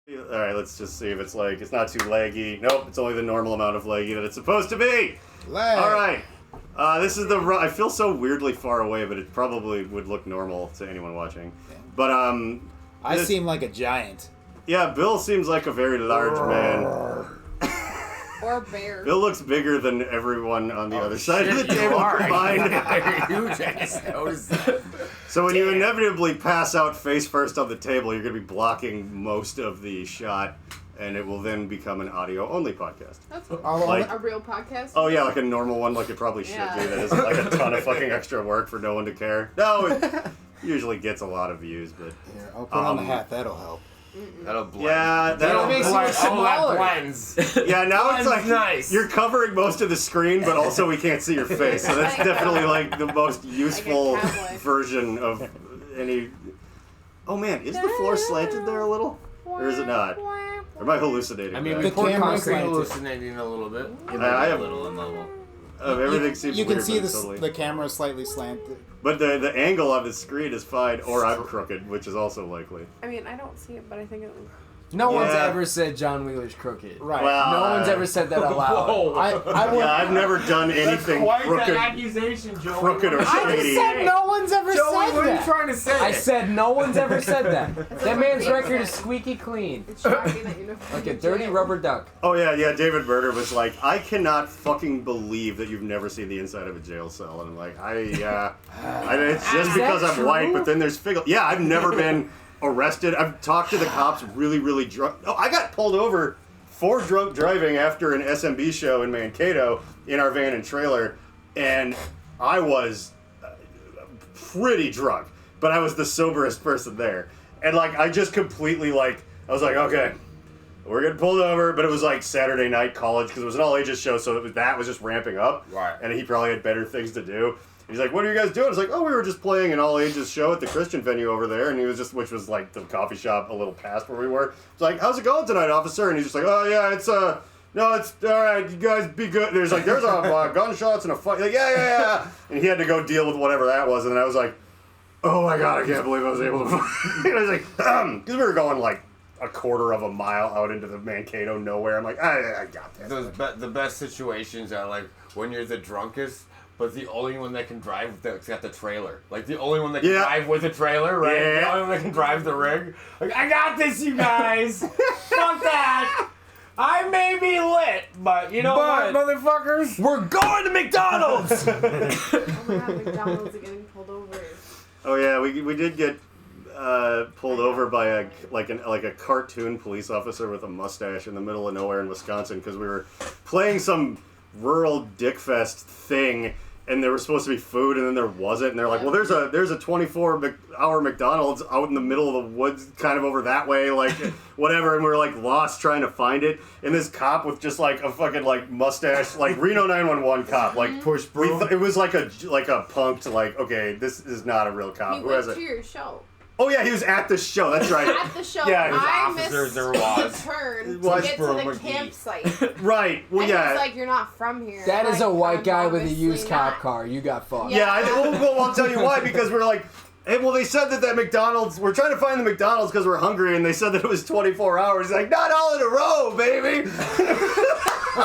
Alright, let's just see if it's like, it's not too laggy. Nope, it's only the normal amount of laggy that it's supposed to be! Lag. Alright, this is the, I feel so weirdly far away, but it probably would look normal to anyone watching. But, I seem like a giant. Yeah, Bill seems like a very large man. Or bear. Bill looks bigger than everyone on the other side of the table combined. You're huge, I just noticed that. So when you inevitably pass out face first on the table, you're going to be blocking most of the shot, and it will then become an audio-only podcast. That's Like- a real podcast? Oh yeah, like a normal one, like it probably should be. That isn't like a ton of fucking extra work for no one to care. No, it usually gets a lot of views, but Here, I'll put on the hat. That'll help. That'll blend. yeah, That'll that'll blend. smaller. That blends. yeah. Now it's Blends like nice. you're covering most of the screen, but also we can't see your face. So that's definitely like the most useful cowboy. version of any. Oh man, is the floor slanted there a little, or is it not? Or am I hallucinating? I mean, that? we The poured camera's concrete slanted. hallucinating a little bit. I have a little immoral. everything seems You can weird, see but totally. the camera slightly slanted. But the angle on the screen is fine, or I'm crooked, which is also likely. I mean, I don't see it, but I think it... No one's Yeah. ever said John Wheeler's crooked. Right. Well, No one's ever said that out loud. Whoa. I've never done anything Quite crooked, an accusation, Joey. crooked or I just shady. said no one's ever Joey, said what are you that. trying to say? I said no one's ever said that. That what man's Dave record is said. squeaky clean. It's shocking that you know... Like a dirty rubber duck. Oh yeah, David Murder was like, I cannot fucking believe that you've never seen the inside of a jail cell, and I'm like, it's just Is because that I'm white, true? but then there's Figgles. Yeah, I've never been arrested. I've talked to the cops really drunk. Oh, I got pulled over for drunk driving after an SMB show in Mankato in our van and trailer, and I was pretty drunk, but I was the soberest person there. And like, I just completely I was like, okay, we're getting pulled over, but it was like Saturday night college because it was an all ages show, so that was just ramping up. Right. And he probably had better things to do. He's like, what are you guys doing? I was like, oh, we were just playing an all ages show at the Christian venue over there, and he was just, which was like the coffee shop a little past where we were. It's like, how's it going tonight, officer? And he's just like, oh yeah, it's no, it's all right. You guys be good. There's a gunshots and a fight. Like, yeah. And he had to go deal with whatever that was, and then I was like, oh my god, I can't believe I was able to. And I was like, because we were going like a quarter of a mile out into the Mankato nowhere. I'm like, I got this. The best situations are like when you're the drunkest, but the only one that can drive that's got the trailer. Like the only one that can drive with a trailer, right? Yeah. The only one that can drive the rig. Like, I got this, you guys! Fuck that! I may be lit, but you know what, motherfuckers? We're going to McDonald's! Oh my god, McDonald's are getting pulled over. Oh yeah, we did get pulled over by a cartoon police officer with a mustache in the middle of nowhere in Wisconsin because we were playing some rural dickfest thing, and there was supposed to be food, and then there wasn't, and they're like, well, there's a 24-hour McDonald's out in the middle of the woods, kind of over that way, like whatever, and we were like lost trying to find it, and this cop with just like a fucking like mustache, like Reno 911 cop, like Push broom. it was like a punked, like, okay, this is not a real cop. He Who went has it? to your show. Oh yeah, he was at the show. That's right. At the show, Yeah, his I officers, missed there the was. turn to Was get to Bro the McGee. campsite. Right. Well, And yeah. he's like, you're not from here. That I'm is a like, white I'm guy with a obviously used cop not. car. You got fucked. Yeah, I'll tell you why, because we're like, hey, well, they said that McDonald's, we're trying to find the McDonald's because we're hungry, and they said that it was 24 hours. He's like, not all in a row, baby. He's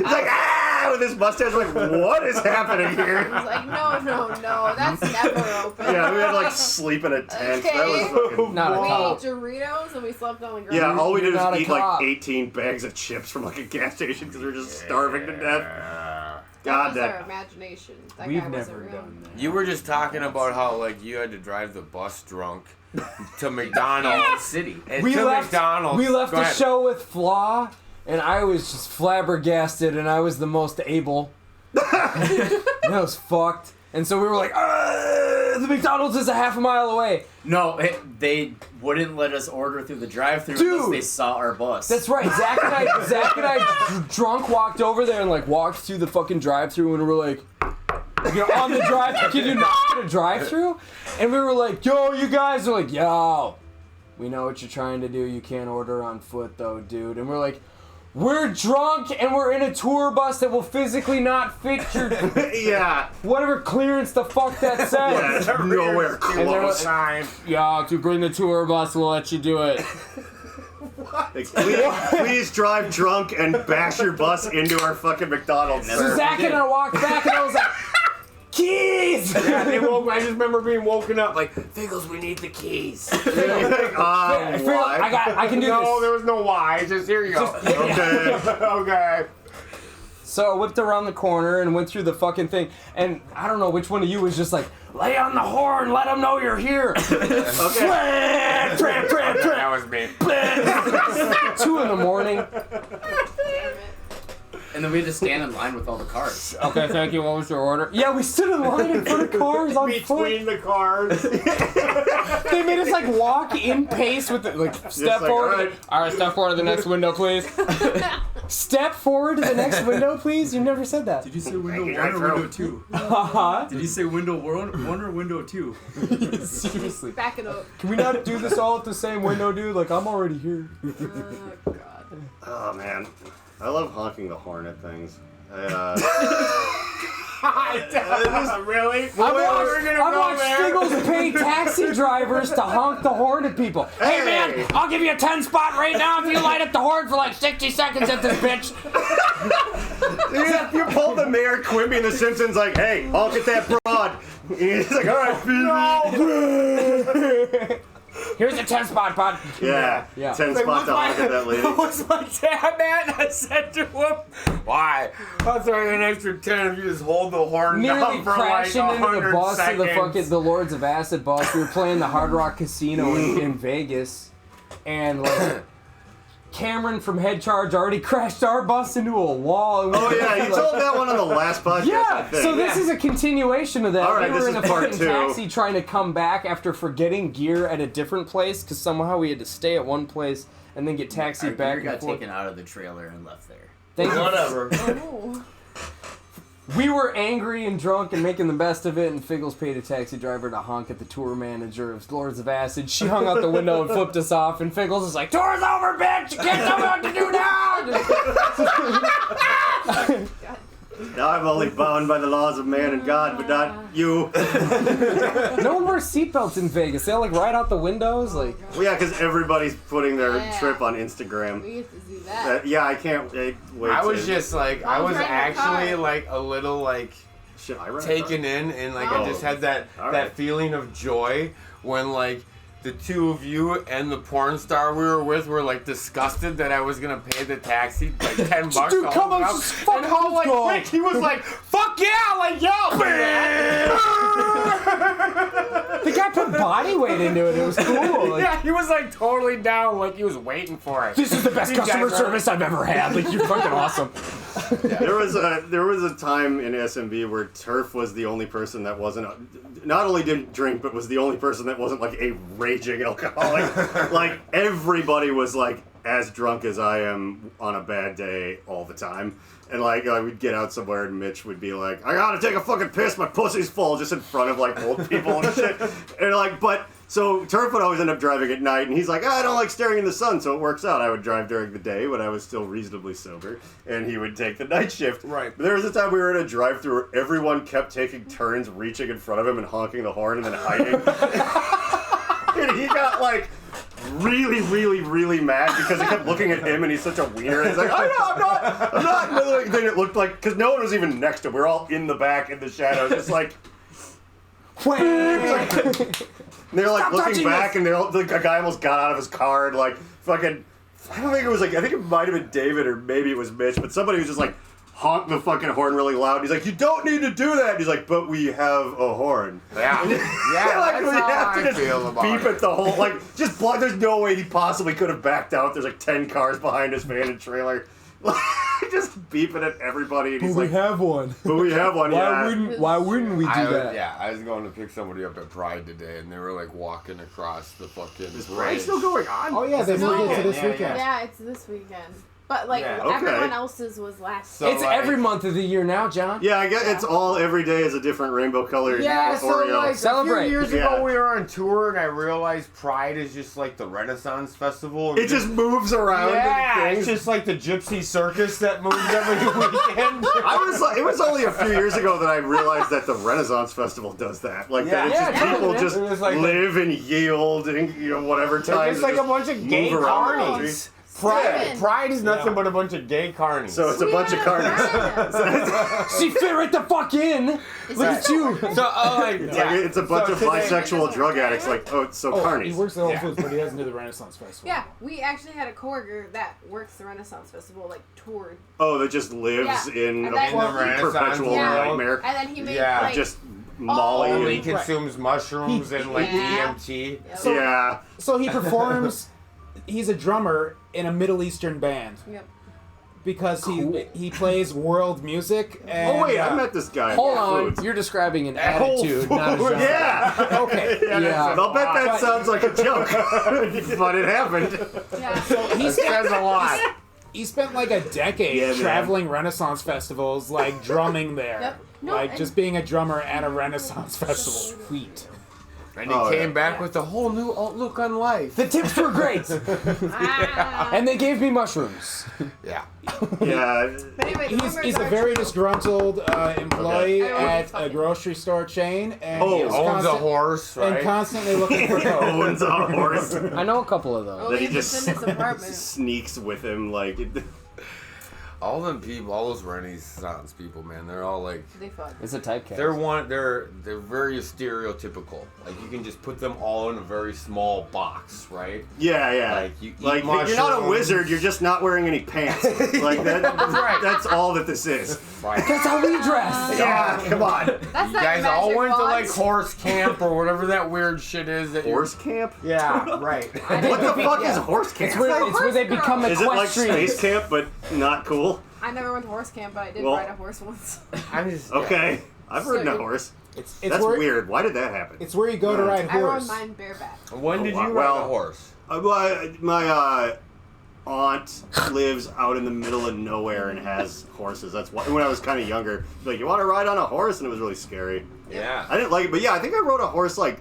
like, with his mustache, like, what is happening here? He's like, no, that's never open. Yeah, we had to, like, sleep in a tent. Okay. That was fucking... Not a We cop. ate Doritos and we slept on the ground. Yeah, all we did You're not was a eat, cop. like, 18 bags of chips from, like, a gas station because we were just starving to death. That God, was our that... imagination. That We've guy wasn't never real. done that. You were just talking about how like you had to drive the bus drunk to McDonald's City. and We to left McDonald's. We left Go the ahead. show with Flaw, and I was just flabbergasted, and I was the most able. And I was fucked. And so we were like, the McDonald's is a half a mile away. No, they wouldn't let us order through the drive-thru Dude! unless they saw our bus. That's right. Zach and I drunk walked over there and like walked through the fucking drive-thru, and we were like, on the drive-thru, can you not get a drive-thru? And we were like, yo, you guys are like, yo, we know what you're trying to do. You can't order on foot though, dude. And we're like, we're drunk and we're in a tour bus that will physically not fit your Yeah. whatever clearance the fuck that says. Yeah, it's nowhere And they're close. like, yeah, to bring the tour bus, we'll let you do it. Like, please drive drunk and bash your bus into our fucking McDonald's. So Zach and I walked back and I was like, keys! Yeah, they woke. I just remember being woken up like, Figgles, we need the keys. Like, I can do this. No, there was no why. Just here you go. okay. Okay. So I whipped around the corner and went through the fucking thing, and I don't know which one of you was just like, lay on the horn, let them know you're here. Okay. That was me. 2 in the morning. And then we had to stand in line with all the cars. Okay, thank you. What was your order? Yeah, we stood in line in front of cars on Between the cars. foot. They made us like walk in pace with the, like step like, forward. All right, step forward to the next window, please. Step forward to the next window, please. You never said that. Did you say window Thank you, 1 or Drive-Thru. window 2? Uh-huh. Did you say window 1 or window 2? Seriously. Back it up. Can we not do this all at the same window, dude? Like, I'm already here. Oh, God. Oh, man. I love honking the horn at things. Really? I've watched Figgles pay taxi drivers to honk the horn at people. Hey man, I'll give you a 10 spot right now if you light up the horn for like 60 seconds at this bitch. You pulled the Mayor Quimby in The Simpsons like, hey, honk at that broad. He's like, all right, Here's a 10 spot, bud. Yeah, Yeah. 10 Like, spots to honk at that lady. What's my tab at? I said to him, why? I'll throw you an extra 10 if you just hold the horn Nearly down for like crashing into 100 the bus seconds. of the Lords of Acid bus. We were playing the Hard Rock Casino in Vegas, and like Cameron from Head Charge already crashed our bus into a wall. And we Oh, yeah, you told that one on the last podcast, I Yeah, think. so this is a continuation of that. All right, we were this in a is part fucking 2. taxi trying to come back after forgetting gear at a different place because somehow we had to stay at one place and then get Our taxied gear back got and forth. taken out of the trailer and left there. Thank you. Whatever. Oh. We were angry and drunk and making the best of it, and Figgles paid a taxi driver to honk at the tour manager of Lords of Acid. She hung out the window and flipped us off, and Figgles is like, "Tour's over, bitch! You can't tell me what to do now!" Now I'm only bound by the laws of man and God, but not you. No one wears seatbelts in Vegas. They all like ride out the windows, like. Well, yeah, because everybody's putting their Yeah. trip on Instagram. We used to do that. Yeah, I can't wait. I was just like, I was Mom's driving a actually car. like a little like Shit, I rent a taken in, and like I just had that All that right. feeling of joy when like the two of you and the porn star we were with were like disgusted that I was gonna pay the taxi like $10 Dude, to come hold on, it up. just fucking And how like go. quick he was like, fuck yeah, like yo. The guy put body weight into it. It was cool. Like, Yeah, he was like totally down, like he was waiting for it. this is the best These guys customer are- service I've ever had. Like, you're fucking awesome. There was a time in SMB where Turf was the only person that wasn't not only didn't drink but was the only person that wasn't like a raging alcoholic. Like everybody was like as drunk as I am on a bad day all the time. And like we'd get out somewhere and Mitch would be like, I gotta take a fucking piss, my pussy's full, just in front of like old people and shit. And like, but so Turf would always end up driving at night, and he's like, I don't like staring in the sun, so it works out. I would drive during the day when I was still reasonably sober, and he would take the night shift. Right. But there was a time we were in a drive-thru where everyone kept taking turns reaching in front of him and honking the horn and then hiding. And he got like really, really, really mad because I kept looking at him and he's such a wiener. And he's like, I'm not. And then it looked like, because no one was even next to him. We were all in the back in the shadows, just like. And they're like Stop looking touching back, this. and like a guy almost got out of his car and like fucking. I don't think it was like. I think it might have been David or maybe it was Mitch, but somebody was just like honked the fucking horn really loud. He's like, "You don't need to do that." And he's like, "But we have a horn." Yeah, yeah, Like, that's we how have to I just feel about beep it. at the whole like just block. There's no way he possibly could have backed out. There's like 10 cars behind his van and trailer. Just beeping at everybody, and he's like, have one. "But we have one." Yeah. Why wouldn't we do that? I was going to pick somebody up at Pride today, and they were like walking across the fucking. Is bridge. Pride still going on? Oh yeah, they moved it to this Yeah, yeah. weekend. Yeah, it's this weekend. But like Yeah, okay. everyone else's was last. So, It's like- every month of the year now, John. Yeah, I guess it's all every day is a different rainbow colored Yeah, so Oreo. like Celebrate. a few years Yeah. ago we were on tour, and I realized Pride is just like the Renaissance Festival. It just moves around. yeah, and it's things. just like the Gypsy Circus that moves every weekend. It was only a few years ago that I realized that the Renaissance Festival does that. Like that, it's Yeah, just yeah, people yeah. just It was like live and yield and whatever They're time. just like a bunch of gay move around the country. carnies. Pride is nothing but a bunch of gay carnies. So it's a bunch of carnies. She fit right the fuck in. Look at you. So, It's a bunch of bisexual drug addicts. Like, He carnies. works at Whole Foods, but he doesn't do the Renaissance Festival. Yeah, we actually had a coworker that works the Renaissance Festival, like toured. Oh, that just lives in And a then- In the Renaissance perpetual Yeah. nightmare. And then he made Yeah. like Just Molly. Only and, consumes mushrooms and like Yeah. DMT. So- yeah. So he performs. He's a drummer in a Middle Eastern band Yep. because Cool. he plays world music. And, Oh wait, I met this guy. at Hold Whole on, Foods. you're describing an At Whole attitude, not a Foods. genre. Yeah. Okay. Yeah. I'll bet that sounds like a joke, but it happened. Yeah. He That says a lot. He spent like a decade Yeah, man. traveling Renaissance festivals, like drumming there. Yep. No, like and- just being a drummer at a Renaissance festival. Sweet. And he Oh, came yeah. back with a whole new outlook on life. The tips were great, Ah. and they gave me mushrooms. Yeah. Yeah. But anyway, He's a very disgruntled employee Okay. at a grocery store chain, and Oh, he's Owns a horse, and right? constantly looking for coke. Owns a horse. I know a couple of those. Oh, That he he's just in his apartment. sneaks with him like. All them people, all those Renaissance people, man, they're all like, They fuck. It's a typecast. they're very stereotypical. Like you can just put them all in a very small box, right? Yeah, yeah. Like, you eat you're not a mushrooms. wizard. You're just not wearing any pants. Like that. Right. That's all that this is. Right. That's how we dress. Yeah, come on. That's You that guys all magic went to wand. like horse camp or whatever that weird shit is. That Horse camp? Yeah, right. What the fuck is horse camp? It's where they become Is it like equestrians. space camp but not cool? I never went to horse camp, but I did Well- ride a horse once. I'm just Okay. I've So ridden a you- horse. It's That's where, weird. Why did that happen? It's where you go to ride I rode horse. mine bareback. When did you ride Well- a horse? My aunt lives out in the middle of nowhere and has horses. That's why. When I was kind of younger, like, you want to ride on a horse, and it was really scary. Yeah. I didn't like it, but yeah, I think I rode a horse like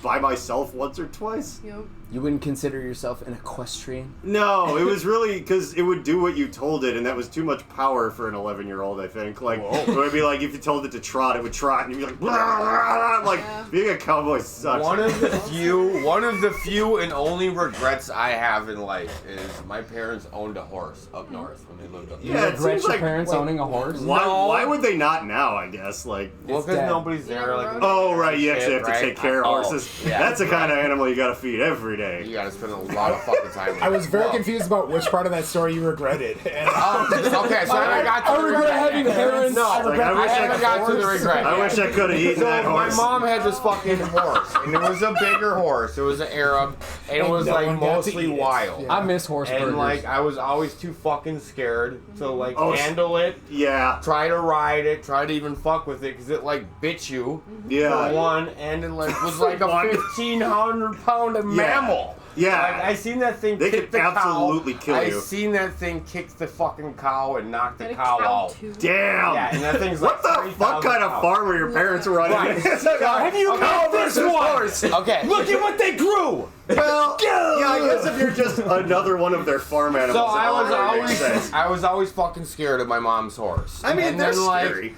by myself once or twice. Yep. You wouldn't consider yourself an equestrian? No, it was really because it would do what you told it, and that was too much power for an 11-year-old. I think. Like, it would be like if you told it to trot, it would trot, and you'd be like, "Blah, blah, blah." Like Yeah. being a cowboy sucks. One of the few and only regrets I have in life is my parents owned a horse up north when they lived up Yeah, north. it Regret seems your like parents owning a horse? why? No. Why would they not now? I guess like. Well, It's because dead. nobody's there. Like, Oh right, you actually shit, have to take care of right? horses. Yeah. That's the kind of animal you gotta feed every day. You gotta spend a lot of fucking time. I was very Well, confused about which part of that story you regretted. And Okay, so I got to I the regret regret. having parents. No, Like, I wish I haven't could- got to the regret. I yet. wish I could have eaten So that my horse. mom had this fucking horse, and it was a bigger horse. It was an Arab, and it And was no like one got to mostly eat it. wild. Yeah. I miss horse burgers. And like I was always too fucking scared to like Oh, handle it, Yeah, try to ride it, try to even fuck with it, because it like bit you for yeah, one, and it like was like a One. 1,500-pound mammal. yeah. Like, I seen that thing They kick could the absolutely cow. kill I you. seen that thing kick the fucking cow and knock the Got a cow cow out. too. Damn. Yeah, and that thing's What like the 3,000 fuck kind of pounds. farm were your parents running? Right. Have you Okay. this horse? Okay. Look at what they grew! Well, yeah, I guess if you're just another one of their farm animals, So it all makes sense. I was always fucking scared of my mom's horse. I mean, and they're then, like, scary.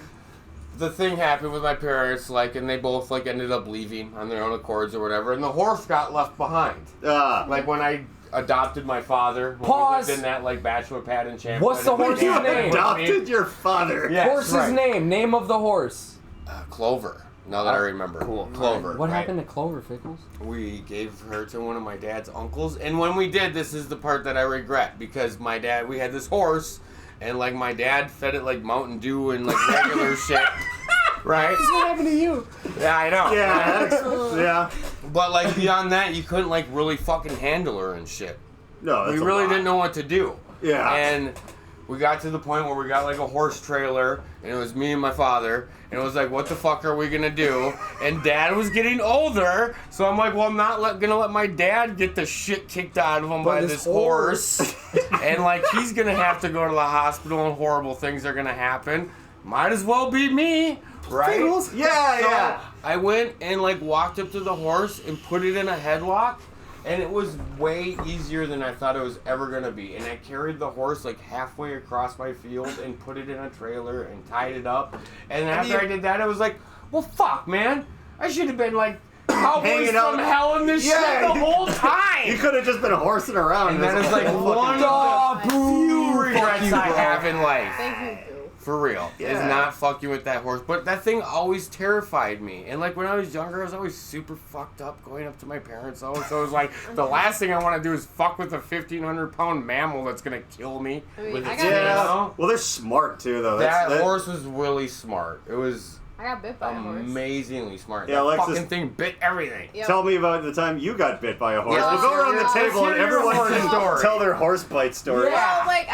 the thing happened with my parents, like, and they both like ended up leaving on their own accords or whatever, and the horse got left behind. Like when I adopted my father, when Pause. we lived in that like bachelor pad in Champlain. What's the horse's You name? adopted your father. Yes, Horse's right. name of the horse. Clover. Now that I remember. Cool. Clover. What right. happened to Clover, Figgles? We gave her to one of my dad's uncles, and when we did, this is the part that I regret, because my dad, we had this horse, and like my dad fed it like Mountain Dew and like regular shit, right? What happened to you? Yeah, I know. Yeah, yeah. But like beyond that, you couldn't like really fucking handle her and shit. No, that's We a really lot. didn't know what to do. Yeah. And we got to the point where we got like a horse trailer, and it was me and my father, and it was like, what the fuck are we gonna do? And Dad was getting older, so I'm like, well, I'm not gonna let my dad get the shit kicked out of him by this horse. And like, he's gonna have to go to the hospital, and horrible things are gonna happen. Might as well be me, right? Figgles? Yeah, So yeah. I went and like walked up to the horse and put it in a headlock, and it was way easier than I thought it was ever gonna be. And I carried the horse like halfway across my field and put it in a trailer and tied it up. And after I did that, I was like, well, fuck, man. I should have been like Cowboys hanging out. from hell in this Yeah, shit the you- whole time. You could have just been horsing around. And that is like one of the few regrets I have in life. Thank you, Boo. For real. Is Yeah. not fucking with that horse. But that thing always terrified me. And like when I was younger, I was always super fucked up going up to my parents' house. So it was like, the last thing I want to do is fuck with a 1,500-pound mammal that's going to kill me. I mean, with I its got tail. Yeah. Well, they're smart too, though. That horse was really smart. It was I got bit by a horse. amazingly smart. Yeah, that Alexis- fucking thing bit everything. Yep. Tell me about the time you got bit by a horse. Yeah, We'll go around the let's table and hear your everyone horse can story. tell their horse bite story. Well, like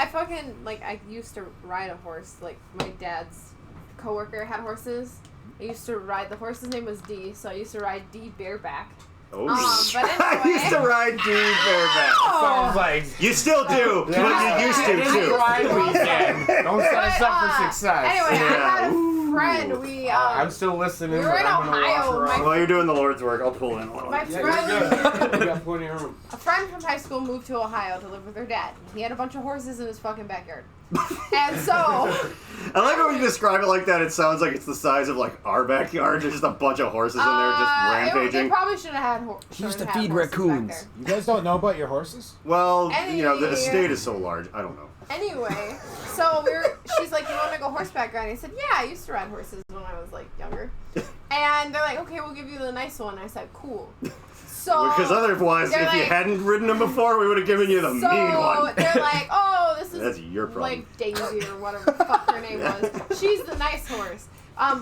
I used to ride a horse. Like my dad's coworker had horses. I used to ride. The horse's name was D, so I used to ride D bareback. Oh, But I anyway. used to ride D bareback. Sounds like You still do, but you used to It's too. Pride weekend. Don't set us up for success. Anyway, I Yeah. had a friend. We I'm still listening. we were but in I'm gonna Ohio. walk around. While you're doing the Lord's work, I'll pull in a little. My bit. friend, You got plenty of room. a friend from high school moved to Ohio to live with her dad. He had a bunch of horses in his fucking backyard. And so, I like when you describe it like that. It sounds like it's the size of like our backyard. There's just a bunch of horses in there just they rampaging. probably should have had He used to feed raccoons. You guys don't know about your horses? Well, you know, the Any- estate is so large. I don't know. Anyway, so she's like, you want to go horseback riding? I said, yeah, I used to ride horses when I was like younger. And they're like, okay, we'll give you the nice one. I said, cool. So Because otherwise, they're if you like- hadn't ridden them before, we would have given you the mean one. they're like, oh, this is That's your problem. like Daisy or whatever the fuck her name was. She's the nice horse.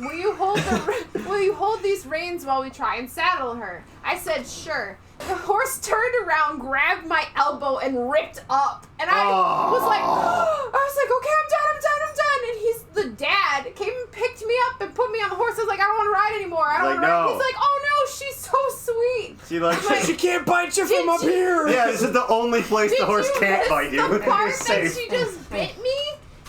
Will you hold these reins while we try and saddle her? I said, sure. The horse turned around, grabbed my elbow, and ripped up. And I was like, okay, I'm done. And he's the dad came and picked me up and put me on the horse. I was like, I don't want to ride anymore. I don't Like, want to ride. no. He's like, oh no, she's so sweet. See, like, Like, She can't bite you Did from up you- here. yeah, this is the only place Did the horse you can't miss bite you. the You're part that safe. she just bit me?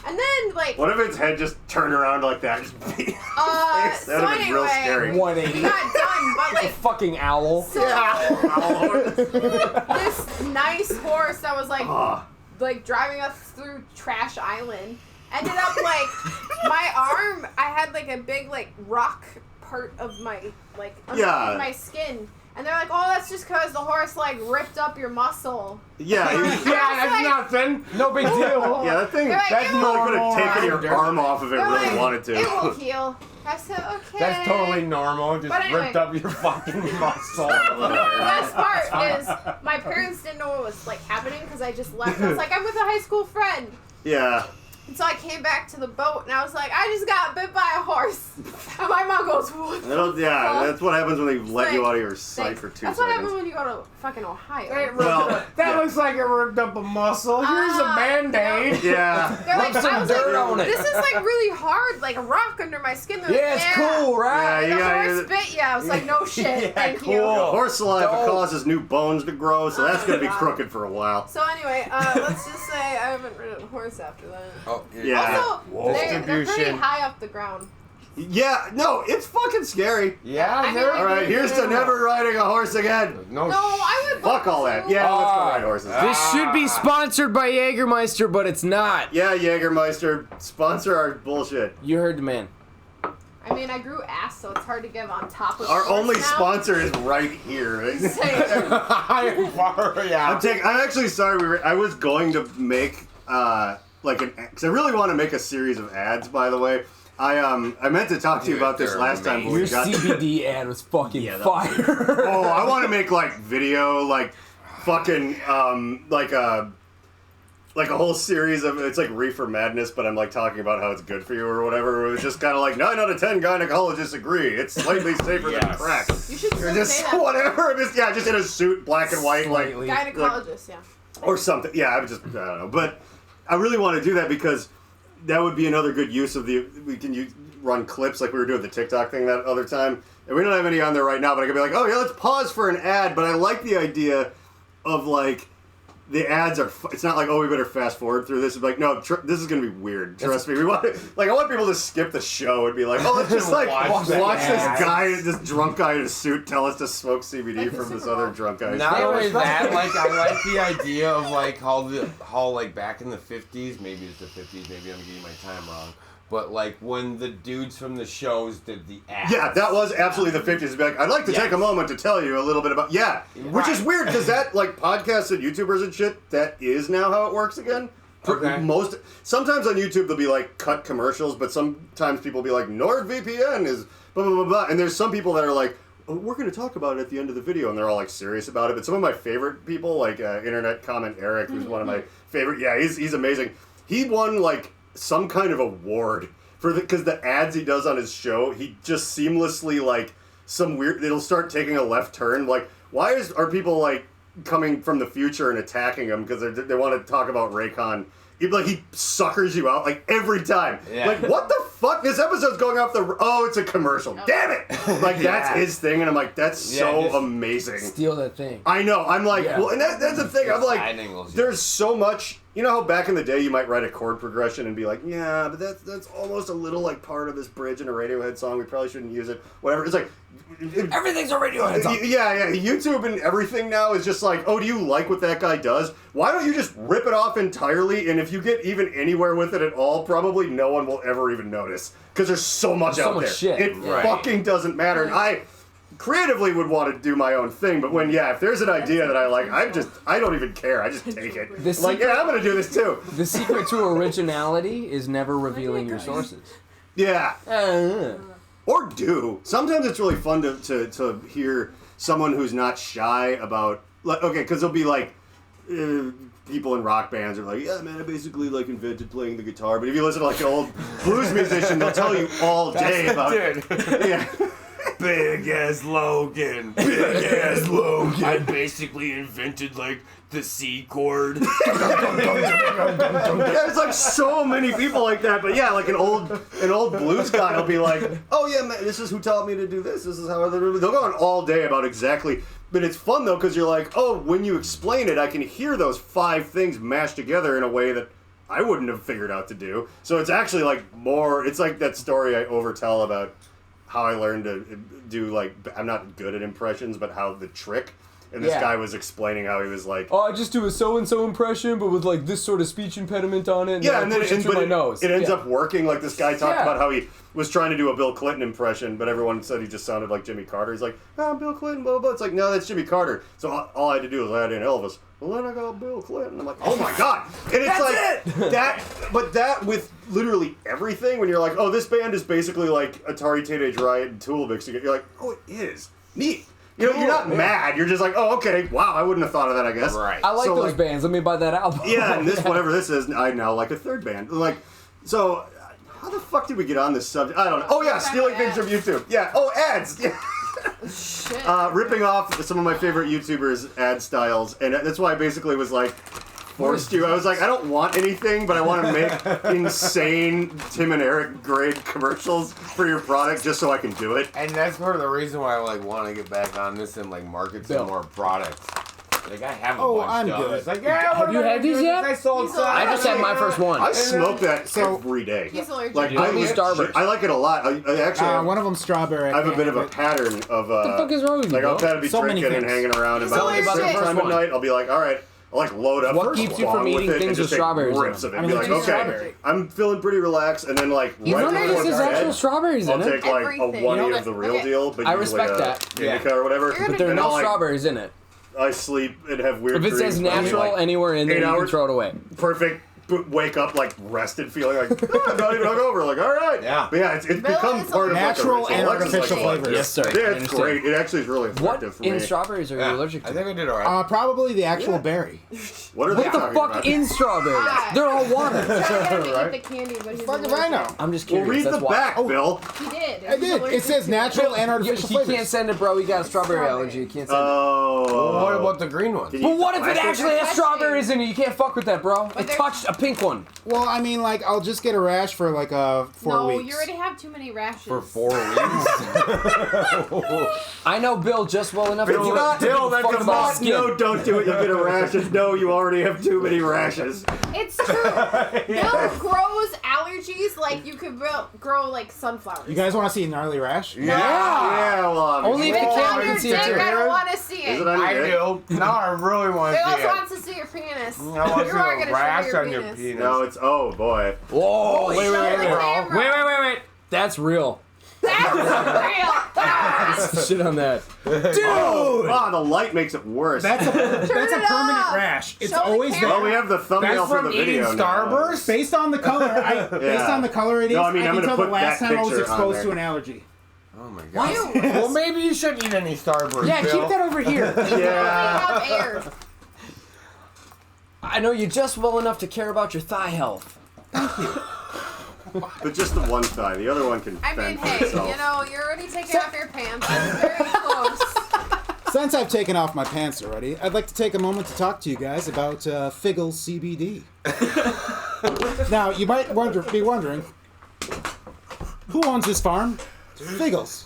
And then, like, What if its head just turned around like that? Just beat That so would have been real anyway, scary. 180. we got done, but like, Fucking owl. so Yeah. this nice horse that was like, Ah. like driving us through Trash Island ended up like my arm. I had like a big like rock part of my like underneath Yeah. my skin. And they're like, oh, that's just because the horse, like, ripped up your muscle. Yeah, you, Yeah, That's nothing. No big deal. yeah, that thing, They're like, that "It really will- could have taken your They're- arm off if it They're really like, wanted it will to. heal. I said, okay. That's totally normal. Just But anyway. ripped up your fucking muscle. The best part is my parents didn't know what was, like, happening because I just left. I was like, I'm with a high school friend. Yeah. And so I came back to the boat, and I was like, I just got bit by a horse. And my mom goes, what? Yeah, that's what happens when they let you Like, out of your sight for 2 That's what happens seconds. when you go to fucking Ohio. Well, That yeah. looks like it ripped up a muscle. Here's a band-aid. Yeah. They're like, Rub some I was dirt like, on it. this is like really hard, like a rock under my skin. They're Yeah, like, it's cool, right? Yeah, The you gotta horse use it. bit you. I was like, no shit, thank you. Horse saliva Dope. causes new bones to grow, so that's gonna be God. crooked for a while. So anyway, let's just say I haven't ridden a horse after that. Oh, Yeah. Also, they're pretty Distribution. high up the ground. Yeah, no, it's fucking scary. Yeah, I mean, they're like- All right, here's to never riding a horse again. No, No, I would Fuck all that. Yeah, let's go ride horses. This should be sponsored by Jagermeister, but it's not. Yeah, Jagermeister, sponsor our bullshit. You heard the man. I mean, I grew ass, so it's hard to give on top of Our horse only now. sponsor is right here. Saying, I'm actually sorry. I was going to make because I really want to make a series of ads. By the way, I meant to talk to you Dude, about this they're last time, but Your we got. CBD ad was fucking Yeah, that fire. Oh, I want to make like video, like fucking like a whole series of it's like Reefer Madness, but I'm like talking about how it's good for you or whatever. It was just kind of like 9 out of 10 gynecologists agree it's slightly safer than Yes. crack. you should Or still just say that. whatever. Just in a suit, black and white, like Slightly. Gynecologist, yeah. or something. Yeah, I don't know. But I really want to do that because that would be another good use of we can run clips like we were doing the TikTok thing that other time. And we don't have any on there right now, but I could be like, oh yeah, let's pause for an ad. But I like the idea of like, the ads are, it's not like, oh, we better fast forward through this. It's like, no, this is going to be weird. Trust me. I want people to skip the show and be like, oh, let's just like watch Watch this drunk guy in a suit tell us to smoke CBD Like the from this Super other Bowl. drunk guy. Not They only were- that, like I like the idea of like how like back in the 50s, maybe it's the 50s, maybe I'm getting my time wrong, but like when the dudes from the shows did the ads. Yeah, that was absolutely the 50s. It'd be like, I'd like to take a moment to tell you a little bit about... Yeah, which is weird, because that, like, podcasts and YouTubers and shit, that is now how it works again. Okay. Sometimes on YouTube they'll be, like, cut commercials, but sometimes people will be like, NordVPN is blah, blah, blah, blah. And there's some people that are like, oh, we're going to talk about it at the end of the video, and they're all, like, serious about it. But some of my favorite people, like Internet Comment Eric, who's one of my favorite... Yeah, he's amazing. He won, like, some kind of award because the ads he does on his show, he just seamlessly, like, some weird... It'll start taking a left turn. Like, why are people, like, coming from the future and attacking him because they want to talk about Raycon? He suckers you out, like, every time. Yeah. Like, what the fuck? This episode's going off the... Oh, it's a commercial. Damn it! Like, that's his thing, and I'm like, that's so amazing. Steal that thing. I know. I'm like, well, and that's the thing. I'm like, there's so much... You know how back in the day you might write a chord progression and be like, yeah, but that's almost a little like part of this bridge in a Radiohead song. We probably shouldn't use it. Whatever. It's like... Everything's a Radiohead song. Yeah. YouTube and everything now is just like, oh, do you like what that guy does? Why don't you just rip it off entirely? And if you get even anywhere with it at all, probably no one will ever even notice. Because there's so much out there. Shit. It fucking doesn't matter. And I creatively would want to do my own thing, but when, if there's an idea that I like, I don't even care. I just take it. I'm like, I'm going to do this too. The secret to originality is never revealing your sources. Yeah. Or do. Sometimes it's really fun to hear someone who's not shy about, like, okay, because they'll be like, people in rock bands are like, yeah, man, I basically like invented playing the guitar. But if you listen to like an old blues musician, they'll tell you all day about it. Yeah. Big ass Logan. Big ass Logan. I basically invented like the C chord. There's like so many people like that, but yeah, like an old blues guy will be like, oh yeah, man, this is who taught me to do this. This is how they'll go on all day about exactly. But it's fun though because you're like, oh, when you explain it, I can hear those 5 things mashed together in a way that I wouldn't have figured out to do. So it's actually like more. It's like that story I overtell about how I learned to do, like, I'm not good at impressions, but how the trick. And this guy was explaining how he was like, oh, I just do a so-and-so impression, but with, like, this sort of speech impediment on it, and and then push it through my nose. It ends up working. Like, this guy talked about how he was trying to do a Bill Clinton impression, but everyone said he just sounded like Jimmy Carter. He's like, I'm Bill Clinton, blah, blah, blah. It's like, no, that's Jimmy Carter. So all I had to do was add in Elvis. Well, then I got Bill Clinton. I'm like, oh my God. And it's but that with literally everything, when you're like, oh, this band is basically like Atari Teenage Riot and Tool mixed together. You're like, oh, it is. Neat. You know, you're not mad. You're just like, oh, okay, wow, I wouldn't have thought of that, I guess. Right. I like those bands. Let me buy that album. Yeah, and this, whatever this is, I now like a third band. Like, so, how the fuck did we get on this subject? I don't know. Oh, yeah, stealing things from YouTube. Yeah, ads. Yeah. Shit. Ripping off some of my favorite YouTubers' ad styles, and that's why I basically was like, forced you. I was like, I don't want anything, but I want to make insane Tim and Eric grade commercials for your product just so I can do it. And that's part of the reason why I like want to get back on this and like market some more products. Like I have a bunch I'm of good. It's like, yeah, Have you had these yet? I sold some. I just had my first one. I smoke that every day. He's allergic. Like, Starburst. I like it a lot. I actually One of them strawberry. I have a bit of a pattern of What the fuck is wrong with you, like I'll bro? kind of be So many drinking and things. hanging around, and Tell about me like about a the certain first time of one. night, I'll be like, all right, I'll like load up. What first keeps you bong from with eating it and things just with take strawberries in rips them? of it. I Be mean, like, just okay, strawberry. I'm feeling pretty relaxed, and then like You right know before this There's bed, actual strawberries I'll in it. take like a Everything. one You know of the that- real deal, but I usually respect a that. indica or whatever. You're But there are And I'll, no like, strawberries in it. I sleep and have weird If it dreams. says I'll be natural like, anywhere in there, 8 you can hours? throw it away. Perfect. Wake up like rested, feeling like I'm not even hungover. Like, all right, Yeah. But yeah, it's become is part of natural like a and ritual. It's artificial like, flavors. Yes, sir. Yeah, I it's understand. great. It actually is really What effective for in me. strawberries are you allergic to? I think I did alright. Probably the actual berry. What are they What the talking fuck about? in strawberries? Ah. They're all water. Trying to get the candy, but he's Fuck if I know. I'm just Well, curious. read That's the why. back, Bill. He did. I did. It says natural and artificial He flavors. can't send it, bro. He got a strawberry Strawberry. allergy. He can't send it. Oh. What about the green one? Can you But eat what the if it plastic? actually has Touching. strawberries in it? You can't fuck with that, bro. But It they're- touched a pink one. Well, I mean, like, I'll just get a rash for like 4 No, weeks. you already have too many rashes. For 4 weeks. I know Bill just well enough It's to not, give a Bill, fuck that's about not, skin. no, don't do it, you'll get a rashes. No, you already have too many rashes. It's true. Bill grows allergies like you could grow like sunflowers. You guys want to see a gnarly rash? Yeah, well, Only if It's you on can't your even see dick. it too. I don't want to see Is it. it on your I dick? do. Now I really want to Bill see it. wants to see your penis. I want to You see are a gonna rash show on your penis. No, it's oh boy. Whoa! Show the camera. Wait! That's real. That's real. Shit on that. Oh, the light makes it worse. That's a permanent off. rash. It's Show the always camera. well, there. we have the thumbnail That's for from the eating video now. Starburst? Based on the color, based on the color it is, No, I mean, I'm can gonna tell the put last that time I was picture on exposed there. to an allergy. Oh my god. Ew. Well, maybe you shouldn't eat any Starburst. Yeah, Bill. keep that over here. Yeah. We have air. I know you just well enough to care about your thigh health. But just the one thigh. The other one can I fend mean, for hey, itself. you know, you're already taking off your pants. That's very close. Since I've taken off my pants already, I'd like to take a moment to talk to you guys about Figgles CBD. Now, you might be wondering, who owns this farm? Figgles.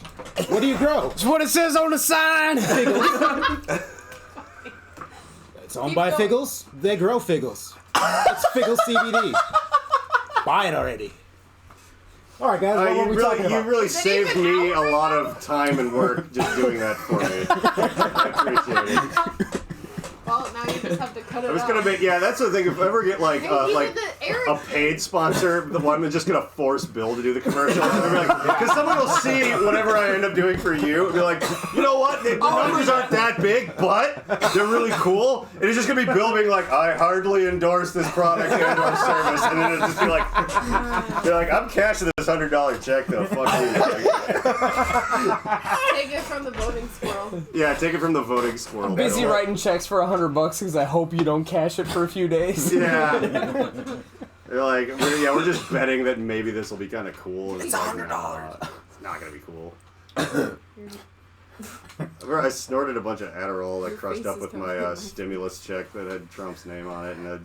What do you grow? That's what it says on the sign. Figgles. It's owned Keep by going. Figgles. They grow Figgles. It's Figgles CBD. Buy it already. All right, guys. What were we talking you about? really Is it saved even me out a right lot now? of time and work just doing that for me. I appreciate it. Well, now you just have to cut it I was out. gonna make that's the thing. If I ever get like Hey, you like did the air. a paid sponsor, the one that's just gonna force Bill to do the commercial. Because someone will see whatever I end up doing for you and be like, you know what? The numbers aren't that big, but they're really cool. And it's just gonna be Bill being like, I hardly endorse this product and or service, and then it'll just be like, I'm cashing this $100 check though. Fuck you. Take it from the voting squirrel. Yeah, take it from the voting squirrel. Busy Bill. writing checks for $100 because I hope you don't cash it for a few days. Yeah. They're like, we're just betting that maybe this will be kind of cool. And It's like, $100. nah, it's not gonna be cool. I snorted a bunch of Adderall that Your crushed face up is with totally my like- stimulus check that had Trump's name on it, and it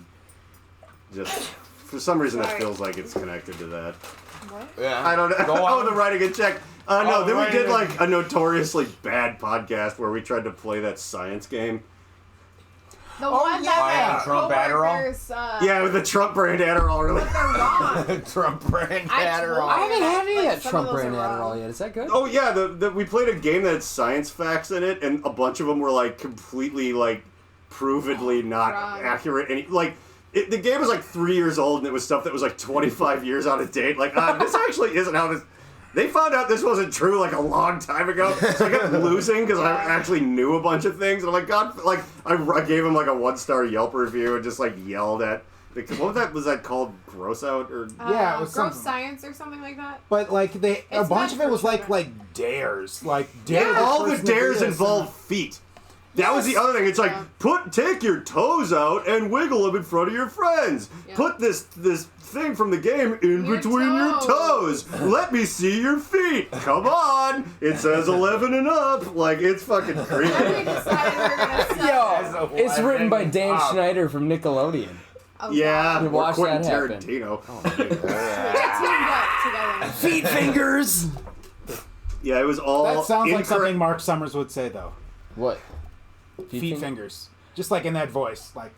just for some reason it Sorry. feels like it's connected to that. What? Yeah. I don't know. Go Oh, on. the writing a check. No, Oh, then we writing did a- like a notoriously bad podcast where we tried to play that science game. The one yeah. that Yeah, had Trump Adderall? coworkers, Yeah, with the Trump brand Adderall. Really. But they're wrong. Trump brand I Adderall. I haven't had any Like, of that some Trump of those brand are wrong. Adderall yet. Is that good? Oh yeah, we played a game that had science facts in it, and a bunch of them were like completely like provedly not Wrong. accurate. And the game was like 3 years old, and it was stuff that was like 25 years out of date. Like this actually isn't how this. They found out this wasn't true like a long time ago, so I kept losing because I actually knew a bunch of things. And I'm like, God, like I gave him like a 1-star Yelp review and just like yelled at. What was that called? Gross out or? Yeah, it was gross something. science or something like that. But like a It's bunch of meant it was for like children. dares, like dares. All the dares involve feet. That was the Yes. other thing. It's like Yeah. take your toes out and wiggle them in front of your friends. Yeah. Put this thing from the game in Your between your toes. Let me see your feet. Come on. It says 11 and up. Like it's fucking creepy. Then we decided we were gonna sell. Yo, it's written by Dan Wow. Schneider from Nickelodeon. Oh, Yeah, We or watched Quentin that happen. Tarantino. God. We got teamed up together. Feet fingers. Yeah, it was all. That sounds like incorrect- something Mark Summers would say, though. What? Feet fingers, just like in that voice. Like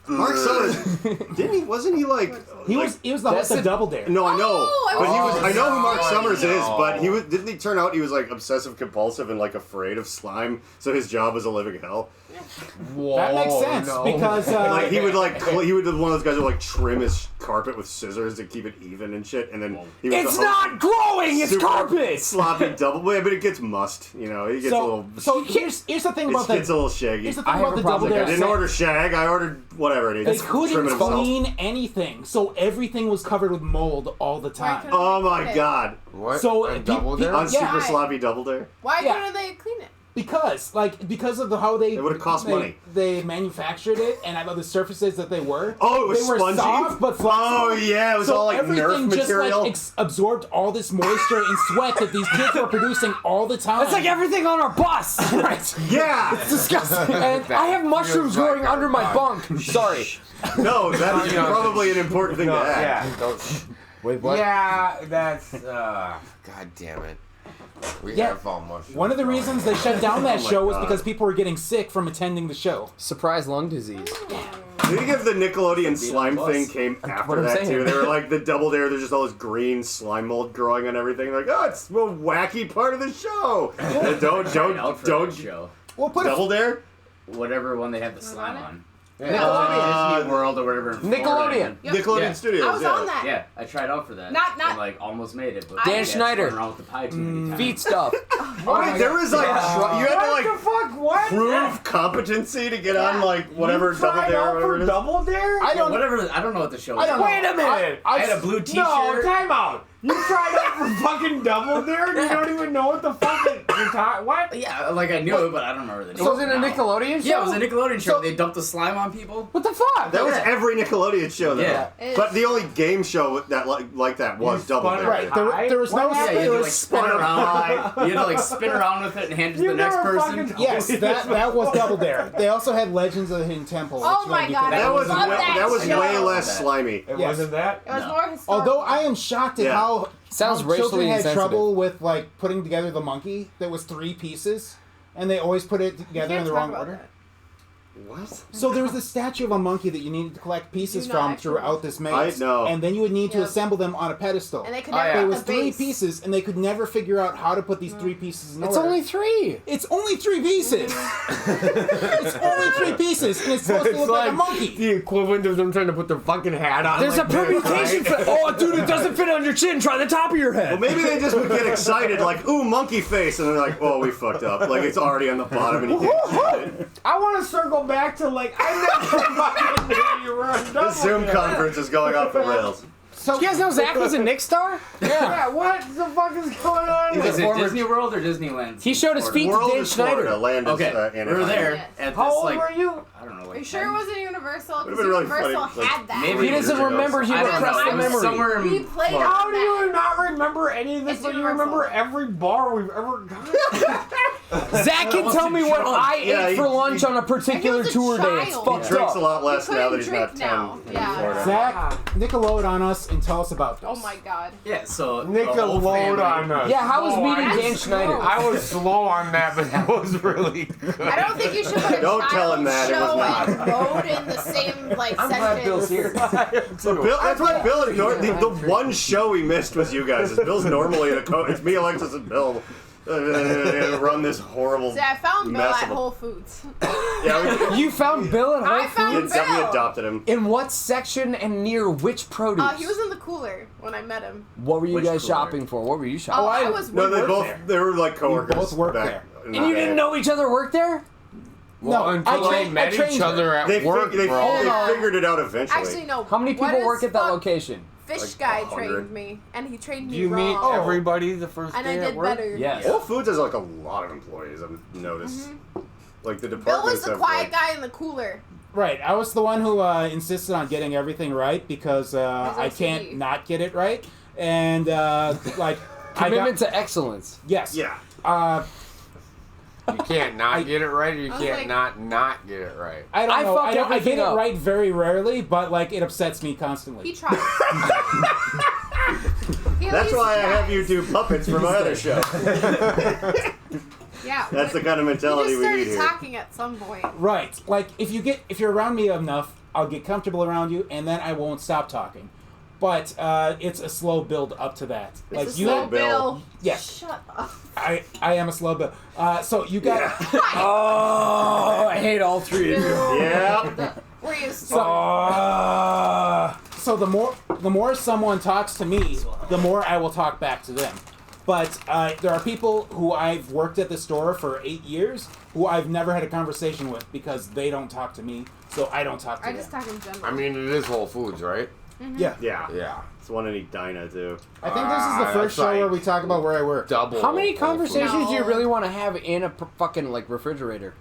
Mark Summers, didn't he? Wasn't he like? he was the host That's of a- Double Dare. No, I know, Oh, I but he was was. I know who Mark sorry. Summers is, but he No. was. Didn't he turn out he was like obsessive compulsive and like afraid of slime? So his job was a living hell. Whoa, That makes sense no. because Like he would he would be one of those guys who would like trim his carpet with scissors to keep it even and shit, and then he was It's the host not of growing. It's super carpet. sloppy double. Well, but it gets must. You know, it gets a little. so here's the thing about it that. gets a little shaggy. Here's the I thing I have about a the problem Double with Dare. that. didn't order shag. I ordered whatever it is. They It's couldn't trimming himself. clean anything, so everything was covered with mold all the time. couldn't- Oh my god! What? So, A pe- double pe- dare? On Yeah. super sloppy double dare. Why Yeah. couldn't they clean it? Because of how they It would've cost money. They manufactured it, and I know the surfaces that they were. Oh, it was they were spongy? soft but flexible. Oh yeah, it was all like everything Nerf just material. like absorbed all this moisture and sweat that these kids were producing all the time. It's like everything on our bus. right. yeah. Disgusting. And I have mushrooms feels like growing under my our bunk. Sorry. No, that's Yeah. probably an important thing to add. Yeah. Don't, Wait, what? yeah, that's. God damn it. We Yeah. have all mushrooms. One of the reasons they shut down that Oh my show was God. because people were getting sick from attending the show. Surprise lung disease. Do you think if the Nickelodeon slime bus. thing came after what I'm that saying. too? They were like the Double Dare. There's just all this green slime mold growing on everything. Like, oh, it's a wacky part of the show. Trying out for that don't show. Well, put Double Dare. Whatever one they have the slime on it? on. Disney World or whatever. in Florida. Nickelodeon. Yep. Nickelodeon Yeah. Studios. I was on that. Yeah, I tried out for that. Not- And, like, almost made it. But Dan yeah, Schneider. spun around with the pie too many times. Feet stuff. Wait, there was like you had to like fuck? What? prove competency to get on like whatever Double Dare or whatever it is. Double Dare? I don't. I don't know what the show I is. don't know. Wait a minute. I had a blue T-shirt. No, time out. You tried out for fucking Double Dare and you don't even know what the fuck you're talking. What? Yeah, like I knew it, but I don't remember the name. Was it a now. Nickelodeon show? Yeah, it was a Nickelodeon show. So- They dumped the slime on people. What the fuck? That was Yeah. every Nickelodeon show though. Yeah. But the only game show that like that was Double spun Dare. Right. There was no. Yeah, you There had to like was spin around. You had to like spin around with it and hand it to You the next never person. fucking- Yes, that was Double Dare. They also had Legends of the Hidden Temple. Oh which my might be God, connected. That was love way, that that was show. way less slimy. It Yes. wasn't that? It was No. more historical. Although I am shocked at Yeah. how Sounds how racially children had insensitive. trouble with like putting together the monkey that was 3 pieces, and they always put it You together can't in the talk wrong about order. that. What? So there was a statue of a monkey that you needed to collect pieces Do not from actually- throughout this maze. I know. And then you would need to Yep. assemble them on a pedestal. And they could Oh, never yeah. There put was the 3 base. pieces, and they could never figure out how to put these 3 pieces in It's order. only 3. It's only 3 pieces. It's only 3 pieces, and it's supposed to look like a monkey. the equivalent of them trying to put their fucking hat on. There's like a permutation this, for. Oh, dude, it doesn't fit on your chin. Try the top of your Well, head. maybe they just would get excited, like, ooh, monkey face, and they're like, oh, we fucked up. Like, it's already on the bottom, and you can't change it. I want to circle back to like I never fucking knew you were on The Double Zoom Dare. conference is going off the rails. So You guys know Zach was a Nick star? Yeah, what the fuck is going on? Is it former- Disney World or Disneyland? He showed his Florida? feet to World Dan is Florida, Schneider. land is Okay, we Anaheim. were there Yes. at How this old like were you? I don't know. Are Like you sure it wasn't Universal? Would've Because been really Universal funny, like, had that. maybe He years doesn't ago. remember. He I don't repressed know. the It was memory. somewhere in We played Florida. How do you not remember any of this It's when you universal. remember every bar we've ever gone to? Zach can tell me what I Yeah, ate he- for lunch on a particular was a tour day. It's child. fucked He drinks up. a lot less He now that couldn't he's not drink 10 now. in Yeah. Florida. Zach, Nickelodeon on us and tell us about this. Oh my god. Yeah, so the whole Nickelodeon family- on us. Yeah, how was Oh, meeting That's Dan Schneider? gross. I was slow on that, but that was really good. I don't think you should put a Don't tell him child that, it was show not. and road in the same like I'm section. glad Bill's here. So Bill, that's why Bill ignored the one show he missed was you guys. Bill's normally in a it's me, Alexis, and Bill run this horrible See, I found Bill mess at of Whole Foods. Yeah, You found Bill at I Whole found Foods? we Bill. adopted him. In what section and near which produce? He was in the cooler when I met him. What were you Which guys cooler? shopping for? What were you shopping Oh, for? I was. No, they worked both there. they were like coworkers. both worked back there. in And the you day. didn't know each other worked there? Well, No, until I they trained- met I trained each other at They, work, they bro. figured it out eventually. Actually, no. How many people What work is at that fuck- location? Fish Like guy 100. trained me, and he trained Do me you meet wrong. everybody the first And day I at did work? better. Yes. Whole Foods has like a lot of employees. I've noticed. Like the Bill departments was the have, quiet like, guy in the cooler. Right, I was the one who insisted on getting everything right because I OCD. can't not get it right, and like Commitment to excellence. yes, Yeah. You can't not get it right, or you I was can't like- not get it right. I don't I know. fuck I everything get it up. right very rarely, but like it upsets me constantly. He tried. He at That's least why I have tries. you do puppets for my other show. Yeah. That's the but kind of we mentality just we need started here. talking at some point. Right, like if you're around me enough, I'll get comfortable around you, and then I won't stop talking. But it's a slow build up to that. Like It's a you, slow Bill. Bill. yes, Shut up. I am a slow build. So you got. Oh, I hate all three of you. Yeah. We're used to So the more someone talks to me, the more I will talk back to them. But there are people who I've worked at the store for 8 years who I've never had a conversation with because they don't talk to me, so I don't talk to I them. just talk in general. I mean, it is Whole Foods, right? Yeah. Yeah. Yeah. It's one in Edina too. I think this is the first that's show where like we talk about where I work. Double. How many Whole Foods. conversations do you No. really want to have in a fucking like refrigerator?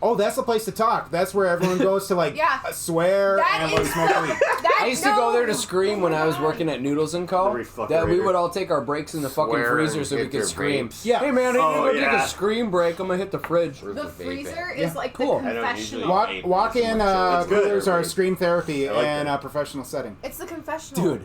Oh, that's the place to talk. That's where everyone goes to like Yeah. swear That and like is- smoke weed. That- I used to go there to scream when I was working at Noodles and Co. Every fucking That we rater. would all take our breaks in the fucking Swear freezer and so we hit could their scream. vapes. Yeah. Hey man, I Oh, need to go take yeah. a scream break. I'm gonna hit the fridge. Where's The the vape freezer at? is Yeah, like cool. the I don't confessional. usually- Walk-in It's good. coolers are scream therapy I like in that. a professional setting. It's the confessional. Dude,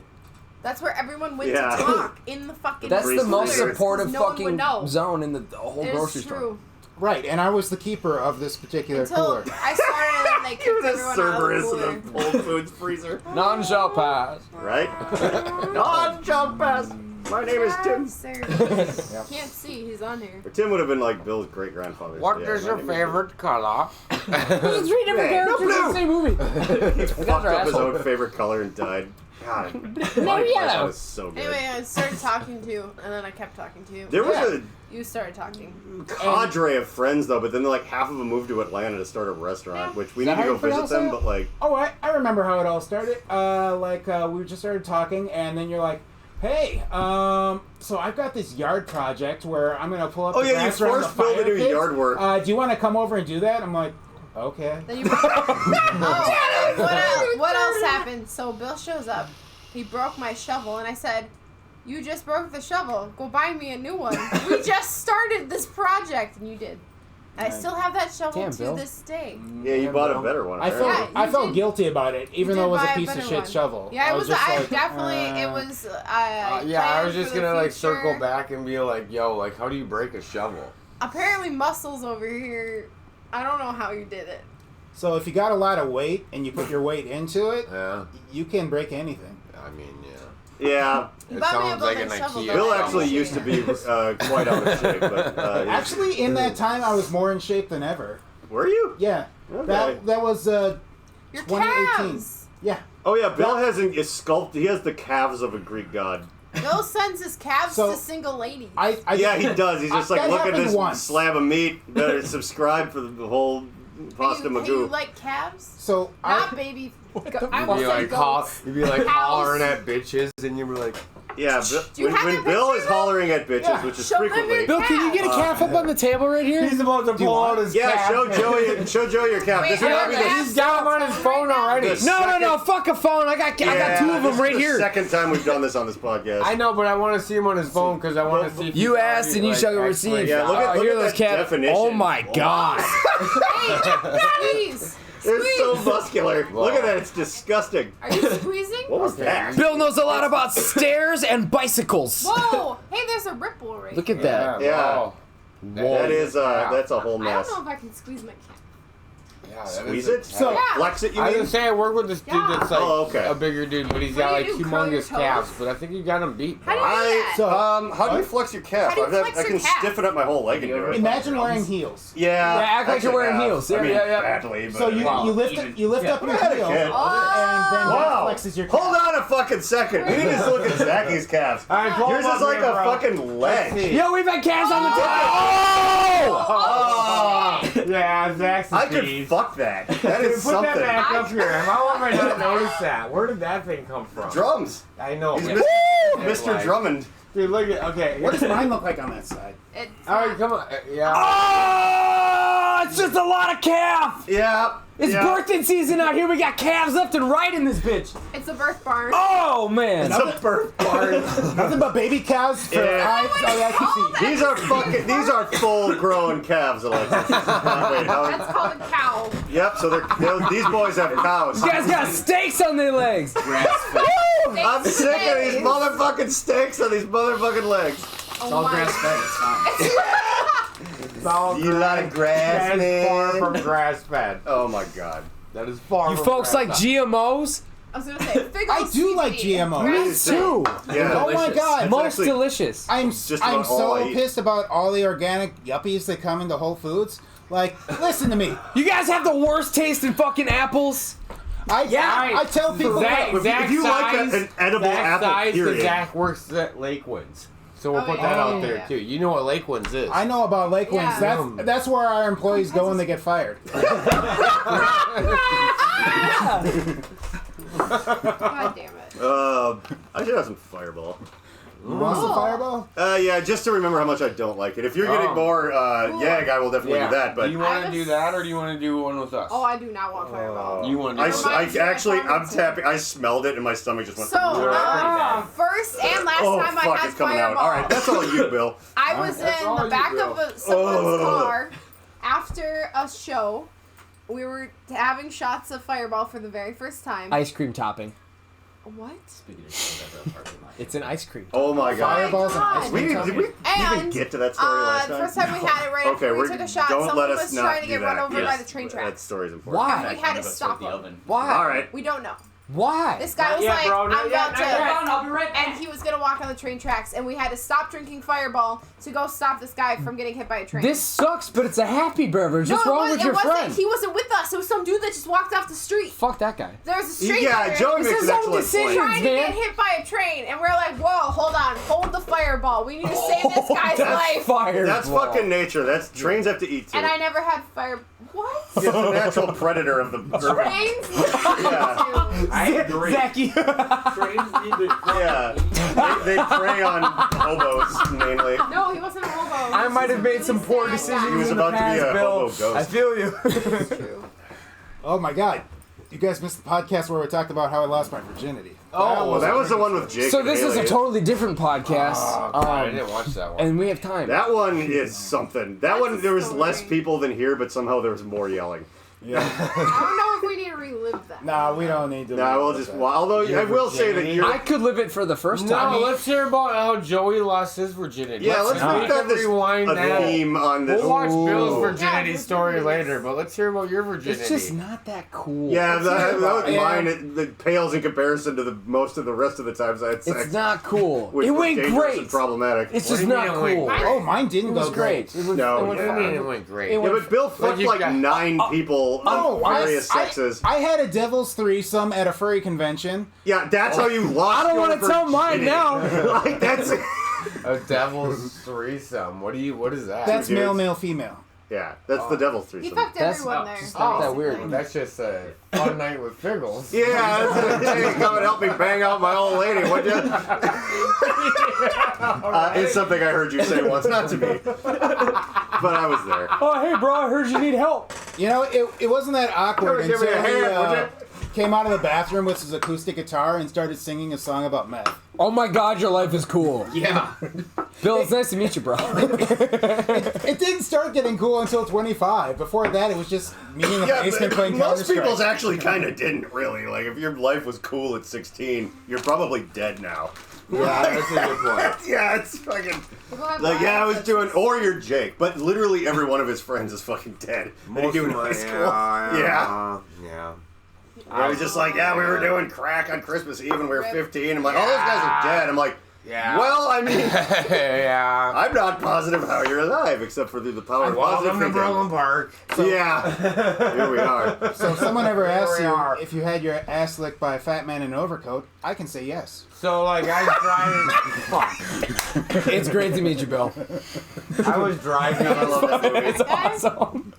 That's where everyone went Yeah. to talk in the fucking that's the Freezer. most Freezer. supportive No one would fucking know. zone in the whole It grocery is store. true. Right, and I was the keeper of this particular Until cooler. I started and they kicked The everyone server out is of the in cooler. the Whole Foods freezer, None shall pass. right? Non-jump pass. My name is Tim. Sir. Can't see. He's on here. Or Tim would have been like Bill's great grandfather. What is your favorite color? There's 3 different characters in the same movie. He fucked up his own favorite color and died. God, my yellow. is so good. Anyway, I started talking to you, and then I kept talking to you. There was You started talking. a cadre of friends though, but then like half of them moved to Atlanta to start a restaurant, which we Is need that to how go you pronounce visit them. it? But like, Oh, I remember how it all started. We just started talking, and then you're like, "Hey, so I've got this yard project where I'm gonna pull up." oh the yeah, you grass around forced the Bill to fire do pits. yard work. Do you want to come over and do that? I'm like, okay. Then you. What else happened? So Bill shows up. He broke my shovel, and I said, "You just broke the shovel. Go buy me a new one. We just started this project," and you did. And I still have that shovel Damn, to Bill. this day. Yeah, you bought a better one. I apparently. felt Yeah, you I felt did. guilty about it, even You though it did was a buy a piece of better shit one. shovel. Yeah, it was. just I like, definitely. It was. Yeah, I was planned just for the gonna like future. circle back and be like, yo, like how do you break a shovel? Apparently, muscles over here. I don't know how you did it. So if you got a lot of weight and you put your weight into it, Yeah, you can break anything. I mean, yeah. Yeah, You It bought me a sounds like building an shovel, IKEA. though. Bill I actually appreciate used to it. be quite out of shape, but Actually, in that time, I was more in shape than ever. were you? Yeah, Okay. that was Your 2018. calves. Yeah. Oh yeah, Bill has a sculpt. He has the calves of a Greek god. Bill sends his calves So, to single ladies. I Yeah, he does. He's just like, that look at happened this once. slab of meat. Better subscribe for the whole pasta Hey, you magoo. like calves? So Not I baby. I You'd almost be said like, goats. you'd be like Cows. hollering at bitches, and you were like, Yeah, Do you have when a Bill picture is of it? hollering at bitches, Yeah. which is Show them frequently. your Bill, can you get a calf up on the table right here? he's about to pull out his Yeah, calf. show Joey your calf. Wait, This would I not be don't the have He's got him on his phone already. The No, second- fuck a phone. I got 2 of them this right is here. the second time we've done this on this podcast. I know, but I want to see him on his phone because I want to see. If You he's asked already, and you like, shall X-rayed. receive. Yeah, look at- Here look those at that calves. definition. Oh my god. Squeeze. They're so Squeeze. muscular. Look at that, it's disgusting. Are you squeezing? What was Okay. that? Bill knows a lot about stairs and bicycles. Whoa! Hey, there's a ripple right Look at here. that. Yeah. wow. That is, that's a whole I mess. don't know if I can squeeze my cat. Yeah, that Squeeze is it? So- Yeah. Flex it, you I was mean? gonna say I work with this dude Yeah. that's like Oh, okay. a bigger dude, but he's What got do like you do, curl your humongous calves. toes? But I think you got him beat. How do you bro. do that? So How do you What? flex your calf? How do you I've had- flex I your can calf? stiffen up my whole leg and do it. imagine wearing heels. Yeah. Yeah, act like actually you're wearing have. heels. I Yeah, mean, yeah. badly, but So you wow. lift up your Yeah, heels, kid. and then Wow. that flexes your calf. Hold on a fucking second. We need to look at Zachy's calves. All right, pull Yours him is up like here, a bro. fucking Let's see. leg. Yo, we've had calves on the table. Oh! Yeah, Zach's I could fuck that. That is Put that something. back up here. How have I not noticed that? Where did that thing come from? Drums. I know. He's but- Mr. Like- Drummond. Dude, look at. Okay. What does mine look like on that side? It's All right, come on. Yeah. Oh, it's just a lot of calf. Yeah. It's yeah. birthday season out here. We got calves left and right in this bitch. It's a birth barn. Oh man. It's a birth barn. Nothing but baby cows for Yeah. eyes. Oh, I can see. These are full grown calves, Alexis. Wait, That's called a cow. Yep, so these boys have cows. You guys got steaks on their legs. I'm sick of these motherfucking steaks on these motherfucking legs. Oh all my. grass fed. It's fine. It's all You like grass, That is far man. from grass fed. Oh my god. That is far You from folks grass like fed. GMOs? I was gonna say, Figgles I do like CBD. GMO. Me Grass too. Yeah. Oh my god. It's Most actually- delicious. I'm Just about all so I eat. pissed about all the organic yuppies that come into Whole Foods. Like, listen to me. You guys have the worst taste in fucking apples. I tell people. Zach, if you like an edible apple, size, period. Zach works at Lakewinds. So we'll Oh, put yeah. that Oh, out there yeah. too. You know what Lakewinds is. I know about Lake Winds. Yeah. That's where our employees go when they get fired. God damn it. I should have some Fireball. You want some Oh. Fireball? Yeah, just to remember how much I don't like it. If you're getting more Yag, I will definitely do that. But do you want I to have do a that, or do you want to do one with us? Oh, I do not want Fireball. You want to I, do Never I mind. actually, I'm Pharmacy. tapping. I smelled it and my stomach just went. So, Yeah. first and last oh time I fuck, had it's coming Fireball, out. All right, that's all you, Bill. I was That's in all the you back will. of someone's Ugh. car after a show. We were having shots of Fireball for the very first time. Ice cream topping. What? Speaking of shit, I've got a parking lot. It's an ice cream. Oh my god. Fireballs and ice God. We cream. did we even And, get to that story last the time? first time we had it right Okay, after we we're- took a shot, don't someone let us was not trying to do get that. run over Yes. by the train That tracks. story's important. Why? We had to About stop the them. oven. Why? All right. We don't know. Why? This guy was Yeah, like, bro, I'm not yet, about to, not yet. I'll be right back. and he was gonna walk on the train tracks, and we had to stop drinking Fireball to go stop this guy from getting hit by a train. This sucks, but it's a happy beverage. no, What's wrong with it your wasn't. friend? He wasn't with us. It was some dude that just walked off the street. Fuck that guy. There was a stranger Yeah, Joey It's makes his an own excellent decision. point. trying to man. get hit by a train, and we're like, whoa, hold on, hold the Fireball. We need to save this guy's life. Fire. That's fucking nature. That's trains have to eat too. And I never had fire. What? It's a natural predator of the urban. Trains? Yeah. I agree. Zachy. Trains need to Yeah. They prey on hobos mainly. No, he wasn't a hobo. I might have made some poor He decisions was in the about to be past, a Bill. hobo ghost. I feel you. That's true. Oh my God, you guys missed the podcast where we talked about how I lost my virginity. Oh, well, that was the one with Jake. So and this is a Haley. totally different podcast. I didn't watch that one. and we have time. That one is something. That one, there was so less boring. people than here, but somehow there was more yelling. Yeah. I don't know if we need to relive that. Nah, we don't need to. Nah, we'll just. Well, although I will say that you're. I could live it for the first time. No, let's hear about how Joey lost his virginity. Yeah, let's make that this rewind a that. theme on this. We'll watch Ooh. Bill's virginity Yeah, story virginities. later, but let's hear about your virginity. It's just not that cool. Yeah, that was Yeah. mine. It pales in comparison to the most of the rest of the times I had sex. It's not cool. which It was went dangerous great. and problematic. It's What just do you not mean it went cool. great? Oh, mine didn't It go was great. It was, No, it went yeah. What do you mean fine. it went great? It Yeah, but Bill fucked you like got- 9 people Oh, on various sexes. I had a devil's threesome at a furry convention. Yeah, that's how you lost. I don't want wanna to tell mine now. Like that's. A devil's threesome. What is that? That's dudes. male, male, female. Yeah, that's the devil's He threesome. fucked That's everyone not- there. it's not that weird. Basically. That's just a fun night with Figgles. Yeah, that's hey, come and help me bang out my old lady, would you? It's something I heard you say once, not to me, but I was there. Oh, hey, bro, I heard you need help. You know, it wasn't that awkward Give me until a he hand, would came out of the bathroom with his acoustic guitar and started singing a song about meth. Oh my God, your life is cool. Yeah. Bill, it's nice to meet you, bro. It didn't start getting cool until 25. Before that, it was just me in the basement playing most people's Counter-Strike. actually kind of didn't really. Like, if your life was cool at 16, you're probably dead now. Yeah, that's a good point. Yeah, it's fucking. People have Like, yeah, I was lives. doing. Or you're Jake, but literally every one of his friends is fucking dead. What did he do in high school? Yeah. I was just like, yeah, we were doing crack on Christmas Eve and we were 15. I'm like, all those guys are dead. I'm like, Yeah. well, I mean, Yeah. I'm not positive how you're alive, except for through the power of positive Welcome to thinking. Brooklyn Park. Yeah, here we are. So if someone ever asks we you are. if you had your ass licked by a fat man in an overcoat, I can say yes. So like I was driving. It's great to meet you, Bill. I was driving I love that movie. It's awesome.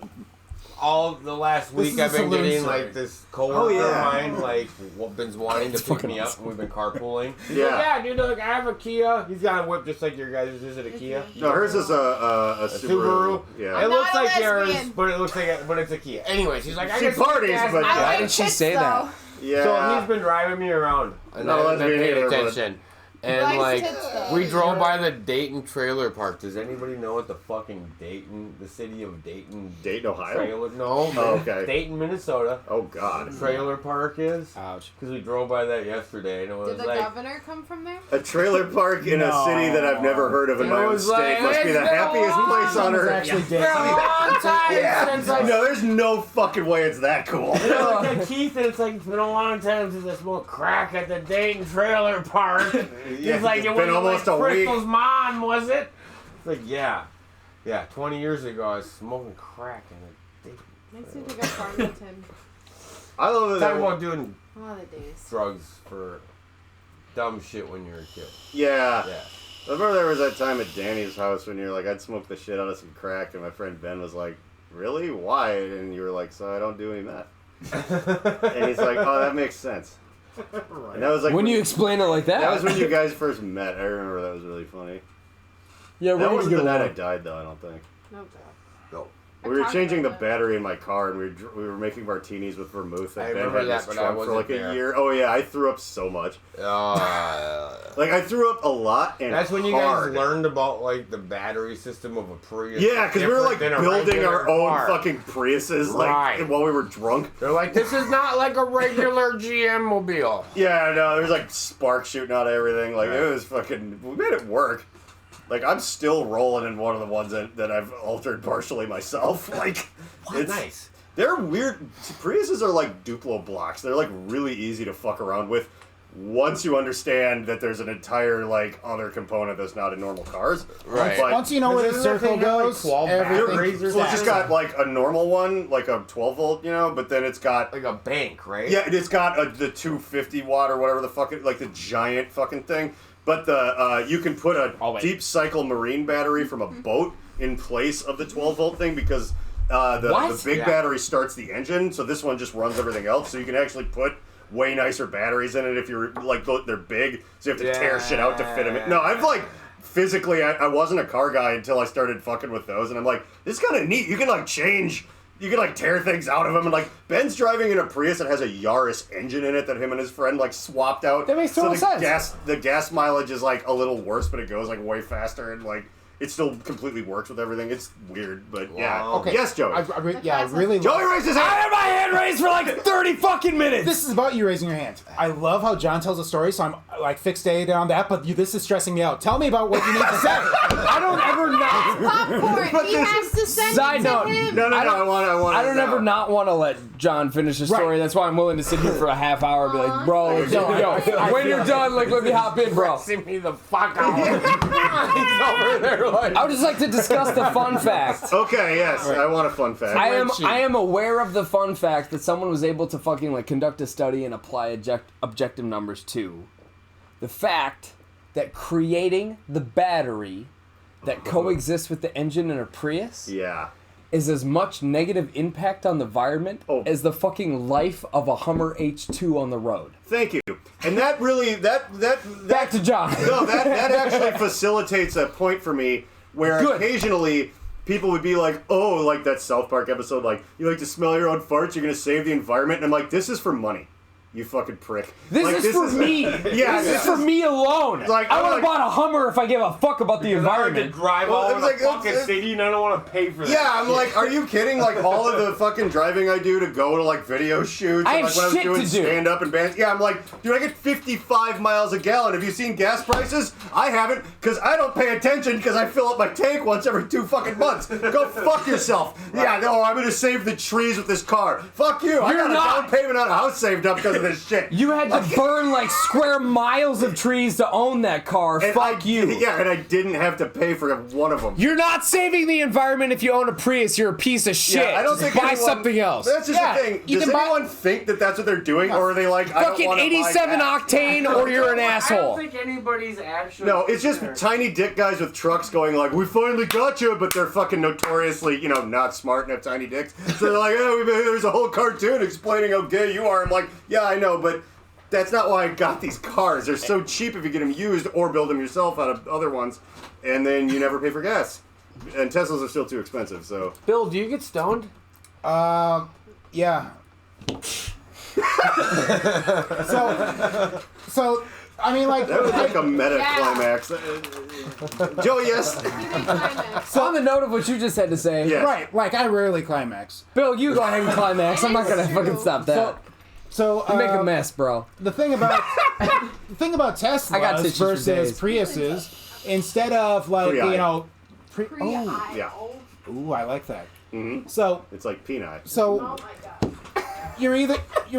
all the last This week. is a I've been saloon getting story. like this coworker yeah. of mine like been wanting to pick fucking me up. awesome. We've been carpooling. He's Yeah. like, yeah, dude. Look, I have a Kia. He's got a whip just like your guys'. Is it a Kia? No, hers is a Subaru. Yeah. It I'm looks not a like yours, lesbian. but it looks like but it's a Kia. Anyways, he's like, I She can smoke parties, gas but- now. I Why like did she tits, say that? though. Yeah. So he's been driving me around, and Not a I haven't been lesbian paying either, but- attention. And Likes like, tits, though. we drove by the Dayton trailer park. Does anybody know what the fucking Dayton, the city of Dayton Dayton, Ohio? trailer? No, Oh, okay. Dayton, Minnesota. Oh, God. Trailer park is. Ouch. Because we drove by that yesterday, and it was Did the like, governor come from there? A trailer park in a city that I've never heard of in It my own was state like, must be it's the been a happiest long place on It's earth. actually for a dead. long time since I. No, there's no fucking way it's that cool. Look at Keith, and it's like it's been a long time since I smoked crack at the Dayton trailer park. Yeah, He's like, it's it been wasn't almost like a week. Crystal's mom, was it? It's like, yeah. 20 years ago, I was smoking crack in a Dayton. Makes me think of Farmington. I love Talking that. about doing Oh, the days. drugs for dumb shit when you're a kid. Yeah. Yeah. I remember there was that time at Danny's house when you're like, I'd smoke the shit out of some crack, and my friend Ben was like, really? Why? And you were like, so I don't do any meth. And he's like, oh, that makes sense. And that was like When you explain it like that. that was when you guys first met. I remember that was really funny. Yeah, That when wasn't you the get night I along. died, though. I don't think. No doubt. We were talked changing the about that. battery in my car, and we were making martinis with vermouth. And I Ben remember had that, this but I trunk for wasn't like there. a year. Oh yeah, I threw up so much. That's Like I threw up a lot and when you hard. guys learned about like the battery system of a Prius. Yeah, because we were like different than a building regular our own car. fucking Priuses, like Right. while we were drunk. They're like, this is not like a regular GM mobile. Yeah, no, there was like sparks shooting out of everything. Like it was fucking. We made it work. Like I'm still rolling in one of the ones that I've altered partially myself. Like it's Nice. They're weird. Priuses are like Duplo blocks. They're like really easy to fuck around with once you understand that there's an entire like other component that's not in normal cars. Right. But Once you know where the circle goes, everything. well, it's just got like a normal one, like a 12 volt, you know, but then it's got Like a bank, right? yeah, it's got the 250 watt or whatever the fucking like the giant fucking thing. But the you can put a deep cycle marine battery from a boat in place of the 12 volt thing because the big battery starts the engine, so this one just runs everything else. So you can actually put way nicer batteries in it if you're like they're big, so you have to tear shit out to fit them in. No, I've like physically I wasn't a car guy until I started fucking with those, and I'm like, this is kind of neat. You can like change. You can like tear things out of them, and like Ben's driving in a Prius that has a Yaris engine in it that him and his friend like swapped out. That makes total sense. The gas mileage is like a little worse, but it goes like way faster, and like it still completely works with everything. It's weird, but yeah. Okay. Yes, Joey. I really. Joey raised his I hand. had my hand raised for like 30 fucking minutes. This is about you raising your hand. I love how John tells a story, so I'm like fixated on that. But this is stressing me out. Tell me about what you need to say. I don't ever not. Popcorn. He has to send Side it note. to him. No, I want. I don't ever not want to let John finish the story. Right. That's why I'm willing to sit here for a half hour and be like, bro, when you're done, like let me hop in, bro. See me the fuck out. He's over there like. I would just like to discuss the fun fact. Okay, yes, I want a fun fact. I am aware of the fun fact that someone was able to fucking like conduct a study and apply objective numbers to the fact that creating the battery that coexists with the engine in a Prius Yeah. is as much negative impact on the environment as the fucking life of a Hummer H2 on the road. Thank you. And that really Back to John. No, that actually facilitates a point for me where Good. occasionally people would be like, oh, like that South Park episode, like, you like to smell your own farts, you're going to save the environment. And I'm like, this is for money. You fucking prick. This Like, is for me. Yeah, This is for me alone. Like, I I'm would have like- bought a Hummer if I gave a fuck about the I had to environment. drive Well, all it over was the like- fucking it's- city, and I don't want to pay for that. Yeah, I'm like, are you kidding? Like, all of the fucking driving I do to go to, like, video shoots. I and, have like, when I was shit doing to do. stand-up and bands. Yeah, I'm like, dude, I get 55 miles a gallon. Have you seen gas prices? I haven't, because I don't pay attention because I fill up my tank once every 2 fucking months. Go fuck yourself. Yeah, no, I'm going to save the trees with this car. Fuck you. I You're got not. a down payment on a house saved up because of this shit. You had to burn like square miles of trees to own that car. And Fuck you. Yeah, and I didn't have to pay for one of them. You're not saving the environment if you own a Prius. You're a piece of shit. Yeah, I don't Just think buy anyone- something else. That's just Yeah, the thing. you Does can buy- anyone think that that's what they're doing, or are they like, I don't Fucking want to 87 buy gas? octane, or you're an I don't asshole. think anybody's actually. No, it's just tiny dick guys with trucks going like, we finally got you, but they're fucking notoriously, not smart and have tiny dicks. So they're like, oh, there's a whole cartoon explaining how gay you are. I'm like, yeah, I know, but that's not why I got these cars. They're so cheap if you get them used or build them yourself out of other ones, and then you never pay for gas. And Teslas are still too expensive, so. Bill, do you get stoned? Yeah. so I mean, like, That was like a meta Yeah. climax. Joe, yes. He made climax. So on the note of what you just had to say, Yeah. right? Like, I rarely climax. Bill, you go ahead and climax. I'm not gonna fucking stop that. So You make a mess, bro. The thing about Teslas I got tissues for versus days. Priuses, instead of like Pre-I. yeah. Ooh, I like that. So It's like peanut. Oh my god. you're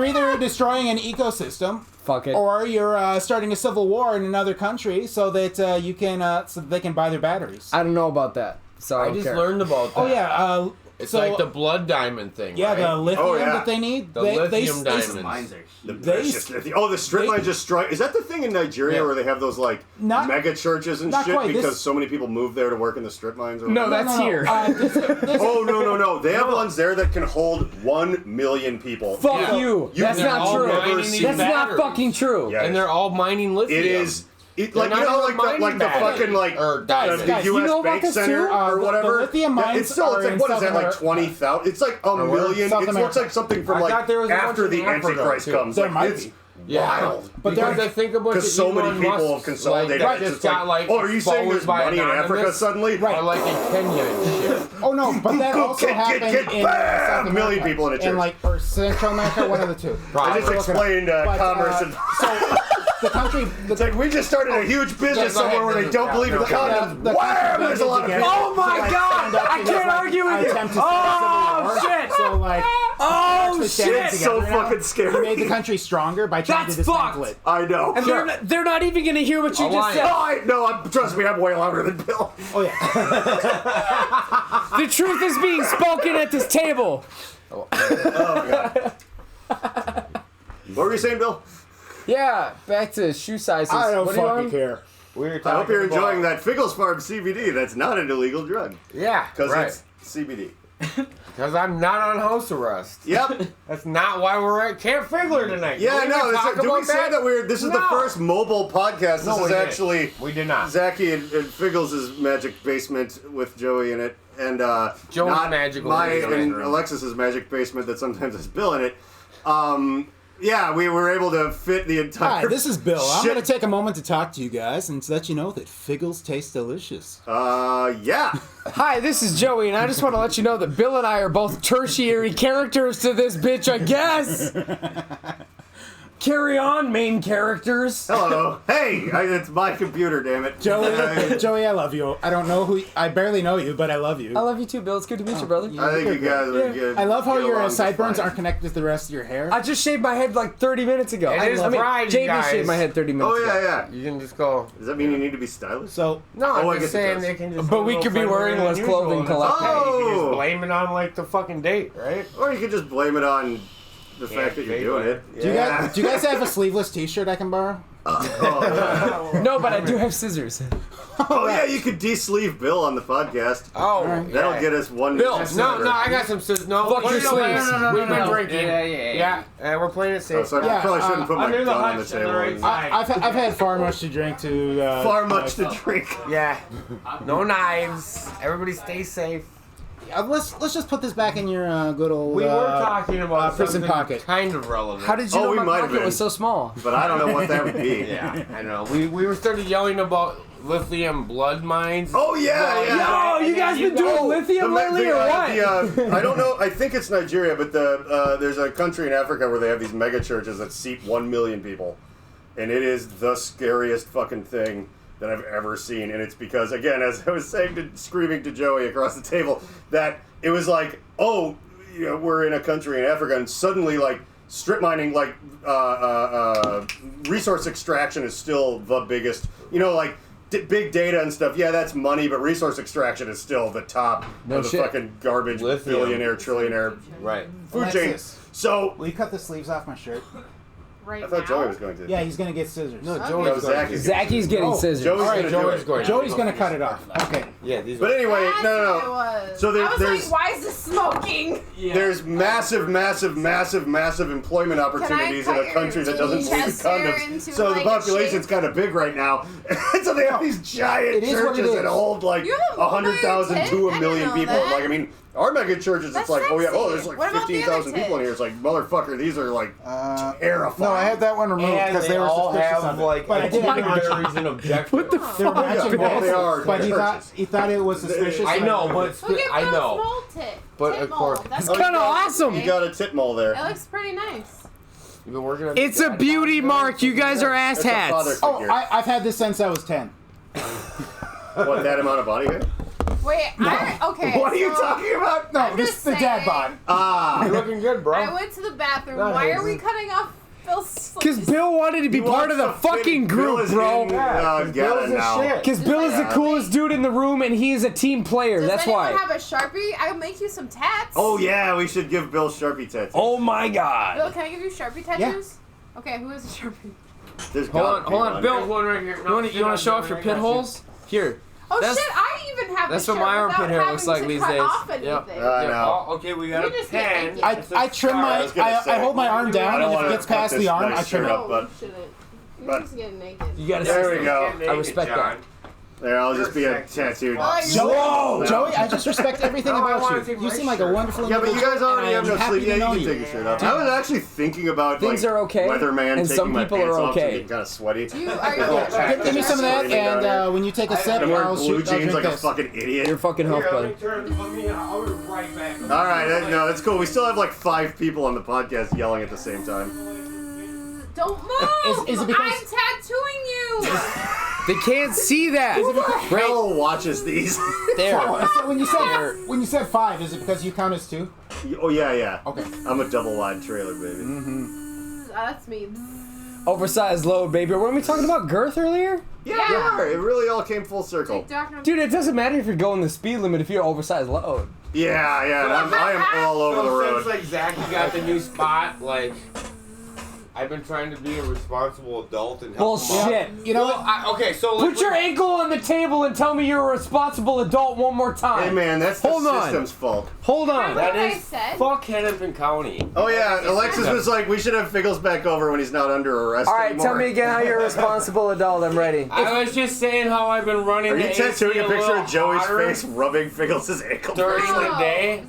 either destroying an ecosystem, Fuck it. or you're starting a civil war in another country so that you can so that they can buy their batteries. I don't know about that, so I I don't just care. learned about that. Oh yeah, It's so like the blood diamond thing. yeah, right? the lithium Oh, yeah. that they need. The they, lithium they, diamonds. Mines are The huge. precious lithium. Oh, the strip they- mine just strike. Is that the thing in Nigeria Yeah. where they have those like Not- mega churches and not shit quite. because This- so many people move there to work in the strip mines? Or No, whatever? that's here. This, Oh no! They have ones there that can hold 1 million people. Fuck Yeah. you. That's They're not all true. mining these That's not batteries. fucking true. Yeah. And they're all mining lithium. It is. It, They're like not you know, even like the mining fucking like or diamonds. the Guys, you U.S. know about Bank this Center too? or the whatever. lithium Yeah, mines it's still. It's are like in what is South that? Like America. 20,000. It's like a Or where? million. South It looks America. like something from I like thought there was a bunch after in the Africa, Antichrist too. comes. There Like, might it's be. Yeah, wild. But because they're- I think about Because so many people have consolidated. Like, It's just just got like. oh, are you saying there's exposed by money in Africa anonymous, suddenly? Right. Or like in Kenya and shit. Oh no, but that also happened in bam! South A million America. people in a church. Or Central America, one of the two. I just Look it up. explained But, commerce and. so the country. It's like we just started a huge business somewhere where they don't believe in condoms. The Wham! There's a lot of people. Oh my So, like, God! stand up I to can't this, like, argue with you. attempt to start a civil war. Shit! So like, Oh actually standing shit! together So now. fucking scary. We made the country stronger by trying That's to dismantle fucked. it. I know. And they're not even gonna hear what you just said. Trust me, I'm way longer than Bill. Oh yeah. The truth is being spoken at this table. Oh god. What were you saying, Bill? Yeah, back to shoe sizes. I don't What are you fucking on? care. I hope you're enjoying that Figgles Farm CBD. That's not an illegal drug. Yeah, Because right. it's CBD. Because I'm not on house arrest. Yep. That's not why we're at Camp Figgler tonight. Yeah, Did we no. even talk Did we about say that this is the No. first mobile podcast? No, This we is didn't. actually We did not. Zachy and Figgles' magic basement with Joey in it, and Joey's not magical my basement. and Alexis's magic basement that sometimes has Bill in it. Yeah, we were able to fit the entire. Hi, this is Bill. I'm shit- going to take a moment to talk to you guys and to let you know that Figgles taste delicious. Yeah. Hi, this is Joey, and I just want to let you know that Bill and I are both tertiary characters to this bitch, I guess. Carry on, main characters. Hello. Hey, it's my computer, damn it. Joey, I love you. I don't know I barely know you, but I love you. I love you too, Bill. It's good to meet you, brother. I think you guys would get. I love how get your along just sideburns fine. aren't connected to the rest of your hair. I just shaved my head like 30 minutes ago. It is Friday, Jamie guys. shaved my head 30 minutes Oh ago. yeah. You can just go. Does that mean you need to be stylish? So, No, Oh, I I'm guess just it saying does. they can just. But we could be wearing less clothing collectively. You can Oh. just blame it on like the fucking date, right? Or you could just blame it on the fact that you're doing it. do you guys have a sleeveless T-shirt I can borrow? No, but I do have scissors. Oh yeah, you could de-sleeve Bill on the podcast. Oh, That'll get us one. Bill, No, I got some scissors. No, Fuck put your it away. sleeves. We've been drinking. Yeah. And we're playing it Oh, safe. so I Yeah, probably shouldn't put my under the gun on the hutch on the table. right and- side. I've had far much to drink to. Far much to drink. Yeah. No knives. Everybody stay safe. Let's just put this back in your good old. We were talking about prison something pocket. kind of relevant. How did you Oh, know we my might have pocket been. was so small? But I don't know what that would be. Yeah, I know. We were started yelling about lithium blood mines. Oh yeah, yeah. Yo, you guys been doing lithium lately or what? I don't know. I think it's Nigeria, but there's a country in Africa where they have these mega churches that seat 1 million people, and it is the scariest fucking thing that I've ever seen. And it's because, again, as I was saying, screaming to Joey across the table, that it was like, oh, you know, we're in a country in Africa, and suddenly like strip mining, like resource extraction is still the biggest. You know, like. Big data and stuff, yeah, that's money, but resource extraction is still the top of the shit. fucking garbage Lithium. billionaire, trillionaire Right. food chain. Alexis. So, Will you cut the sleeves off my shirt? Right I thought now. Joey was going to. Yeah, he's gonna get scissors. No, Okay. No, Joey's going. Zachy's Zachy's getting Oh, scissors. Joey's Alright, going to do Joey's it. going. Joey's gonna cut it off. Okay. Yeah, these But are. anyway, That's no. what it was. So I was there's like, why is this smoking? there's massive employment opportunities in cut a country your that doesn't believe in chest hair condoms. into, So the like, a population's shape? kind of big right now, so they have these giant It is what it churches that is. hold like You have a 100,000 tit? to I a didn't million know people. that. Like, I mean, our mega churches, That's it's like, oh yeah, sexy. there's like What about the 15,000 other people in here. It's like, motherfucker, these are like terrifying. No, I had that one removed And because they were all suspicious have of it. like But I did have itineraries and objectives. What the They were fuck? matching Well, both, they are but churches. he thought it was suspicious. I so know, did but it. Look at I Bill's know. mole tit. But tit of course- mold. That's It's kinda what it awesome. is, You got a tit mole there. It looks pretty nice. You've been working on. It's a beauty mark. You guys are That's a father asshats. Oh, figure. I've had this since I was 10. What, that amount of body hair? Wait, okay. What are you so talking about? No, I'm this just the dad saying. bod. Ah. You're looking good, bro. I went to the bathroom. Not Why are his. we cutting off Phil's Because Bill wanted to be part of the fucking group, bro. Ghana now. Because Bill is the coolest dude in the room, and he is a team player. Does That's anyone why. have a Sharpie? I'll make you some tats. Oh yeah, we should give Bill Sharpie tattoos. Oh my god. Bill, can I give you Sharpie tattoos? Okay, who has a Sharpie? There's Hold gotta on, be hold on, one. Bill. There's one right here. You want to show off your pit holes? Here. Oh That's- shit, I even have that's the what shirt my armpit without hair having looks like to these cut days. off Yep. anything. I know. Oh, okay, we got You a just get pen. naked. I trim I my was gonna say, I hold my arm I down, don't and if wanna it gets cut past this the arm, nice I trim shirt it. up, but- You shouldn't. You're but- just getting naked. You gotta There we go. I respect that. There, I'll just be a tattooed. Oh, you're Joey, Whoa! Joey, I just respect everything No, I wanna about take you. You my seem like a shirt. wonderful Yeah, but you individual, guys already and have I no am happy sleep. to Yeah, know you can take your shirt off. I was actually thinking about Things like are okay, Weatherman and taking some my people pants are off okay. and getting kind of sweaty. Are you Give me some of that, Screaming down and here. when you take a sip, I'm I'll wearing blue shoot. I'll jeans drink like a this. fucking idiot. Your fucking health, Here, let buddy. me turn. I'll be right back. All right, no, that's cool. We still have like 5 people on the podcast yelling at the same time. Don't move! Is it because- I'm tattooing you! They can't see that. Hell watches these. There. So when you said 5, is it because you count as 2? Oh yeah. Okay. I'm a double wide trailer, baby. That's me. Oversized load, baby. Weren't we talking about girth earlier? Yeah, it really all came full circle. Dude, it doesn't matter if you're going the speed limit if you're oversized load. Yeah, and I am all over the So road. since like Zachy got the new spot, like I've been trying to be a responsible adult and help him out. Bullshit. You know Well, what? okay, so like, Put your ankle on the table and tell me you're a responsible adult one more time. Hey man, that's the Hold on. system's fault. Hold on. What that I is said? fuck Hennepin County. Oh yeah, Alexis was like, we should have Figgles back over when he's not under arrest All right, anymore. tell me again how you're a responsible adult. I'm ready. I was just saying how I've been running Are the you AC tattooing a picture little of Joey's hotter face rubbing Figgles' ankle? during the No. day?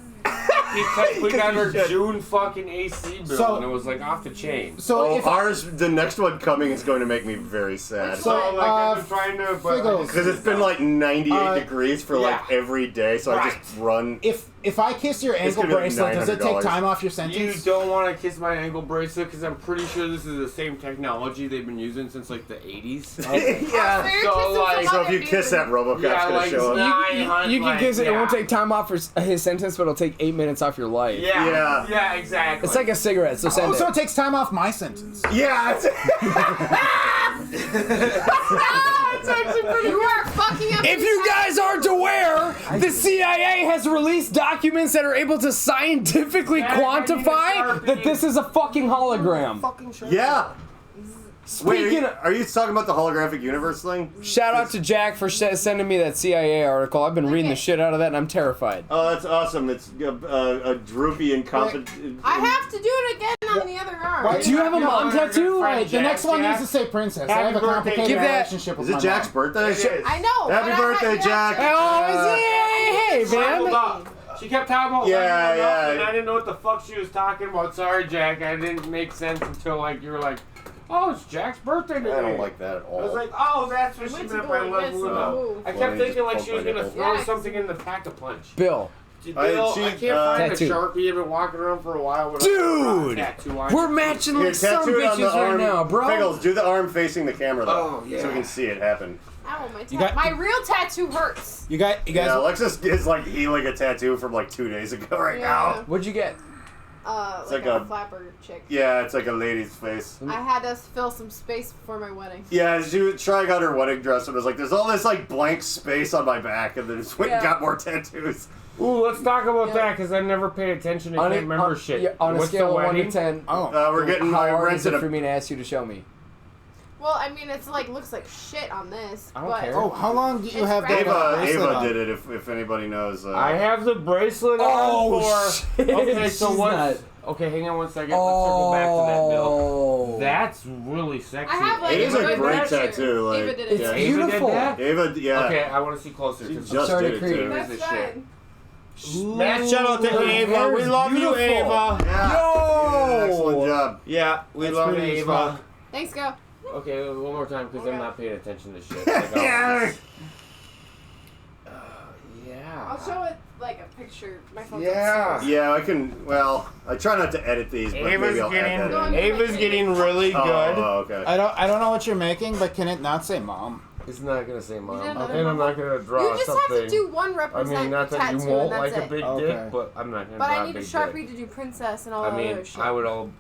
Because we got our Shit. June fucking AC bill So- and it was like off the chain. So Oh, if ours, the next one coming is going to make me very sad. Which So one? like I've been trying to, but I Figgles. Because it's been like 98 Uh, degrees for like yeah. every day, so I Right. just run. if I kiss your ankle gonna be bracelet, does it take $900. time off your You sentence? don't want to kiss my ankle bracelet because I'm pretty sure this is the same technology they've been using since like the 80s. Yeah. So if you kiss that, RoboCop's Yeah, gonna like, show up. You can kiss it. It won't yeah. take time off his sentence, but it'll take 8 minutes off your life. Yeah, exactly. It's like a cigarette, so send Also, it. it takes time off my sentence. Yeah. It's actually pretty. You are fucking up. If you guys aren't aware, the CIA has released documents that are able to scientifically Jack, I need a quantify Sharpie. that this is a fucking hologram. Yeah. Wait, Speaking of, are you talking about the holographic universe thing? shout out to Jack for sending me that CIA article. I've been reading the shit out of that and I'm terrified. Oh, that's awesome. It's a droopy incompetent. I have to do it again on the other arm. Why- Do you have a mom tattoo? Right, the next one needs to say princess. I have a Happy birthday. complicated Give that- relationship with Is it my Jack's mom. birthday? It is. I know. Happy but birthday, I had Jack. to- Oh, hey, Hold man. up. She kept talking about Yeah, letting me up, yeah. and I didn't know what the fuck she was talking about. Sorry, Jack. I didn't make sense until like you were like, "Oh, it's Jack's birthday today." I don't like that at I was all. like, "Oh, that's what she Went meant to by go letting against me the up." move. I Well, kept you thinking just like pump she was my gonna nipple. throw Yeah. something in the pack a punch. Bill, Bill, she- I can't find tattoo. a Sharpie. I've been walking around for a while. With Dude, a tattoo on. we're matching Here, like some tattoo it on the bitches right arm. now, bro. Figgles, do the arm facing the camera though, Oh, yeah. so we can see it happen. Ow, You got- my real tattoo hurts. You guys. Yeah, Alexis is like healing a tattoo from like 2 days ago right now. What'd you get? Like like a a- flapper chick. Yeah, it's like a lady's face. I had to fill some space before my wedding. Yeah, she was trying on her wedding dress and was like, "There's all this like blank space on my back," and then just went and Yeah. got more tattoos. Ooh, let's talk about Yeah. that because I never paid attention. I can't remember shit. Yeah, on a What's the scale of 1 to wedding? 10, Oh. We're getting how I hard is rented it for a. me to ask you to show me? Well, I mean, it's like looks like shit on this. I don't but care. Oh, how long do you It's have that Ava, bracelet Ava on? did it. If anybody knows. I have the bracelet Oh, on for. shit. Okay, so She's what? not- Okay, hang on one second. Let's circle back to that, Bill. Oh. That's really sexy. I have like It is a a good great picture. tattoo, like- Ava did it. It's Yeah. Ava beautiful. did that? Ava, yeah. Okay, I want to see closer. She 'cause just sorry did to it creep. too. That's this shit. fine. Mass shout out to Her Ava. hair We is love beautiful. you, Ava. Yeah. Yo! Excellent job. Yeah, we That's love pretty as Ava. fuck. Thanks, go. Okay, one more time because Okay. I'm not paying attention to shit. Like always. Yeah. I'll show it like a picture. My phone's Yeah. upstairs. Yeah, I can. Well, I try not to edit these, but Ava's maybe I'll getting, add that in. Ava's getting really Oh, good. oh, okay. I don't know what you're making, but can it not say mom? It's not gonna say mom, did another and I'm one. not gonna draw You just something. have to do one I represent mean, not that tattoo, you won't and like that's a it. big Okay. dick, but I'm not gonna But draw I a need a big Sharpie dick. to do princess and all I that mean, other shit.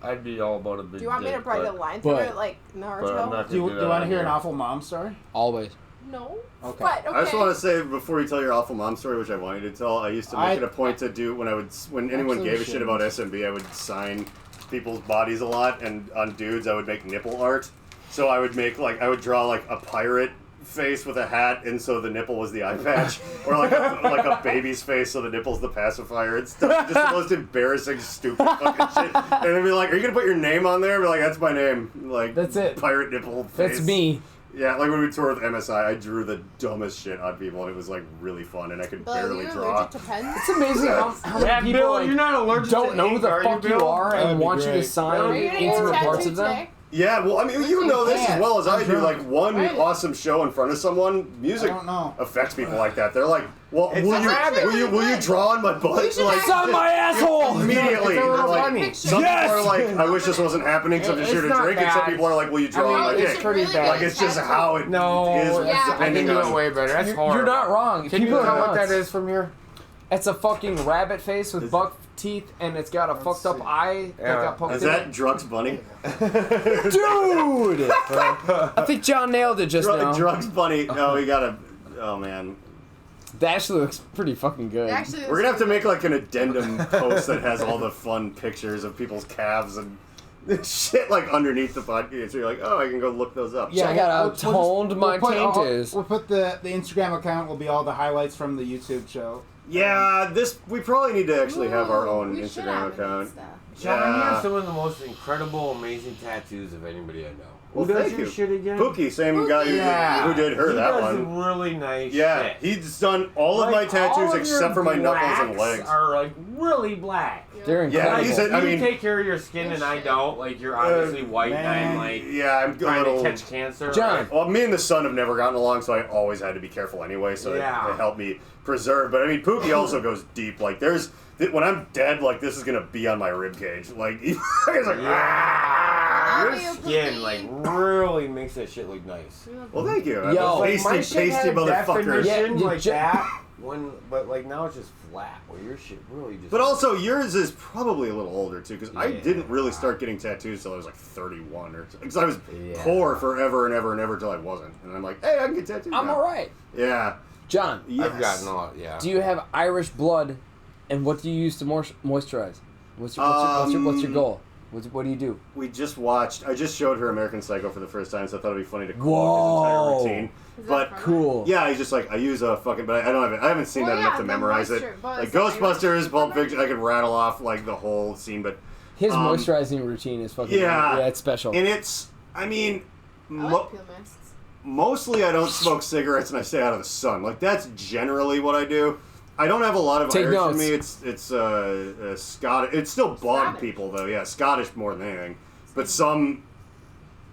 I'd be all about a big Do you want me to dick, write a but- line through but- it like But I'm Naruto? not Do you gonna do that want to on hear an here. awful mom story? Always. No. Okay. But okay. I just want to say before you tell your awful mom story, which I want you to tell, I used to make I- it a point to do when anyone Actually, gave a we shit shouldn't. about SMB, I would sign people's bodies a lot, and on dudes I would make nipple art. So I would draw like a pirate face with a hat, and so the nipple was the eye patch, or like a baby's face, so the nipple's the pacifier. It's just the most embarrassing, stupid fucking shit. And they'd be like, "Are you gonna put your name on there?" I'd be like, "That's my name." Like, That's it. Pirate nipple face. That's me. Yeah, like when we toured with MSI, I drew the dumbest shit on people, and it was like really fun, and I could Bill, barely you're draw. allergic to pens? It's amazing how Yeah, many people Bill, like, you're not allergic don't to know who ink, the are fuck you Bill? are That'd and be want you to great. sign Are you gonna get a intimate parts tattoo of them. today? Yeah, well, I mean, you know this as well as I do. Like, one Right. awesome show in front of someone, music I don't know. affects people like that. They're like, well, It's will a rabbit. you draw on my butt? You should Like, actually- Suck my asshole! immediately. It's a little Like, funny. some people are like, I wish this wasn't happening, so I'm just It's here to not drink. And some bad. people are like, will you draw I on my mean, it's dick? pretty bad. Like, it's just how it No, is. Yeah. I can depending do it on. way better. That's horrible. You're not wrong. Can you People tell are what that nuts. is from here? It's a fucking rabbit face with buck teeth, and it's got a fucked up eye that Yeah. got poked Is in. that Drugs Bunny? Dude! I think John nailed it just now. Drugs Bunny. No, we gotta. Oh man, That actually looks pretty fucking good. Actually, we're gonna have to make like an addendum post that has all the fun pictures of people's calves and shit like underneath the podcast. So you're like, oh, I can go look those up. Yeah, I got out toned my taint is. We'll put the Instagram account will be all the highlights from the YouTube show. Yeah, we probably need to actually have our own we should Instagram have it and account. stuff. John, you Yeah. have some of the most incredible, amazing tattoos of anybody I know. Well, Who does thank your you. shit again? Pookie, same guy Yeah. who did her He that does one. really nice Yeah, shit. he's done all of my Like, tattoos all of except your for my knuckles and blacks legs. are like really black. They're Yeah, incredible. he's a- I you mean- take care of your skin and I don't. Like you're obviously white and I'm like Yeah, I'm a trying little. to catch cancer. John. Well, me and the son have never gotten along, so I always had to be careful anyway. So Yeah. it helped me preserve. But I mean, Pookie also goes deep. Like when I'm dead, like this is gonna be on my rib cage. Like he's like, I Your love you, skin Pookie. like really makes that shit look nice. well, thank you. I'm Yo, a Like my pasty, shit had a motherfucker. definition Yeah, like you that. But like now it's just flat. Where your shit really just. But also, yours is probably a little older too, because I Yeah. didn't really start getting tattoos till I was like 31 or because I was Yeah. poor forever and ever and ever till I wasn't, and I'm like, hey, I can get tattoos. I'm now. alright. Yeah. John, Yes. I've gotten a lot. Yeah. do you have Irish blood, and what do you use to moisturize? What's your goal? What do you do? I just showed her American Psycho for the first time, so I thought it'd be funny to Whoa. quote his entire routine. Is that But from Cool. yeah, he's just like, I use a fucking, but I don't have it. I haven't seen Well, that yeah, enough to the memorize it. moisture, but Like it's like Ghostbusters, Pulp Irish. Fiction, I could rattle off like the whole scene, but His Um, moisturizing routine is fucking yeah. yeah, it's special. and it's, I mean, I mo- like peel masks. mostly I don't smoke cigarettes and I stay out of the sun. Like that's generally what I do. I don't have a lot of Take Irish notes. in me. It's Scottish. It's still Bond Scottish. people though. Yeah, Scottish more than anything. But some,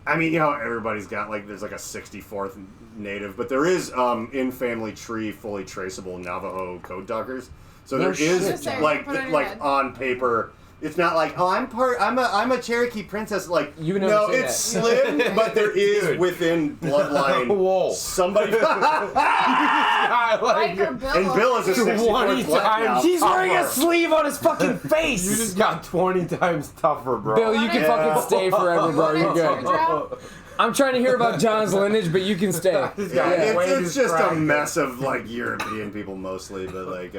I mean, you know, how everybody's got like there's like a 64th native, but there is in family tree fully traceable Navajo code talkers. So No there is shit, John. like Put it on your like head. on paper. It's not like, oh, I'm a Cherokee princess. Like, You would never no, say it's that. slim, but there is Dude. within bloodline Whoa. somebody. I Like her Bill. And Bill is a 20 64th black now. times. He's wearing a Tougher. sleeve on his fucking You face. just got 20 times tougher, bro. Bill, you can Yeah. fucking stay forever, bro. You're good. Teardrop. I'm trying to hear about John's lineage, but you can stay. This Yeah, guy way it's just a distracted. mess of like European people mostly, but like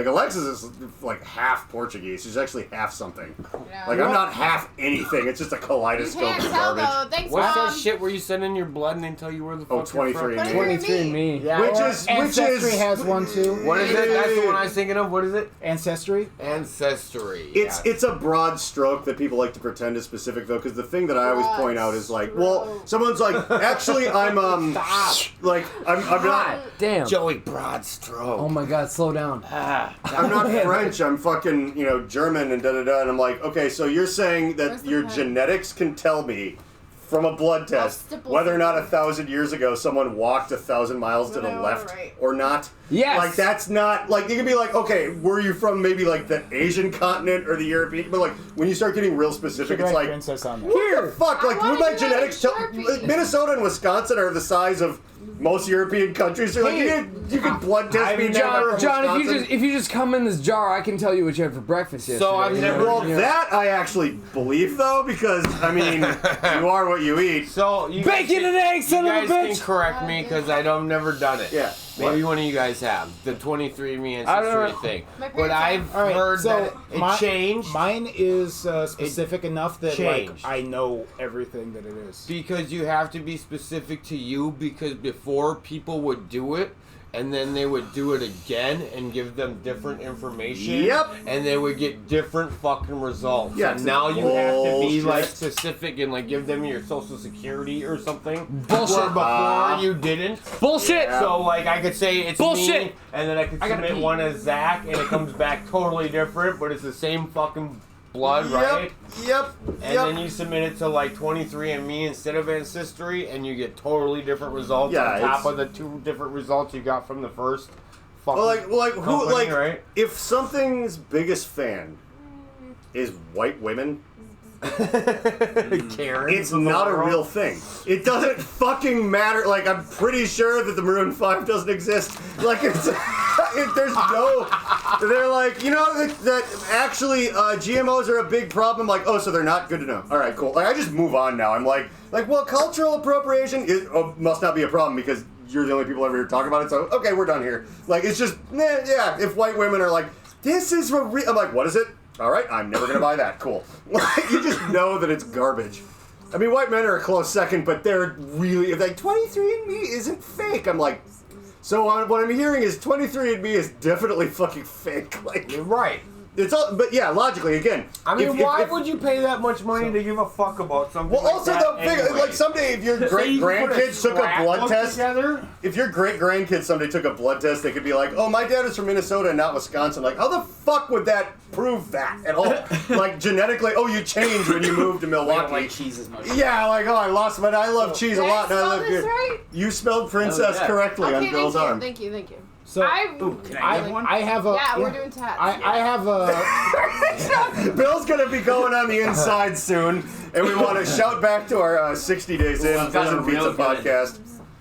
Alexis is like half Portuguese. She's actually half something. Yeah. Like I'm not half anything. It's just a You kaleidoscope can't of tell garbage. though. Thanks, What's Mom. that shit where you send in your blood and they tell you where the Oh, fuck you're from? 23andMe. 23andMe. Yeah. Which Or is Ancestry has one too. What is it? That's the one I was thinking of. What is it? Ancestry. Ancestry. It's a broad stroke that people like to pretend is specific though, because the thing that I always Broad point out is like, well, stroke. someone's like, actually, I'm like I'm not Damn. Joey Broadstroke. Oh my god, slow down. I'm not French. I'm fucking German and da da da. And I'm like, okay, so you're saying that Where's the your pen? genetics can tell me from a blood test stipple whether or not something. 1,000 years ago someone walked 1,000 miles to the No, left right. or not. Yes. Like that's not like you can be like, okay, were you from maybe like the Asian continent or the European? But like when you start getting real specific, Should it's write like. princess on that. What the fuck? I Like, wanna would my do that genetics tell? in Sharpie. Minnesota and Wisconsin are the size of most European countries. So like, you could blood test me now. John, from if Wisconsin. you just come in this jar, I can tell you what you had for breakfast yesterday. So I've You know? never- Well, Yeah. that I actually believe though, because I mean, you are what you eat. So you Bacon and eggs, son you of a guys can bitch. correct me because I've never done it. Yeah. Maybe one of you guys have the 23andMe I don't ancestry know. thing. My But parents I've have. All right, heard so that it changed Mine is specific enough that like changed. I know everything that it is. because you have to be specific to you. Because before people would do it, and then they would do it again and give them different information. Yep. And they would get different fucking results. Yeah, And it's now you have to be bullshit. like specific and like give them your social security or something. Bullshit. Where before you didn't. Bullshit. Yeah. So like I could say it's Bullshit. me, and then I could I gotta submit pee. one as Zach, and it comes back totally different, but it's the same fucking blood, right? Yep. And then you submit it to like 23andMe instead of Ancestry, and you get totally different results on top of the 2 different results you got from the first fucking company, right? If something's biggest fan is white women, Karen, it's not a real thing. It doesn't fucking matter. Like, I'm pretty sure that the Maroon 5 doesn't exist. Like, there's no. They're like, you know, that actually GMOs are a big problem. Like, oh, so they're not good to know. All right, cool. Like, I just move on now. I'm like, well, cultural appropriation must not be a problem because you're the only people ever here talking about it. So, okay, we're done here. Like, it's just, yeah. If white women are like, this is I'm like, what is it? All right, I'm never gonna buy that. Cool. You just know that it's garbage. I mean, white men are a close second, but they're really like 23andMe isn't fake. I'm like, so what I'm hearing is 23andMe is definitely fucking fake. Like, You're right. it's all, but yeah, logically again. I mean, why would you pay that much money to give a fuck about something? Well, like also that though, anyway? like someday if your great grandkids took a blood test. Together? If your great grandkids someday took a blood test, they could be like, "Oh, my dad is from Minnesota and not Wisconsin." Like, how the fuck would that prove that at all? Like genetically, oh, you changed when you moved to I don't Milwaukee. like cheese as much. Yeah, like, oh, I lost my. I love cheese a Did lot, and I spell live this here. right? You spelled princess Oh, yeah. correctly on Okay, Bill's arm. thank you. So Can I have one? I have a. Yeah, we're doing tats. I have a. Bill's gonna be going on the inside soon, and we want to shout back to our 60 Days In I've got Prison a Pizza real good- podcast.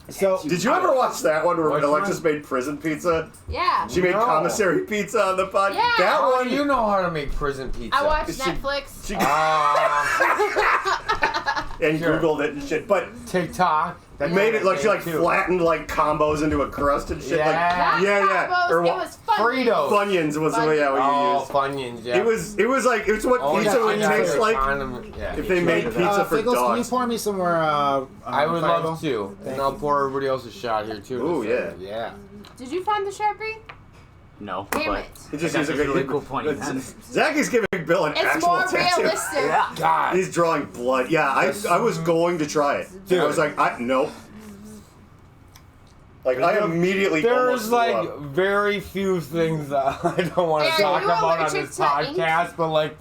So Did you ever watch that one where Which Alexis one? made prison pizza? Yeah. She made No. commissary pizza on the podcast. Yeah. That How one. do you know how to make prison pizza? I watched She- Netflix. She Ah, and Sure. Googled it and shit, but TikTok. That made it like she like too. flattened like combos into a crust and shit. Yeah. Not yeah. combos, Or it what- was fun. Fritos. Funyuns was the way what you Oh, used. Funyuns, yeah. It was like it's what Oh, pizza yeah, would yeah, taste yeah. like Yeah. if they made pizza for Figgles, can you dogs. pour me some more? I would Fireball? love to. And I'll pour everybody else a shot here too. Ooh, yeah. Yeah. Did you find the Sharpie? No, Damn but it. It just I is got a this good. really cool pointy pen. Zachy's giving Bill an It's actual more tattoo. realistic. Yeah. God. He's drawing blood. Yeah, I was going to try it. Dude. I was like, nope. Like I immediately almost There's threw like up. very few things that I don't want Are to talk you about on allergic this to ink? podcast, but like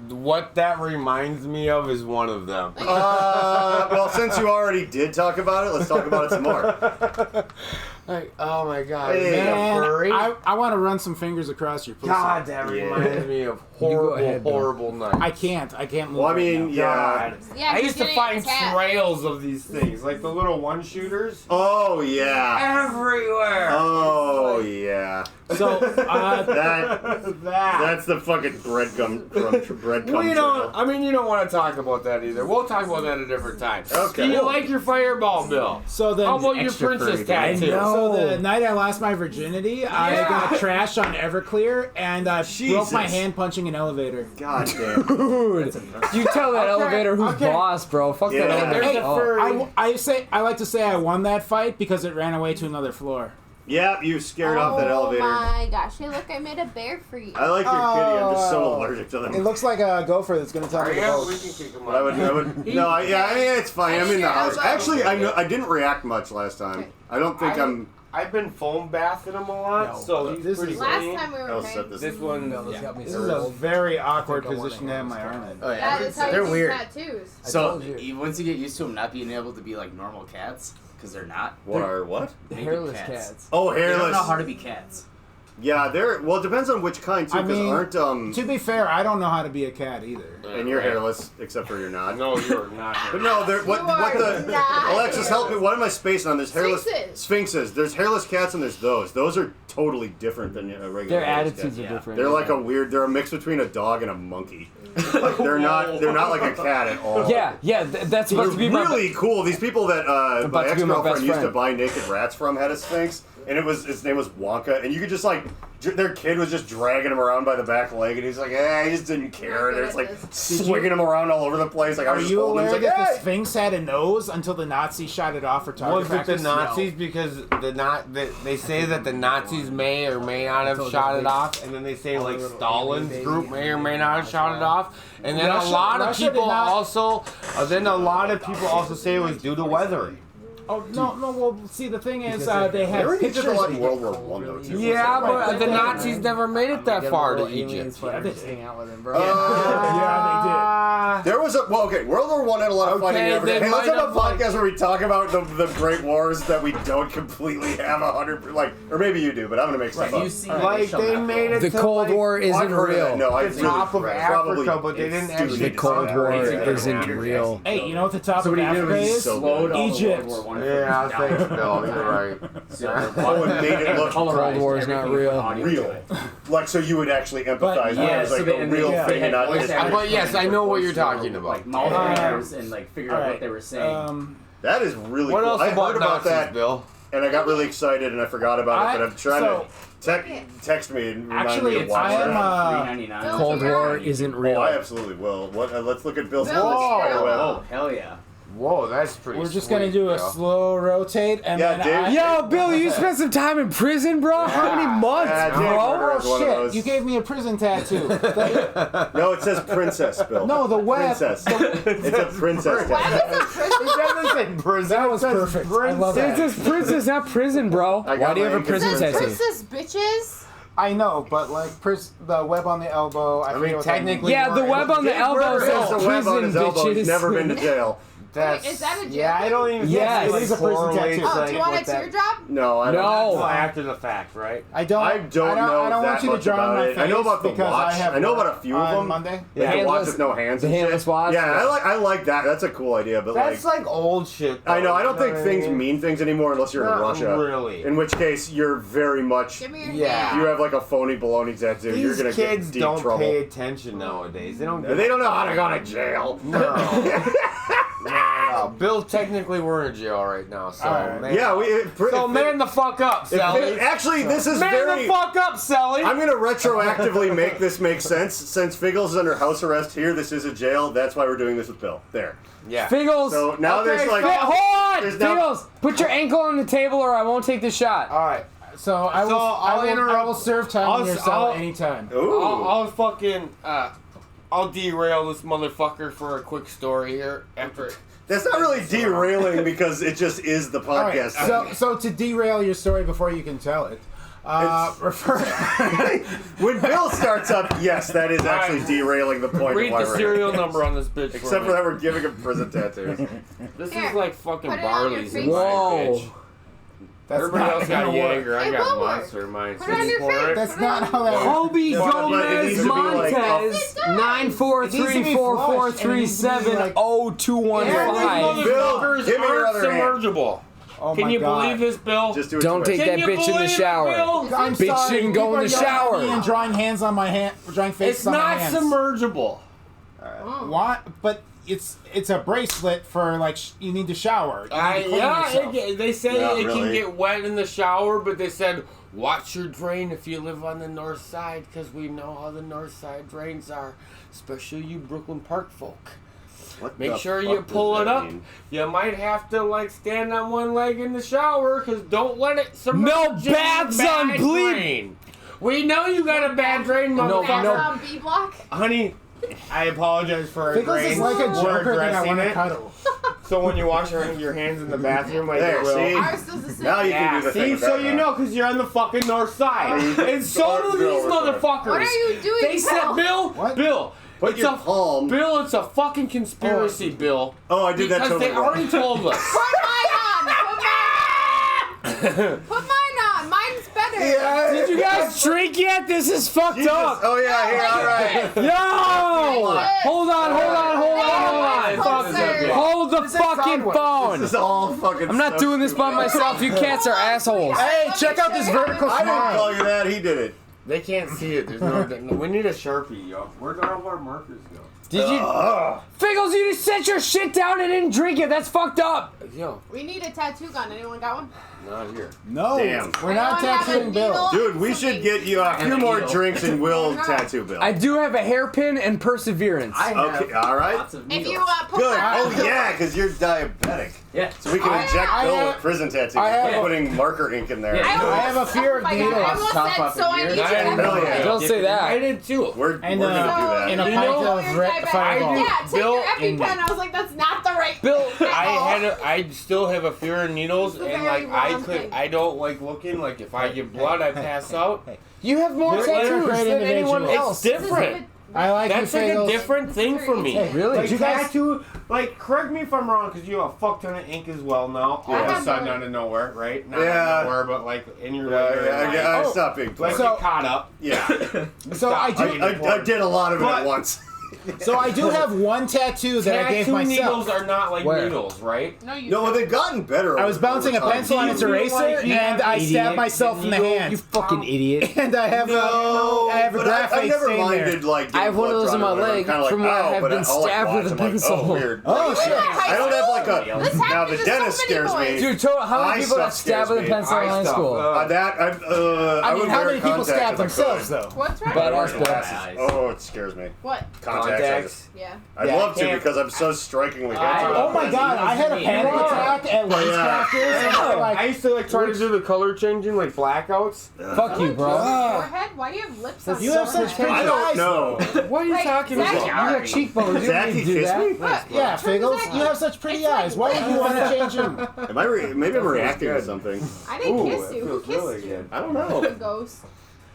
what that reminds me of is one of them. Well, since you already did talk about it, let's talk about it some more. Like, oh my god, Hey. is it a Man, furry? I want to run some fingers across your pussy. God, that Yeah. reminds me of go horrible, ahead, Bill. horrible nights. I can't move. Well, I right mean, now. yeah. God. Yeah, I he's used to getting find a tat. trails of these things, like the little one-shooters. Oh yeah. Everywhere. Oh yeah. So, That that's the fucking breadcrumb breadcrumb Well, you trail. don't. I mean, you don't want to talk about that either. We'll talk about that at a different time. Okay. Do you like your fireball, Bill? so then. How about your extra princess furry guy. tattoo? So the night I lost my virginity, I Yeah. got trashed on Everclear and I broke my Jesus. hand punching an elevator. God damn. Dude, you tell that elevator who's okay. boss, bro. Fuck Yeah. that elevator. There's a Oh. furry. I like to say I won that fight because it ran away to another floor. Yeah, you scared off that elevator. Oh my gosh. Hey, look, I made a bear for you. I like your kitty. I'm just so Oh. allergic to them. It looks like a gopher that's gonna tell me to Yeah, vote. we can kick him But I would no, yeah, it's fine. I'm in the house. Actually, I didn't react much last time. I don't think I've been foam bathing him a lot, No, so he's this pretty is- Last clean. time we were I'll okay. set this. This one, This got me This so is a old. very awkward I think I position to have wanna my arm in. Oh That yeah, is how they're you do weird. tattoos. So told you. once you get used to them not being able to be like normal cats, because they're not. What are what? The Naked hairless cats. cats. Oh, They don't hairless. know how to be cats. Yeah, they're well. It depends on which kind too. I Because mean, aren't To be fair, I don't know how to be a cat either. and you're hairless except for you're not. No, you're not. But no, they're what You what are the not Alexis help me. What am I spacing on? There's hairless Sphinxes. sphinxes. There's hairless cats and there's those. Those are totally different than a regular. Their hairless attitudes cat. are different. They're like a weird. They're a mix between a dog and a monkey. Like they're not like a cat at all. Yeah, that's They're about to be my. really cool. These people that my About to be my ex-girlfriend best used to friend. buy naked rats from had a sphinx, and his name was Wonka, and you could just like their kid was just dragging him around by the back leg, and he's like, he just didn't care. And they're just like swinging him around all over the place. Like I Are was just you holding him. aware He's like, that the hey! Sphinx had a nose until the Nazis shot it off for target Was it the practice? Nazis? Because they say that the Nazis may or may not have shot it off, and then they say like Stalin's group may or may not have shot it off, and then Russia- a lot of Russia people did not- also, say it was due to weathering. Oh no, no. Well, see, the thing is, Because they They had were in pictures. Egypt a lot in World War One though too. Yeah, Right. but the Nazis never made it that far to Egypt. Yeah, they Just hang out with him, bro. Yeah, There was a World War One had a lot of fighting. Okay, Every they day. Hey, let's might have a have, podcast where we talk about the Great Wars that we don't completely have 100, like, or maybe you do, but I'm gonna make stuff up. You see, Like they made it The to Cold like, War I've isn't heard of that. real. No, I the top of Africa, but they didn't actually. The Cold War isn't real. Hey, you know what the top So of what he did Africa was he is? slowed all the Egypt. World War I Yeah, footage thanks, down. Bill. You're right. Oh, and made it look Cold War is not real. real. Like, so you would actually empathize But, with yeah, it as like so a they- and real they- thing and not voice just. actors But yes, coming I know to what voice you're talking about. Like mouth readers and like figure out what they were saying. That is really What cool. else I about heard about Nazis, that, Bill? and I got really excited, and I forgot about it. But I'm trying so- to text me and remind Actually, me to watch I am, that. $3.99. Cold War isn't Oh, real. I absolutely will. What? Let's look at Bill's. Bill, Whoa. Oh, hell yeah. Whoa, that's pretty. We're just sweet, gonna do a Bill. slow rotate, and Yeah, then Dave- Yo, Bill, you spent some time in prison, bro? How many months, Yeah, Dave bro? Porter is one of shit, those. you gave me a prison tattoo. No, it says princess, Bill. No, the web. Princess. It's a princess Why tattoo. was it prison? It doesn't say prison. That was perfect. I love It that. says princess, not prison, bro. I got Why do you my have a prison It tattoo? says princess bitches. I know, but like the web on the elbow. I mean, forget what that technically- means. Yeah, the web on the Dave elbow Porter has says the web on prison, his elbow. He's bitches. never been to jail. That's, Wait, is that a jail yeah, I don't even Yes. think It is a prison correlates, tattoo. Oh, like, do you want a what that- teardrop? No, I don't. No. Well, after the fact, right? I don't know I don't that want you to much draw about my it. I know about the because watch. I have I know work about a few of on them. Monday. Like The the watch handless- with no hands the and handless shit. watch? Yeah, Yeah. I like that. That's a cool idea, but That's like like old shit. I know, though, I don't you think what things mean? mean things anymore unless you're in Not Russia. really. In which case you're very much Give me your Yeah. hand. you have like a phony baloney tattoo. These You're gonna kids get deep don't trouble. pay attention nowadays. They don't. They don't know how to go to jail. No. Bill, technically, we're in jail right now. So Alright. man. Yeah, So man the fuck up, Sally. actually, this is Man very. the fuck up, Sally. I'm gonna retroactively make this make sense. Since Figgles is under house arrest here, this is a jail. That's why we're doing this with Bill. There. Yeah. Figgles! So now Okay, there's like. Hold on! There's now- Figgles! Put your ankle on the table or I won't take the shot. All right. So I will. So I I'll will interrupt- serve time I'll- in your cell I'll- anytime. Ooh. I'll fucking I'll derail this motherfucker for a quick story here after. That's not really derailing because it just is the All right, podcast. so to derail your story before you can tell it, refer. When Bill starts up, yes, that is actually derailing the point Read of why the we're serial here. number on this bitch. Except for that we're giving him prison tattoos. This Here, is like fucking put it on your Barley's face. in mine, Whoa. bitch. That's Everybody not else got gonna work. Jaeger. I It got will work. Monster in mine. Put it on your Pour face. it. That's not how that works. Kobe But it needs Gomez to be like- Montez It does. 94344370215. Bill, Motherfuckers give me your aren't other hand. submergible. Oh Can my you God. believe this, Bill? Just do it Don't twice. take that Can you bitch in the believe it, shower. Bill? I'm Bitch sorry, shouldn't go in the people are yelling at me shower. and drawing hands on my hand, drawing faces It's on my not hands. submergible. Why? But it's a bracelet for like you need to shower. You need to clean yourself. They say Not it can really. get wet in the shower, but they said watch your drain if you live on the north side, because we know how the north side drains are, especially you Brooklyn Park folk. What Make the sure fuck you does pull it that up. mean? You might have to like stand on one leg in the shower, because don't let it submerge. No in your baths on bad bleep. drain. We know you got a bad drain, No, That's motherfucker. on B block. Honey, I apologize for our Figgles is like a We're joker that I addressing want to it. cuddle. So when you wash your hands in the bathroom, like There, it will. see? Ours does the same. Now you Yeah, can do the thing see, with so that you now. know, because you're on the fucking north side. And so do these motherfuckers. What are you doing, They said, Bill? Bill, Bill, Put it's your a palm. Bill, it's a fucking conspiracy, Bill. Oh, I did that Because totally they wrong. already told us. Put mine on. Put mine on. Mine's better. Yeah. Did you guys drink yet? This is fucked Jesus. up. Oh yeah, here, all right. Yo! Hold on. Closer. Hold the fucking This phone. is all fucking. I'm not so doing this by stupid. myself. You cats are assholes. Hey, check out this vertical I didn't smile. call you that. He did it. They can't see it. There's no. We need a Sharpie, yo. Where'd all our markers go? Did you? Figgles, you just set your shit down and didn't drink it. That's fucked up. Yo, We need a tattoo gun. Anyone got one? not here. No, Damn. we're not Anyone have a tattooing Bill. needle? Dude, we should get you a few more drinks and we'll tattoo Bill. I do have a hairpin and perseverance. I have Okay, all right. lots of If needles. you put Good. my Oh yeah, because you're diabetic. Yeah. So we can inject I Bill have- with prison tattoos. I have- We're putting marker ink in there. Yeah. I have a fear of Oh my God, needles. I almost Top said up so. a I year. need you Hell yeah. everywhere. Don't say I that. did too. We're And gonna do in that. a You pint know- of You're diabetic. Fireball. Yeah, take Bill your EpiPen. I was like, that's not the right right. Bill, I still have a fear of needles, It's a and very like wrong thing. I don't like looking. Like if I get blood, I pass out. you have more You're tattoos a great than anyone individual. else. It's different. I like That's you, like a Figgles. different thing for me. Hey, Really? Like Did you guys- tattoo, like correct me if I'm wrong, because you have a fuck ton of ink as well now. All I of a have sudden, none. out of nowhere, right? Not Yeah. out of nowhere, but like in your Yeah, regular life. I Oh. stopped being Like So- get caught up. Yeah. So I do. I did a lot of it at But- once. So I do have one tattoo that I gave Tattoo myself. needles are not like Where? needles, right? No, you. No, well, they've gotten better. I was bouncing a over time. pencil on its You eraser, like- you and I idiot. stabbed myself in the You hand. fucking idiot. And I have No, I have a but I graphite never stain minded like. I have one of those in my leg kind of from like, where I ow, have but been I'll, like, stabbed watch, with a I'm like, pencil. oh, weird. Oh Wait, shit! wait, high I don't have like school? a. This Now happened the to dentist so many scares me. boys. Dude, how Eye many people stuff got stabbed with a scares me. pencil in Eye high stuff, school? That I I mean, would how wear many people contacts stab if I themselves could. though? What's wrong? Bad Wear ass Bill. glasses. Oh, it scares me. What? Contacts. Yeah. I'd Yeah, love to can't- because I'm so strikingly handsome. Oh my god! I had a panic attack at Wisecrafters, and I like, used to like try to do the color changing, like blackouts. Fuck you, bro. Forehead? Why do you have lips on you your have such pretty I don't eyes. know. What are you Wait, talking Zachy, about? You got cheekbones. You don't Zachy need to do kissed that. me? What? Yeah, Figgles, Zachy. you have such pretty It's like eyes. Why would you want to change them? Am I? Maybe I'm reacting to something. I didn't Ooh, kiss that you. Who feels really kissed you? good. I don't know. Ghost.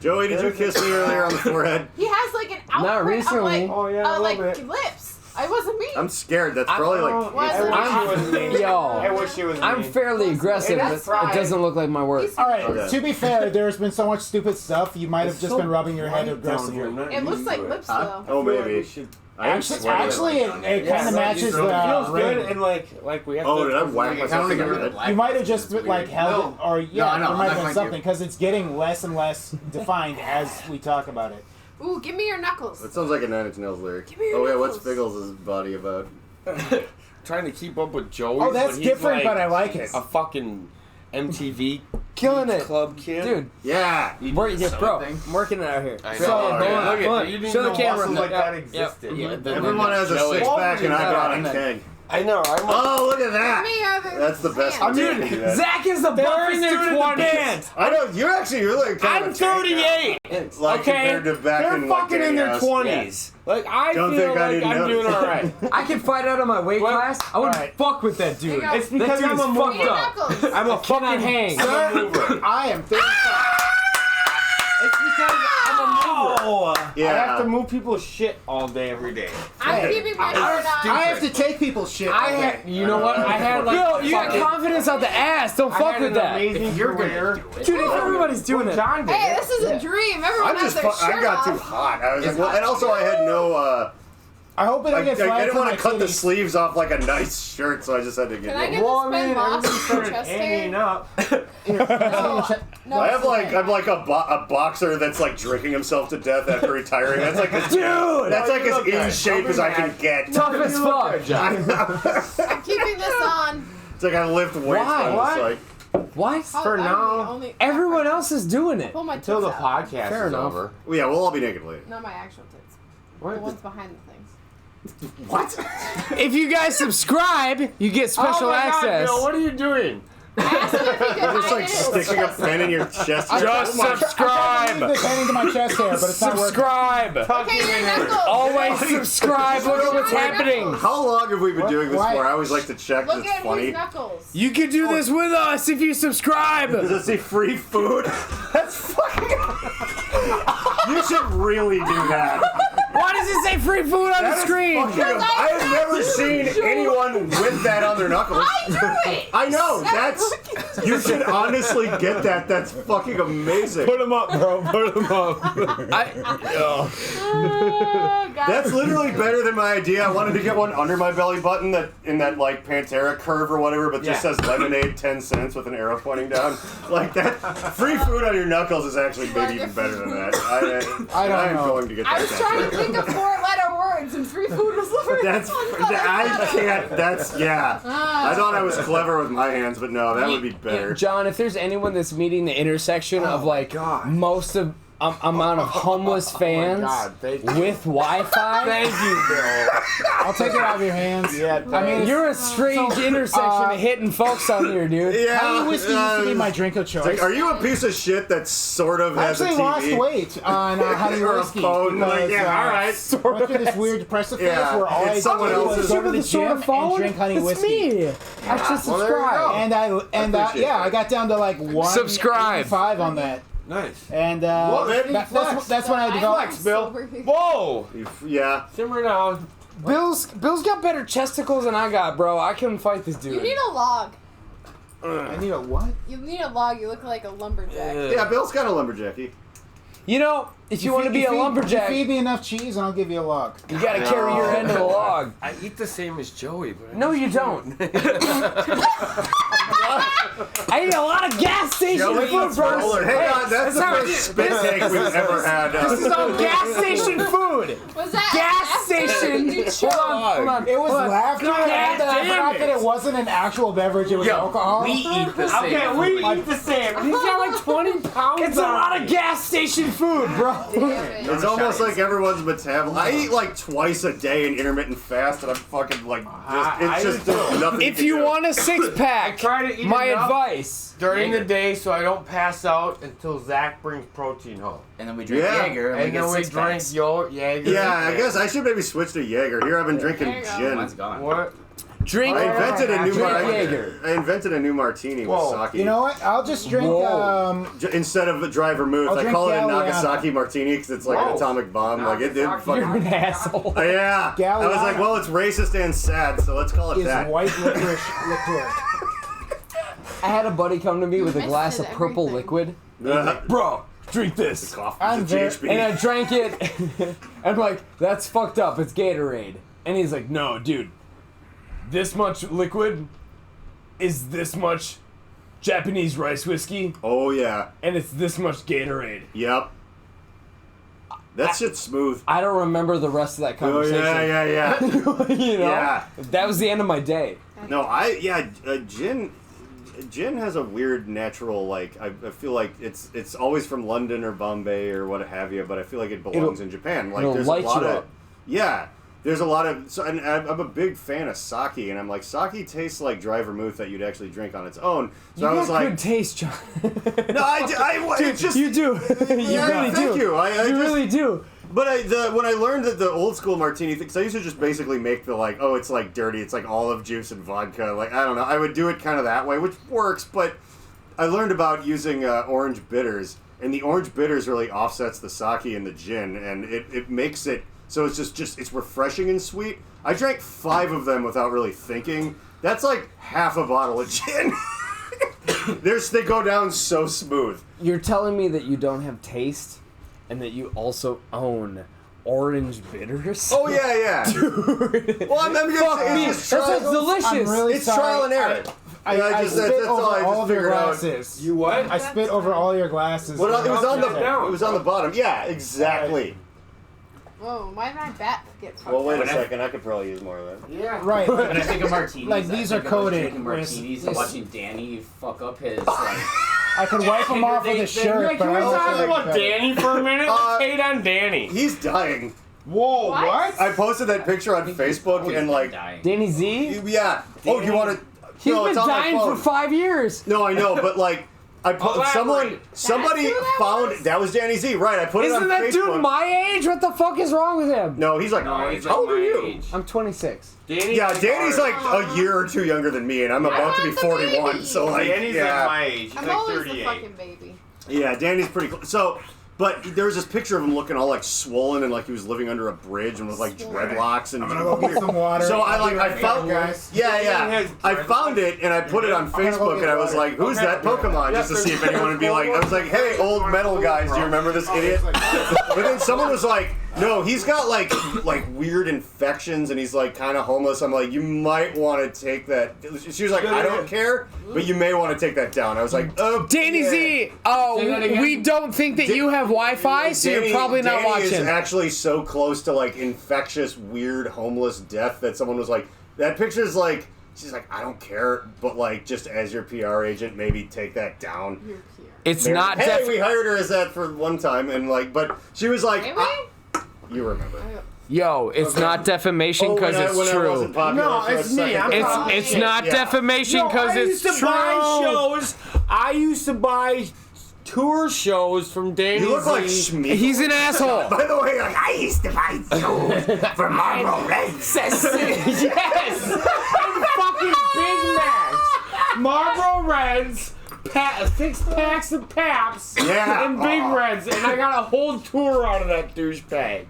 Joey, did you kiss me earlier on the forehead? He has like an outprint Not recently. of like, Oh, yeah, a like little bit. lips. I wasn't me. I'm scared. That's probably like. Was I it? wish it was me. Yo. I wish it was me. I'm fairly aggressive, That's but it right. doesn't look like my work. He's- All right. Okay. To be fair, there's been so much stupid stuff. You might have It's just so been rubbing your head bright down here, aggressively. I'm not It looks used like to it. lips though. Oh, maybe. I am sweating. Actually, it kind Yeah, of matches it the feels good, ring. and like we have Oh, to. did I whack myself in the head? You might have just like held it, or yeah, I know, there might I'm have been not something going because it's getting less and less defined as we talk about it. Ooh, give me your knuckles. That sounds like a Nine Inch Nails lyric. Give me your Oh yeah, what's knuckles. Figgles' body about? Trying to keep up with Joey. Oh, that's different, but I like it. A fucking MTV Killing it. club kid. Dude, Yeah. bro, I'm working it out here. I know. So, Alright, hold on, Look hold at on. you. Didn't Show the know camera. muscles like Yep, that yep. existed. Yeah, Everyone has a Joey. six pack and I brought a Yeah. keg. I know. I'm Oh, look at that. Give me your That's the best. hand. Dude, Dude, Zach is the They're buffest in their dude in the 20s. band. I know you're like kind I'm of a tank now. 38. Like Okay, compared to back they're in like fucking in their Danny House. 20s. Like I Don't feel think I like didn't I'm notice. doing all right. I can fight out of my weight What? class. I wouldn't Alright. fuck with that dude. There you go. It's because That I'm dude a is Give fucked me your mover. up. knuckles. I'm a cannot fucking hang. I'm a mover. I am 35. It's because I'm a mover. Yeah. I have to move people's shit all day, every day. I'm keeping my shirt on. I have to take people's shit. I okay. had, you know what? I had like, Bill, you got fucking- confidence out the ass. Don't I fuck had with an that. amazing You're career. gonna do it. Dude, if everybody's doing Well, it. John did Hey, it. this is a dream. Everyone I'm has just. their I shirt got too off. hot. I was like, well, and also I had no. I hope I I don't get flagged didn't for want my to cut the titties. sleeves off like a nice shirt, so I just had to get. Can I it. get Well, this I mean, pen lost everybody in started chest hanging hair? up. No, I have it's like okay. I'm like a boxer that's like drinking himself to death after retiring. That's like as, Dude! that's like you as look in good. shape Don't as be I can mad. get. Tough as You look fuck. good, John. I'm keeping this on. It's like I lift weights. Why? And What? it's like, What? For I'm now, the only- Everyone else is doing it. Pull my Until the tits out. podcast Fair is enough. over. well, yeah, we'll all be naked later. Not my actual tits. The What? ones behind the things. What? If you guys subscribe, you get special Oh my God, access. Bill, what are you doing? I asked him if he could Just hide like it. sticking a pen in your chest. Just I tried to subscribe. leave the pen into my chest hair, but it's not working. Subscribe. Okay, your knuckles. Always subscribe. Look at what's happening. How long have we been doing this Why? for? I always like to check. Look It's at funny. his knuckles. You can do this with us if you subscribe. Does it say free food? That's fucking. You should really do that. Why does it say free food on the That is screen? fucking- I have never seen anyone with that on their knuckles. I do it. I know. That's. You should honestly get that. That's fucking amazing. Put him up, bro. Put him up. Oh, God. That's literally better than my idea. I wanted to get one under my belly button that in that like Pantera curve or whatever, but just Yeah. says lemonade 10 cents with an arrow pointing down. Like that. Free food on your knuckles is actually maybe even better than that. I don't I'm know. going to get that. I was trying to think of 4-letter words, and free food was the first That's. one that I thought of. can't. That's yeah. I thought I was clever with my hands, but no, that would be better. John, if there's anyone that's meeting the intersection of like God. most of amount of homeless fans God, thank you. with Wi-Fi. Thank you, Bill. I'll take it out of your hands. Yeah, I mean, You're a strange intersection of hitting folks on here, dude. Yeah. honey whiskey used to be my drink of choice. Like, are you a piece of shit that sort of I has a actually TV? lost weight on honey Or a whiskey. phone, like, because, yeah, all right. I went through this weird depressive phase Yeah, where all I it's did someone was else's- go to the Sort gym of phone? and drink honey It's whiskey. me. I should Well, there you subscribe. go. And appreciate I that. got down to like 185 on that. Nice. And baby, that's when I developed. Flex, Bill. Whoa! Yeah. Simmer down. Bill's got better chesticles than I got, bro. I couldn't fight this dude. You need a log. I need a what? You need a log. You look like a lumberjack. Yeah, Bill's kind of lumberjacky. You know, if you want to be a You lumberjack, feed me enough cheese and I'll give you a log. you gotta carry your end of the log. I eat the same as Joey, but No, you don't. I eat a lot of gas station food, bro. Hang on, that's the how it first is. spit take we've ever had. This is all gas station food. Was that Gas station. Hold on. It was laughter, and I damn forgot it. that it wasn't an actual beverage, it was alcohol. We eat the same. okay, we eat the same. He's got like 20 pounds. It's a lot of gas station food, bro. It's almost like everyone's metabolism. I eat like twice a day in intermittent fast, and I'm fucking like I just do there's too. nothing. If can you do. want a six-pack, try to eat my enough advice. during the day so I don't pass out until Zach brings protein home. And then we drink Yeah. Jaeger and, And we then get we 6 drink packs. Jaeger. Yeah, I guess I should maybe switch to Jaeger. Here I've been drinking There you go. gin. Mine's gone. What? Drink. I invented a new Drink martini. Jaeger. I invented a new martini Whoa. with sake. You know what? I'll just drink. Whoa. Instead of a dry vermouth, I'll I drink call it a Galliano. Nagasaki martini because it's like Whoa. an atomic bomb. Like it did Nagasaki. You're fucking. an asshole. Yeah. I was like, Galliano. well, it's racist and sad, so let's call it Is that. white licorice liqueur. I had a buddy come to me with a missed glass of it, purple everything. liquid. Bro, drink this. Cough I'm is a very- GHB. And I drank it. I'm like, that's fucked up. It's Gatorade. And he's like, no, dude. This much liquid is this much Japanese rice whiskey, Oh yeah. and it's this much Gatorade. Yep. That shit's smooth. I don't remember the rest of that Oh conversation. yeah. You know? Yeah. That was the end of my day. No, gin has a weird natural like. I feel like it's always from London or Bombay or what have you, but I feel like it belongs in Japan. Like it'll there's light a lot you of up. yeah. There's a lot of so, and I'm a big fan of sake, and I'm like sake tastes like dry vermouth that you'd actually drink on its own. So You I got was like, good taste, John. no, it's just you do. You Yeah, really thank do. you. I You just- really do. But when I learned that the old school martini thing, because I used to just basically make the like, oh, it's like dirty, it's like olive juice and vodka. Like I don't know, I would do it kind of that way, which works. But I learned about using orange bitters, and the orange bitters really offsets the sake and the gin, and it makes it so it's just it's refreshing and sweet. I drank 5 of them without really thinking. That's like half a bottle of gin. They go down so smooth. You're telling me that you don't have taste, and that you also own orange bitters? Oh yeah. Well, I'm just, Fuck me. it's just That sounds trial, delicious. I'm really it's sorry. trial and error. I just- spit that's all over I all just of your figured out. glasses. You what? I spit over all your glasses. Well, it was on the down. it was on the bottom. Yeah, exactly. Whoa, why did my bat get fucked Well, wait a up? second. I could probably use more of that. Yeah. Right. When I think of martinis, Like, these I are think of, like, coated drinking with- martinis this- and watching Danny fuck up his like. I could wipe them off with a shirt, Like, but can we I also talk like about better. Danny for a minute? Let's hate on Danny. He's dying. Whoa, What? I posted that picture on Facebook and like, dying. Danny Z? yeah. Oh, you want to? He's no, been it's on my dying phone. for 5 years. No, I know, but like, Elaborate. somebody That's who that found was? that was Danny Z. Right, I put it Isn't on that Facebook. dude my age? What the fuck is wrong with him? No, he's like, No, he's how like old are my you? age. I'm 26. Danny's Yeah, Danny's like a year or two younger than me, and I'm about to be want the 41. baby. So like, Danny's yeah. like my age. He's I'm like always the 38. fucking baby. Yeah, Danny's pretty close. So, but there was this picture of him looking all like swollen and like he was living under a bridge and with like dreadlocks and. I'm gonna go get some water. So I I'll be right found back, guys. yeah. I found it and I put it on gonna go Facebook get and I was water. like, "Who's that Pokemon?" Just to see if anyone would be like. I was like, "Hey, old metal guys, do you remember this idiot?" But then someone was like, "No, he's got like weird infections and he's like kind of homeless." I'm like, "You might want to take that." She was like, "I don't care, but you may want to take that down." I was like, "Oh, Danny yeah. Z, Say that again. we don't think that you have Wi-Fi, so you're probably not Danny is watching. actually so close to like infectious, weird, homeless death that someone was like, that picture's like, she's like, I don't care, but like, just as your PR agent, maybe take that down. Your PR. It's Mary- not Hey, we hired her as that for one time, and like, but she was like, Really? you remember? Yo, it's not defamation because when I it's wasn't true. popular No, for a it's me. second. I'm talking It's shit. not defamation because I it's used to true. buy shows. I used to buy tour shows from Danny You look like Z. Schmeek. He's an asshole. By the way, like, I used to buy shows for Marlboro Reds. Yes! And fucking Big Macs. Marlboro Reds. 6 packs of Paps Yeah. and Big Reds, and I got a whole tour out of that douchebag.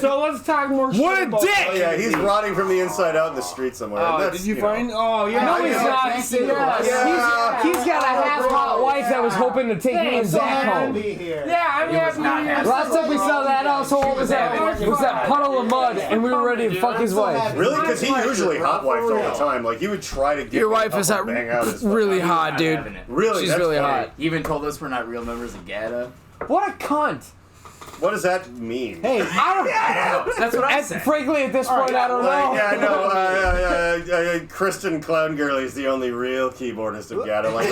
So let's talk more shit What a about dick! Oh yeah, he's rotting from the inside out in the street somewhere. and that's, did you know. find? Oh yeah. No, he's Yeah. not. Thank you. Yeah. He's got a half-hot wife that was hoping to take me and Zach home. Yeah, I'm happy. Last time we saw that asshole was that puddle of mud, and we were ready to fuck his wife. Really? Because he usually hot wifed all the time. Like he would try to get Your me wife to is help him bang out his really fucking- hot, dude. Having it. Really, She's that's really funny. hot. He even told us we're not real members of GATA. What a cunt. What does that mean? Hey, I don't know. That's what I said. Frankly, at this point, I don't Like, know. yeah, no, Kristen Clown Girlie is the only real keyboardist of GATA. Like,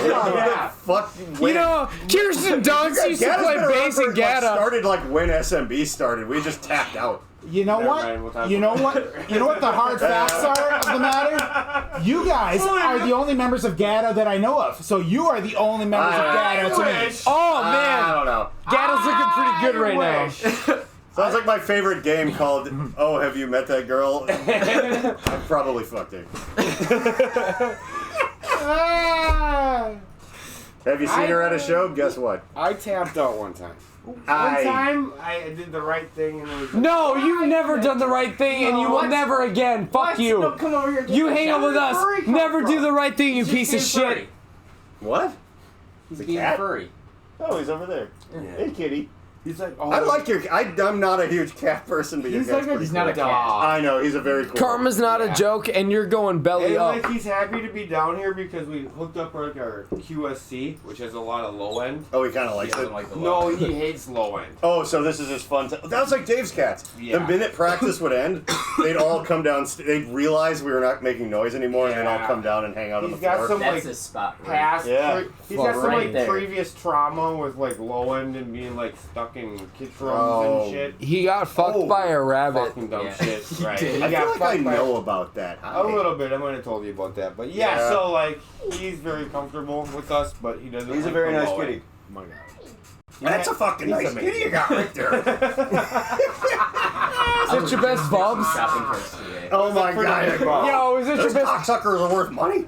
fuck. You know, Kirsten Dunst used to GATA's play been around bass for, in like, GATA. started like when SMB started. We just tapped out. you know Never mind, we'll what? talk You know about what? You know what the hard facts are of the matter? You guys are the only members of GATA that I know of. So you are the only members of GATA to me. Oh, I man. don't know. GATA's looking pretty good right now. Sounds like my favorite game called Oh, Have You Met That Girl? I probably fucked her. Have you seen her at a show? Guess what? I tapped out one time. One I time I did the right thing and it was. No, you've never done the right thing, and you will What? never again. Fuck No, you. come over here. You hang out with us. furry come Never from? do the right thing, you piece of He's being shit. What? He's a being cat? furry. Oh, he's over there. Hey, kitty. He's like, oh. I like your. I'm not a huge cat person, but your He's cat's like a- pretty He's not cool. a dog. I know he's a very cool. Karma's not Yeah. a joke, and you're going belly And up. like he's happy to be down here because we hooked up like our QSC, which has a lot of low end. Oh, he kind of He likes it. doesn't like the No, low. he hates low end. Oh, so this is his fun. That was like Dave's cats. Yeah. The minute practice would end, they'd all come down. They'd realize we were not making noise anymore, and they'd all Yeah. come down and hang out on the He's got floor. some That's like his spot. Right? past. Yeah. He's got some Right like there. previous trauma with like low end and being like stuck in kids rooms Oh. and shit. He got fucked Oh. by a rabbit. Fucking dumb Yeah. shit. He Right. did. He I got feel like I fucked by- know about that. A little bit. I might have told you about that, but yeah, Yeah. So like, he's very comfortable with us, but he doesn't. He's a like very the nice low kitty. end. Oh my god. That's a fucking He's nice amazing. kitty you got right there. Is that your best Bubs? Shopping carts today. Oh my god. Yo, is that your Those best? cocksuckers are worth money.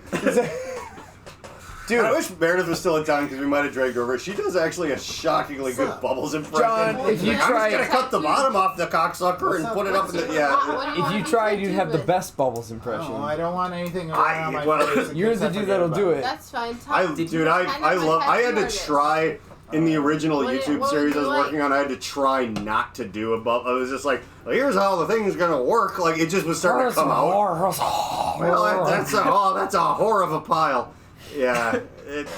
Dude, I wish Meredith was still in town because we might have dragged her over. She does actually a shockingly good Bubbles impression. John, if you I'm just tried- gonna cut the bottom off the cocksucker and put it up in the If you tried, you'd have the best Bubbles impression. No, I don't want anything I- around my well, face. You're the dude that'll do it. That's fine. I had to try in the original What- YouTube what series I would was you like? working on. I had to try not to do a bubble. I was just like, well, here's how the thing's gonna work. Like it just was starting to come out. Well, that's a whore of a pile. Yeah.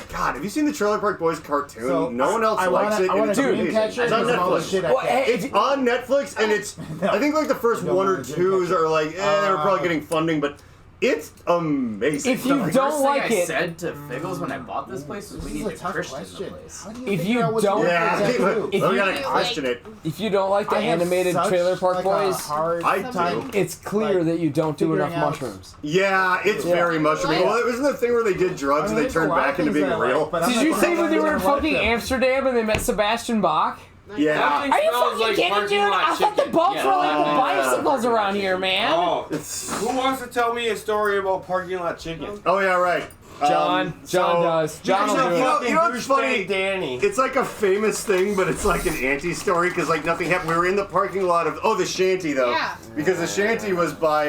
God, have you seen the Trailer Park Boys cartoon? So, no one else likes it. I want and a it's dream amazing. catcher. It's on and all the Netflix. shit I Well, can. hey, It's on Netflix, and it's. I think like the first No, one or no, Dream twos Catcher. are like, they were probably getting funding, but it's amazing. If you The don't first like thing I it- said to Figgles when I bought this place was we This is need a a tough Christian in question. the place. How do If figure you out what don't- to yeah, do? If we're you- gonna question it. If you don't like the I have animated such, Trailer Park like, a Boys, hard I time. do. it's clear like, that you don't do enough figuring out- mushrooms. Yeah, it's very mushroom. Well, it wasn't the thing where they did drugs and they there's a turned lot of back into things being that I real. like, but I'm Did not you gonna see lie, when they I were in don't like fucking them. Amsterdam and they met Sebastian Bach? Yeah. Are you fucking kidding, dude? I thought the boats were like the bicycles around here, man. Oh, who wants to tell me a story about parking lot chicken? Oh yeah, right. John does. John will do it. You know what's funny? Danny. It's like a famous thing, but it's like an anti-story because like nothing happened. We were in the parking lot of the shanty though, Yeah. because the shanty was by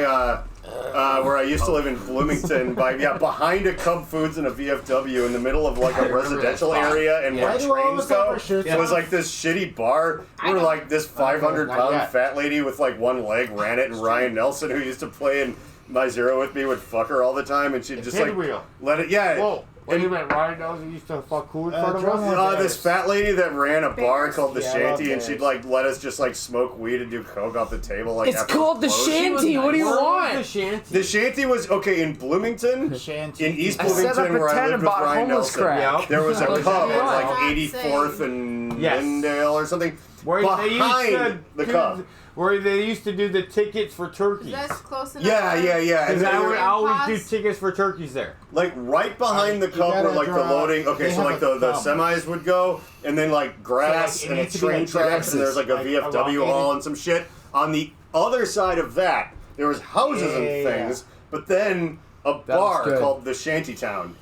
where I used to live in Bloomington, behind a Cub Foods and a VFW in the middle of like a residential area and Why where do all trains of us have go. our shirts It was off? like this shitty bar. We were like this 500-pound yet. fat lady with like one leg ran it, and Ryan Nelson, who used to play in My Zero with me, would fuck her all the time, and she'd just like Pinwheel. let it. Yeah. Whoa. What do you mean, Ryan knows he used to fuck who in front of drummer. us? This fat lady that ran a bar called the Yeah, I love Shanty, and she'd bears. like let us just like smoke weed and do coke off the table. Like It's after called the close. Shanty. What do you Where was want? the shanty? The Shanty was okay in Bloomington, Shanty. in East I set up Bloomington, a where I tent lived and with bought Ryan homeless Nelson. crap. Yep. There was a What pub did you on want? like Not 84th and Yes. Lindale or something. Where they used behind to the do- Cub. Where they used to do the tickets for turkeys. That's close enough. Yeah. Because And I they would were, always do tickets for turkeys there. like right behind the You Cub where gotta like the draw- loading. Okay, they so have like a the thumb. semis would go, and then like grass So, like, it and a needs to be, train like, tracks, and there's like a like, VFW elongated. hall and some shit. On the other side of that, there was houses Yeah. and things, but then a bar good. called the Shantytown.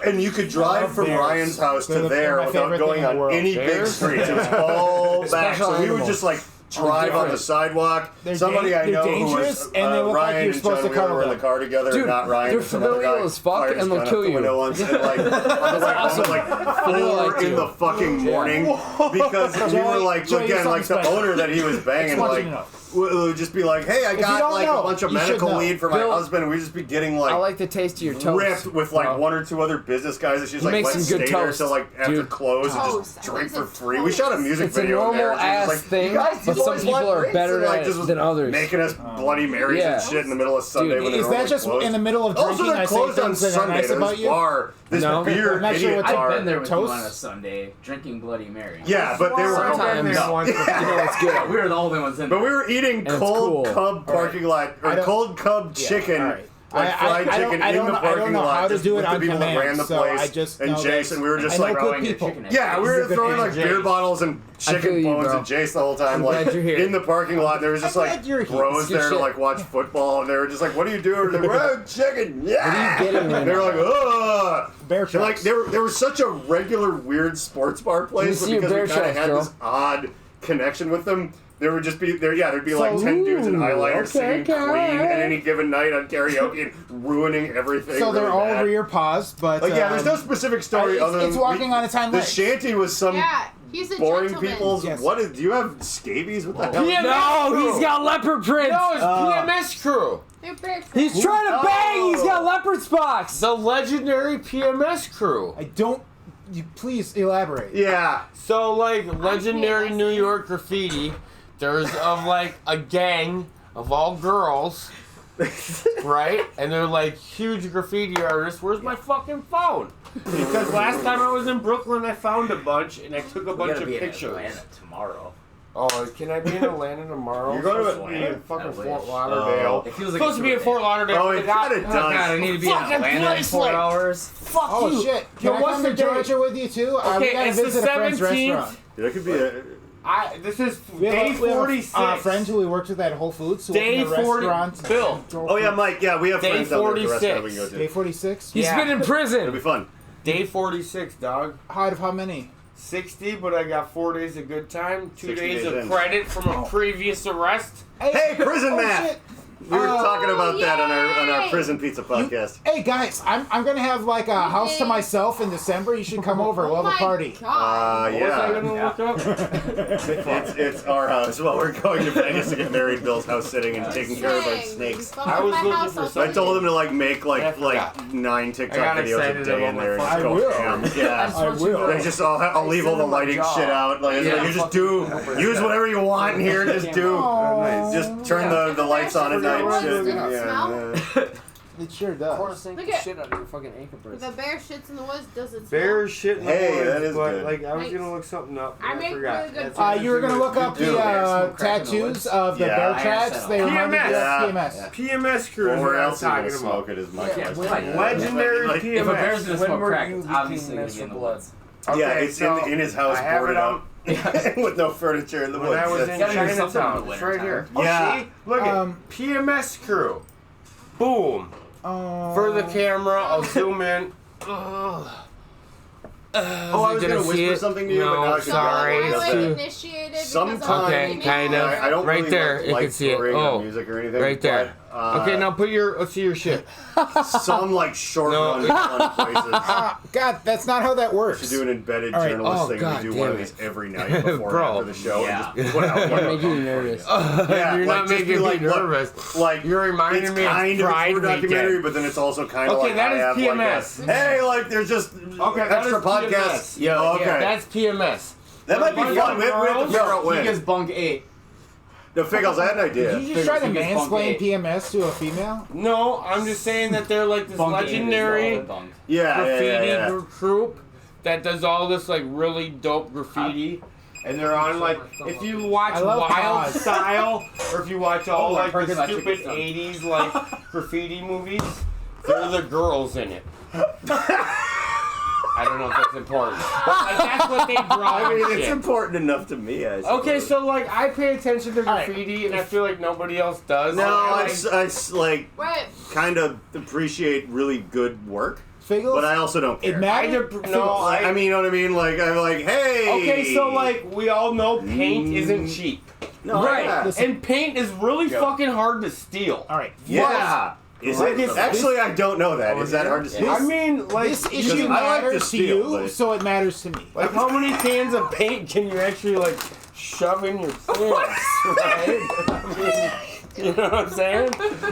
And you could drive love from bears. Ryan's house They're to the- there they're my without favorite going thing in the on world. any big Bears? streets. It was all back. Special So we would animals. just like drive on the different. sidewalk. They're Somebody I they're know who dangerous, was and they look like Ryan you're and supposed John to Wheeler cuddle were in the them. car together, Dude, not Ryan. they're but some other familial guy as fuck, fired his and they'll gun out kill the you. window once, and like, on the way home at like 4 in the fucking morning because we were like, Joey, again, like the something special. owner that he was banging, Just want like, you to know. would just be like, hey, I you got don't like know, a bunch of you should medical know. lead for my Bill, husband, and we'd just be getting I like like the taste of your toast. ripped with like bro. one or two other business guys that she's like, makes let's some good stay there toast, till like after dude. close and Toast. just I drink want for some free. We shot a toast. music It's a video in there. normal and she was ass like, thing, you guys, but you some boys people want are drinks? better And, like, at just it was than others. making us Bloody Marys Yeah. and shit in the middle of Sunday Dude, when they Is were that normally just closed. in the middle of Also, drinking? they're I say closed on things that are Sunday. nice There's about this you. bar, this No. beer I'm not sure idiot what- bar. I've been there with Toast? you on a Sunday, drinking Bloody Mary. Yeah, but they were. Sometimes. No. You know it's good. We were the only ones in But there. we were eating it's cold cool. Cub parking lot or I don't- cold Cub chicken. all right. Like fried chicken in the parking know lot. how to just do with it the on people command, that ran the so place. I just and know Jason, that we were just I know like, good throwing the people. chicken at yeah, we He's were a good throwing man. like beer bottles and feel chicken you, bones bro. at Jace the whole time. I'm Like glad you're here. in the parking lot, there was just I'm like glad you're here. bros It's good there to shit. like watch football, and they were just like, "What are you doing?" They're like, "We're chicken." Yeah. What are you getting right They were now? like, "Ugh." Bear And, like tracks. there was such a regular weird sports bar place, Let me see but your because we bear kind of tracks, had girl. this odd connection with them. There would just be there. Yeah, there'd be like So- 10 dudes in eyeliner okay, singing okay, Queen alright. at any given night on karaoke, and ruining everything. So they're really all bad. rear paws, but Like yeah, there's no specific story it's- other than it's walking on its hind The legs. shanty was some Yeah, he's a boring gentleman. people's. Yes. What is? Do you have scabies? What the hell? No, he's got leopard prints. No, it's PMS crew. They're bear He's trying to bang. He's got Oh. leopard spots. The legendary PMS crew. I don't. You please elaborate. Yeah. So like legendary PMS. New York graffiti, there's of like a gang of all girls, right? And they're like huge graffiti artists. Where's my fucking phone? Because last time I was in Brooklyn, I found a bunch and I took a We bunch gotta of be in pictures. Atlanta tomorrow. Oh, can I be in Atlanta tomorrow? You're going to Supposed be in Atlanta? fucking I wish. Fort Lauderdale. It feels like Supposed to be in Fort Lauderdale. Oh, but it they got- kinda Oh does. god, I need to be in Fucking Atlanta in 4 Iceland. hours. Fuck Oh you. shit! Yo, Can I what's come the to date? Georgia with you too? We Okay, gotta it's the visit a friend's 17th. restaurant. That could be a. This is We have day a, we have 46. a friend who we worked with at Whole Foods. Who Day opened a 40 restaurant. Bill. Oh yeah, Mike. Yeah, we have Day friends down there at the restaurant we 46. can go to. Day 46. He's Yeah. been in It'll be prison. fun. Day 46, dog. Out of how many? 60, but I got 4 days of good time, 2 60 days days of in. credit from a previous arrest. Hey, prison oh, math! shit. We were talking about that on our yay! prison pizza podcast. Hey guys, I'm gonna have like a house to myself in December. You should come over. We'll Oh have a party. my God. What was I Yeah. gonna look up? It's our house. Well, we're going to Vegas to get married. Bill's house sitting and taking care of like Dang, snakes. you fucked I up was my looking house for all So I told him to like make I like forgot. 9 TikTok I got videos a excited day in about there and my just I go will. ham. Yeah. I will. They just I'll leave all the lighting shit out. Like, Yeah. you just use whatever you want in here. Just just turn the lights on at night. And shit. Did it smell? It sure does. Look at- shit out of your fucking anchor brace. The bear shits in the woods doesn't Bear shit in the Hey, woods, that is but good. like I was Nice. gonna look something up. I and make forgot. really good That's You were gonna look up You do. the Smoke crack in the tattoos woods. of the Yeah. bear I tracks. said They remind me of Yeah. PMS. PMS crew Well, is where what I'm else are you talking gonna about. smoke it? Is my Yeah, question. what? Legendary Like, If a bear's PMS. gonna When smoke were crack, you it's obviously gonna became be in the Mr. Blood? woods. Yeah, Okay, it's so in his house, I have boarded it up, with no furniture in the When woods. I was in That's- Gotta do something in Chinatown, the it's right here. wintertime. Yeah. See? Look at PMS crew. Boom. For the camera, I'll zoom in. Oh, I was gonna see whisper it? something to you, No, but now I So forgot. sorry. I That's would it. initiate it. because Sometimes- of Okay, gaming? kind of. I don't Right really there, you like can see it. touring Oh, or music or anything. right there. But, Okay, now let's see your shit. some like short No. run fun places. God, that's not how that We works. should do an embedded All right. journalist Oh, thing. God We do one of damn these it. every night before Bro. and after the show Yeah. and just put out You're one. making me nervous. Yeah, You're like, not just making be me like, what- nervous. Like You're reminding it's me of kind of a Pride true documentary, Weekend. but then it's also kind of Okay, like that I is have PMS. like a, hey, like there's just Okay, that extra is podcasts. PMS. Yeah, Oh, okay. That's PMS. That might be Bunch fun. of We have to girls. figure out He when. gets bunk 8. No, Figgles, I had an idea. Did you just try to Figures bunk mansplain 8. PMS to a female? No, I'm just saying that they're like this Bunk 8 is legendary the bunk. Yeah, graffiti yeah. group that does all this like really dope graffiti. And they're on like, if you watch I love Wild Pause. Style, or if you watch all Oh, like Parking the Lot stupid Chicken 80s like graffiti movies, they're the girls in it. I don't know if that's important. But like, that's what they draw. I mean, and it's shit. important enough to me. I Okay, suppose. so like I pay attention to right. graffiti, and I feel like nobody else does. No, I I like Wait, kind of appreciate really good work, Figgles? but I also don't care. It matters. I mean, you know what I mean? Like, I'm like, hey. Okay, so like we all know paint isn't cheap. no, Right. yeah. And paint is really fucking hard to steal. All right. Yeah. Is Like, it? it's- Actually, I don't know that. Is that hard to see? I mean, like, This Because issue I like to matters to steal, you, but- so it matters to me. like how many cans of paint can you actually like shove in your pants, right? I mean, you know what I'm saying?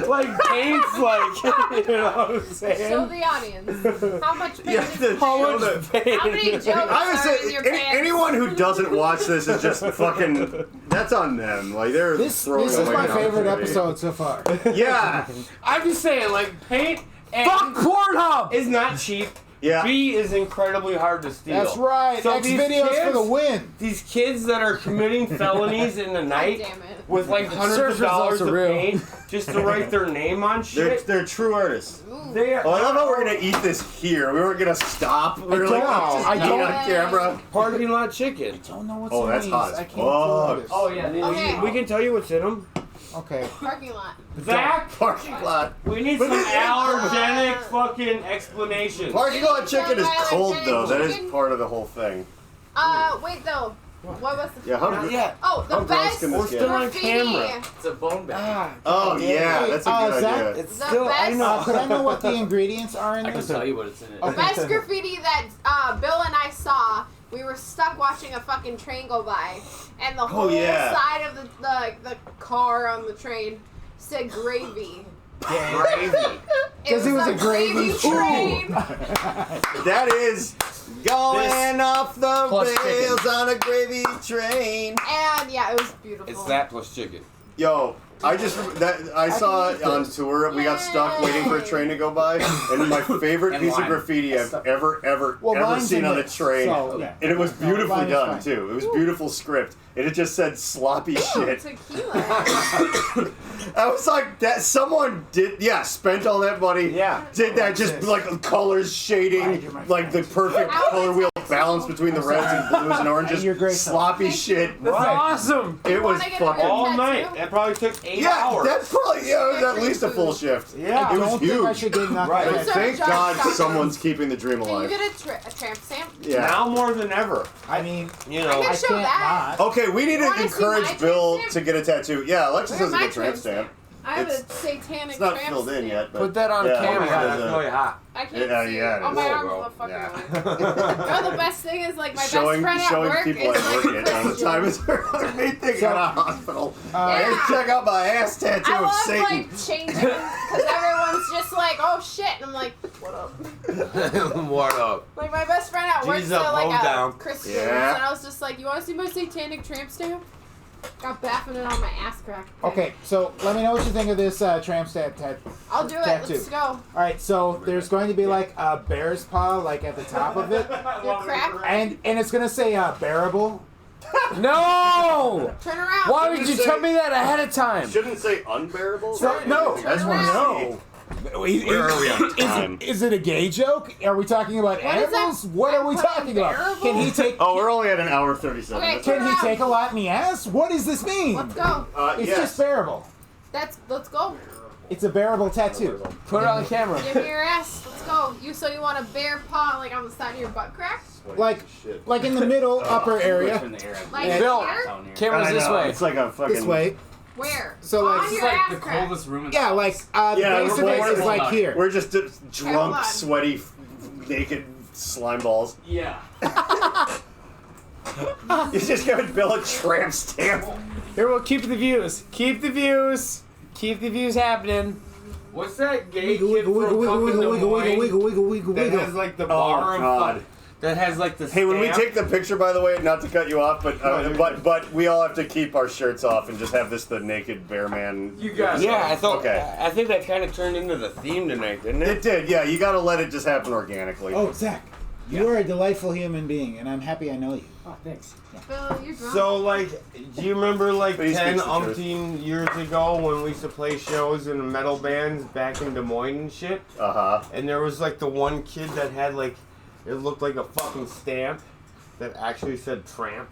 Like paint's like, you know what I'm show saying? the audience. How much paint Yeah, is the- How show much the- paint? How many jokes I would are in say your pants? anyone who doesn't watch this is just fucking. That's on them. Like they're This throwing is away my an favorite opportunity. episode so far. Yeah. I'm just saying, like paint and Fuck Pornhub! is not cheap. Yeah. B is incredibly hard to steal. That's right. So X these videos kids- for the win. These kids that are committing felonies in the God night damn it. with like hundreds Search of dollars results of are real. paint just to write their name on They're shit. they're true artists. Ooh. They are Oh, I love how we're gonna eat this here. We weren't gonna stop. We were like, don't- oh, just I eat don't- on camera. parking lot chicken. Don't know what's Oh, in that's these. hot as I can't fuck. do this. Oh, yeah. Okay. We can tell you what's in them. Okay. Parking lot. Zach, Parking lot. we need some allergenic fucking explanation. Parking lot chicken is cold though. That is Chicken? part of the whole thing. Wait though. What was the? Yeah, how Not did yet. Oh, the how gross best can this We're get? still on graffiti. camera. It's a bone bag. Ah, Oh yeah, that's a good Zach, idea. it's The still. I best- know. Could I know what the ingredients are in I can this? tell you what it's in it. Best graffiti that Bill and I saw. We were stuck watching a fucking train go by, and the whole yeah. side of the car on the train said gravy. Gravy. Because it was a gravy train. That is going off the plus rails on a gravy train. And yeah, it was beautiful. It's that plus chicken. Yo, I saw it on tour. We got stuck waiting for a train to go by, and my favorite And piece lime. of graffiti I've ever Well, lime's seen in on a this, train. so, yeah. And it was beautifully Lime is done fine. too. It was beautiful script, and it just said sloppy shit. Tequila. I was like, that someone did, spent all that money. Yeah. Did that just like colors shading, like the perfect How color is wheel it balance between the reds and blues and oranges. You're great, Sloppy Thank you. shit. That's awesome. It was wanna get a fucking. real All tattoo? night. That probably took 8 Yeah, hours. that's probably it was at least a full shift. Yeah. I It was don't think I huge. should get knocked Right. out. But Sir, thank John, God stop. someone's keeping the dream Can you alive. get a tramp stamp? Yeah. Now more than ever. I mean, You I know. can I show can't that. not. Okay, we need You to wanna see my encourage tramp Bill stamp? to get a tattoo. Yeah, Alexis Where's has a my good tramp tramp stamp. I have It's- a satanic It's not tramp filled in stamp. yet, but Put that on yeah, camera. Oh my god, there's that's a- really hot. I can't Yeah, see yeah, it. Oh, it my is. arms Whoa, will fucking Yeah. No, the best thing is like my showing best friend at showing work people is at like work it all the time is her main thing at a hospital. Hey, check out my ass tattoo I of love Satan. like changing because everyone's just like, oh shit, and I'm like, what up? What up? Like my best friend at work Jesus, said like hold a down. Christian, Yeah. and I was just like, you want to see my satanic tramp stamp? Got baffing it on my ass crack. Okay, so let me know what you think of this tramp stamp I'll do it. tattoo. Let's go. All right, so there's going to be like a bear's paw, like at the top of it, Your crack. and it's gonna say bearable. No! Turn around. Why would you tell me that ahead of time? Shouldn't say unbearable. So, no. I just want to No. Where are we on time? Is it a gay joke? Are we talking about What is that? animals? What are we Put talking about? unbearable? Can he take? Oh, we're only at an hour 37. Okay, That's turn Can he around. take a lot in the ass? What does this mean? Let's go. It's yes. just bearable. Let's go. It's a bearable tattoo. Put it on camera. Give me your ass. Let's go. So you want a bear paw like on the side of your butt crack? sweaty like as shit. like in the middle upper area. Like Bill, here? cameras I this know, way. It's like a fucking. This way. Where? So, like, on this your is ass the crack. coldest room in the Yeah, house. like the Yeah, base of we're it bored is like all here. We're just drunk, on. sweaty, naked slime balls. Yeah. You just giving Bill a tramp stamp. Here, we'll keep the views. Keep the views. Keep the views happening. What's that gay Wiggle, kid wiggle, from wiggle, fucking wiggle, Des wiggle, Moines wiggle, wiggle, wiggle, that wiggle. has like the bar of God. that has like the Hey, when we stamp? take the picture, by the way, not to cut you off, but we all have to keep our shirts off and just have this the naked bear man. You guys. Yeah, Okay. I think that kind of turned into the theme tonight, didn't It did, yeah. You gotta let it just happen organically. Oh, Zach, you are a delightful human being, and I'm happy I know you. Oh, thanks. Bill, you're drunk. So, like, do you remember, like, But he 10 speaks the truth. umpteen years ago when we used to play shows in metal bands back in Des Moines and shit? Uh-huh. And there was, like, the one kid that had, like, it looked like a fucking stamp that actually said tramp.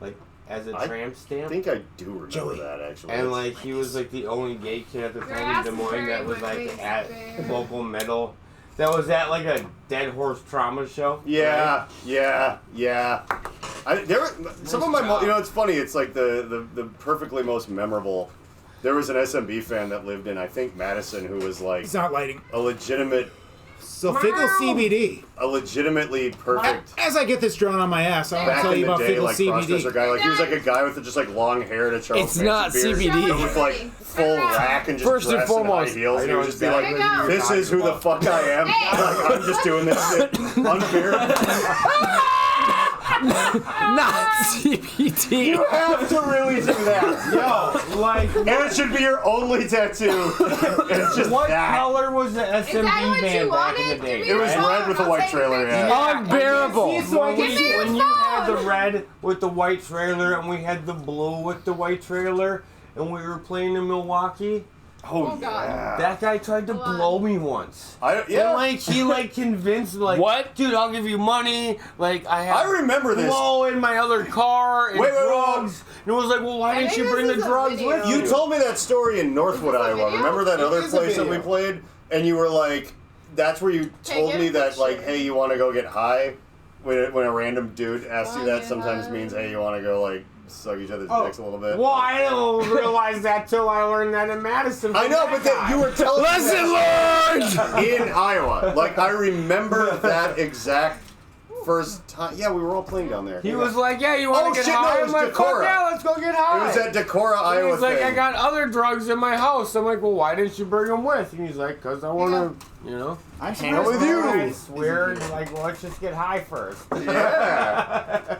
Like, as a I tramp I stamp. think I do remember Joey. that, actually. And, like, he was, like, the only gay kid at the Your time ass in Des is Moines that very was, like, wet, at bear. local metal. That was at, like, a Dead Horse Trauma show. Yeah, yeah. Some of my, you know, it's funny. It's like the perfectly most memorable. There was an SMB fan that lived in, I think, Madison, who was like It's not lighting. a legitimate, So Figgles CBD. a legitimately perfect. As I get this drawn on my ass, I want to Back tell in you the about day, Figgles like crossdresser CBD. guy, like he was like a guy with just like long hair and a Charles It's Manson not beard, CBD. but with like full rack and just First and dressed in foremost, high heels. I And he know would just be like, exactly what "This is who the fuck I am. Like, I'm just doing this shit. Unfair." Not CBD. You have to really do that. Yo, like, And it should be your only tattoo. It's just what that. color was the Is that SMB what band you back in wanted? the day? Give me It was the red phone, with a I'll white take a trailer, picture. yeah. Unbearable. When, Give me when the you had the phone. red with the white trailer and we had the blue with the white trailer and we were playing in Milwaukee, Oh, God. yeah. that guy tried to Blood. blow me once. Yeah. And like he like convinced me like, What? dude, I'll give you money. Like I have I remember this. blow in my other car and Wait, wait, wait. drugs. And it was like, well, why I didn't think you bring this the is a drugs video. with you? You told me that story in Northwood, Is this a Iowa. video? Remember that It other is a place that we video. played? And you were like, that's where you told get me a that, picture. like, hey, you want to go get high? When a random dude asks you Wanna that, get sometimes high? means, hey, you want to go, like, suck each other's Oh. dicks a little bit. Well, I didn't realize that till I learned that in Madison. I from know, that but guy. you were telling me Lesson that learned. in Iowa. Like, I remember that exact first time. Yeah, we were all playing down there. He was like, yeah, you want Oh, to get shit, no, high? it I'm was like, fuck Decorah. yeah, let's go get It high. was at Decorah, And Iowa he's like, thing. I got other drugs in my house. I'm like, well, why didn't you bring them with? And he's like, because I want to, you know, I'm Hang out with you. It's weird. Like, well, let's just get high first. Yeah.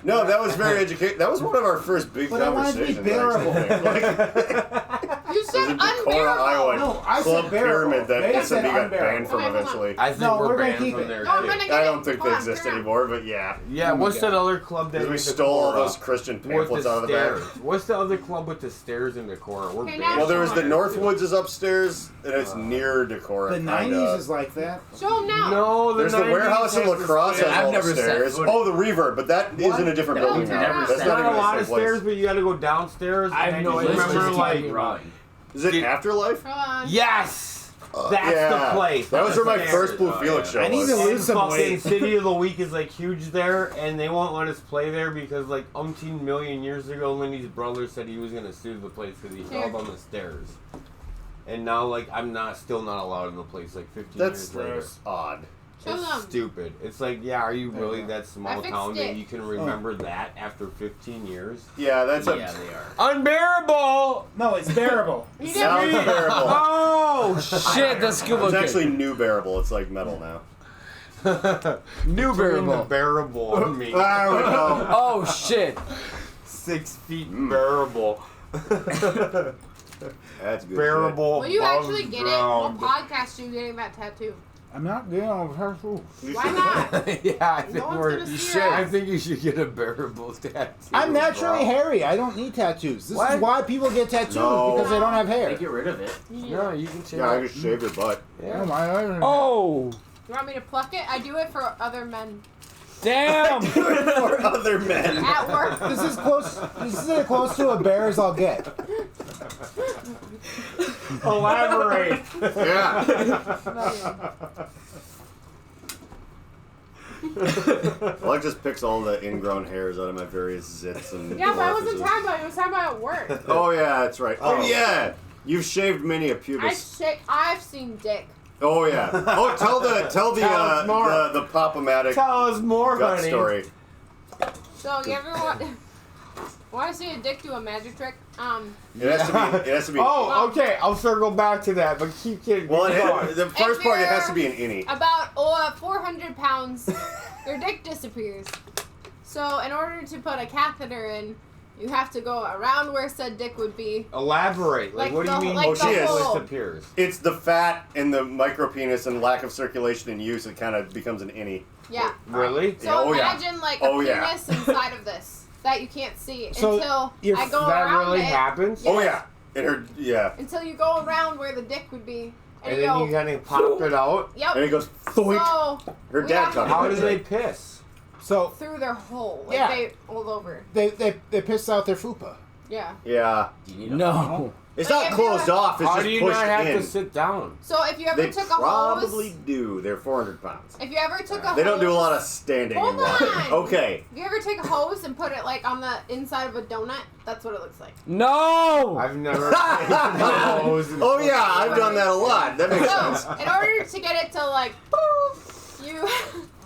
No, that was very educated. That was one of our first big But I wanted to be conversations. bearable. Like, You it was said in Decorah, unbearable. Iowa. No, I Club said bearable. Pyramid that They said SMB got unbearable. banned from Okay, hold on. eventually. I think No, we're we're gonna banned keep from it. there. No, I'm too. gonna get I it. don't think Hold they on, exist turn around. anymore, but yeah. Yeah, Oh my what's God. that other club that We is stole all Decorah? those Christian With pamphlets the out of the stairs. back. What's the other club with the stairs in Decorah? We're Okay, banned. now Well, there was the Sure. Northwoods is upstairs, and it's near Decorah. The kinda. 90s is like that. Show him now. No, There's the 90s warehouse in has La the Crosse stairs. has all I've the never set stairs. foot- Oh, the Reverb, but that is in a different No, building never now. That's set. not Not even a the lot same of place. stairs, but you got to go downstairs. I have and no you idea. remember Let's like keep growing. Is it Afterlife? Hold on. yes, that's Yeah. the place. That was where my Stairs. first Blue Oh, Felix yeah. show I need was. to lose And some fucking weight. City of the Week is like huge there, and they won't let us play there because like umpteen million years ago, Lindy's brother said he was gonna sue the place because he fell down the stairs. And now like I'm still not allowed in the place like 15 That's years later. odd. Show It's them. stupid. It's like, yeah, are you really that I small fixed town that it. you can remember that after 15 years? Yeah, that's Yeah, a. they are. Unbearable! No, it's bearable. You Now didn't. it's bearable. Oh shit, that's good It's looking. actually new bearable. It's like metal now. New Bring the bearable. bearable on me. There we go. Oh shit. 6 feet bearable. That's good. Bearable. Will you above actually get ground. it? We'll podcast you getting that tattoo. I'm not getting on tattoo. shit. Why not? Yeah, I think No one's we're. gonna You see should. that. I think you should get a bearable tattoo. I'm naturally bro. hairy. I don't need tattoos. This What? is why people get tattoos, No. because they don't have They hair. get rid of it. No, you can shave Yeah, I it. just shaved your butt. Yeah. Oh You want me to pluck it? I do it for other men damn. For other men. at work. This is close. This is as close to a bear as I'll get. Elaborate. Yeah. Alec just picks all the ingrown hairs out of my various zits and. Yeah, but I wasn't orifices. talking about it. I was talking about at work. Oh yeah, that's right. Oh yeah, you've shaved many a pubis. I've seen dick. Oh yeah. Oh, tell the us more. the pop-o-matic Tell us more, gut honey. story. So you ever want to see a dick do a magic trick? It has to be. Oh, okay. I'll circle back to that, but keep kidding. Well, Keep going. the first part it has to be an innie. About 400 pounds, your dick disappears. So in order to put a catheter in, you have to go around where said dick would be. Elaborate. Like, Like what do you the- mean? like Oh, she the is. hole. Disappears. It's the fat and the micropenis and lack of circulation and use. It kind of becomes an innie. Yeah. Really? So Oh, yeah. imagine like Oh, a yeah. penis inside of this that you can't see So until you're- I go that around really it. happens? Yeah. Oh yeah. It hurt. Yeah. Until you go around where the dick would be, and, And you then go. you kind of pop it out. Yep. And it goes thoink. So Her we dad have taught to me How that do they trick. piss? So through their hole, like Yeah. they all over. they piss out their fupa. Yeah. Yeah. Do you need a No. It's Like, not if you closed have- off. It's How just do you pushed not have in. to sit down? So if you ever They took a probably hose, do. They're 400 pounds. if you ever took a They don't do a hose- lot of standing Hold in water. on. Okay. If you ever take a hose and put it like on the inside of a donut, that's what it looks like. No. I've never taken a hose and Oh yeah, I've done that a lot. That makes sense. So in order to get it to like, boop, you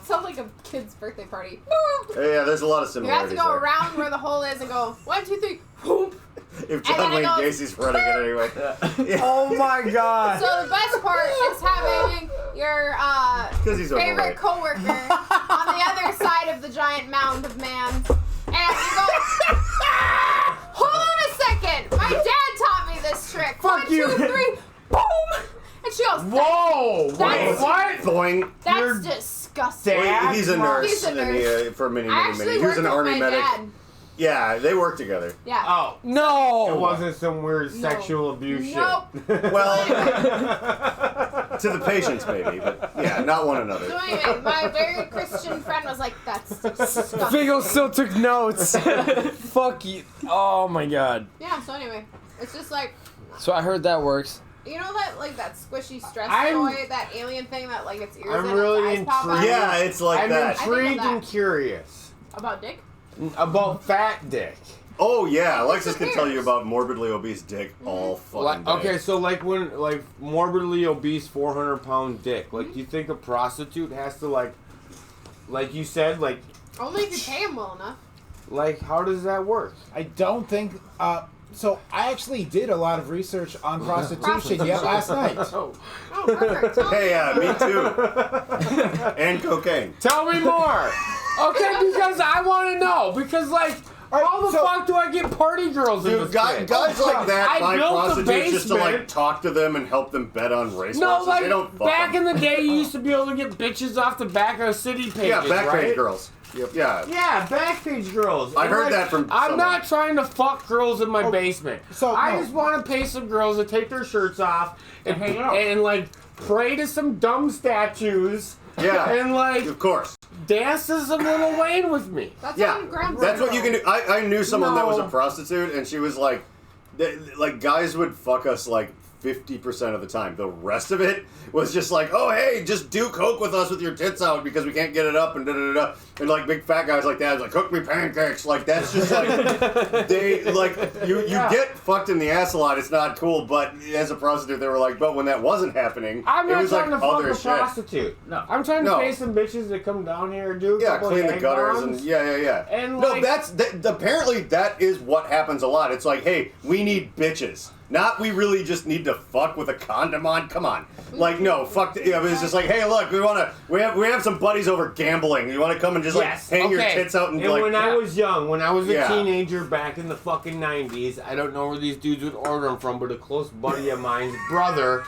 sound like a kid's birthday party. Boop. Yeah, there's a lot of You have similarities to go there. around where the hole is and go 1, 2, 3, boop. If John then it Wayne goes- Gacy's running it anyway. Yeah. Oh my god. So the best part is having your 'Cause he's favorite overweight. coworker on the other side of the giant mound of man, and you go. Hold on a second. My dad taught me this trick. Fuck 1, you. 2, 3, boom. And she goes, Whoa! Wait, That's- what? Boing. that's You're disgusting. Dad? He's a nurse. He's a And nurse. for many, I many, actually many. He was worked an with army my medic. dad. Yeah, they work together. Yeah. Oh. No. It wasn't some weird No. sexual abuse Nope. shit. Well, to the patients maybe, but yeah, not one So another. anyway, my very Christian friend was like, that's disgusting. Figgles still took notes. Fuck you. Oh my god. Yeah, so anyway, it's just like, So I heard that works. you know that like that squishy stress I'm- toy, that alien thing that like its ears I'm and really its eyes pop out? intrigued. Yeah, it's like I'm that. intrigued I think of and that. curious About dick? about fat dick. Oh yeah, Alexis can tell you disappears. about morbidly obese dick all fucking day. Okay, so like when like morbidly obese 400-pound dick, like do you think a prostitute has to like you said, like Only if you pay him well enough. how does that work? I don't think. So I actually did a lot of research on prostitution yet last night. Oh. Oh, perfect. Tell Hey, me. me too. And cocaine. Tell me more. Okay, because I want to know. Because like, how the so- fuck do I get party girls in Dude, this guys, shit? guys like that I find built a prostitutes just to like basement. talk to them and help them bet on race No, horses. like They don't fuck back them. in the day, you used to be able to get bitches off the back of city pages, Yeah, backpage right? girls. Yep. Yeah. Yeah, backpage girls. I And, heard like, that from I'm someone. not trying to fuck girls in my basement. so, I no. just want to pay some girls to take their shirts off and hang out. and like pray to some dumb statues. Yeah. And like Of course. dance to some Little Wayne with me. That's Yeah. on Graham That's what you can do. I knew someone that was a No. prostitute, and she was like, like guys would fuck us like 50% of the time. The rest of it was just like, oh hey, just do coke with us with your tits out because we can't get it up and da da da da. And like big fat guys like that, like cook me pancakes. Like that's just like they like you get fucked in the ass a lot. It's not cool. But as a prostitute, they were like, but when that wasn't happening, I'm it not was like trying to fuck other a shit. prostitute. No. I'm trying to No. pay some bitches to come down here and do a Yeah, couple clean of the egg gutters bombs. and yeah. And, no, like- that's apparently that is what happens a lot. It's like, hey, we need bitches. Not we really just need to fuck with a condom on. Come on, like no, fuck. Yeah, it's just like, hey, look, we have some buddies over gambling. You want to come and just Yes, like hang your okay. tits out and And like. when I was young, when I was a Yeah. teenager back in the fucking 90s, I don't know where these dudes would order them from, but a close buddy of mine's brother,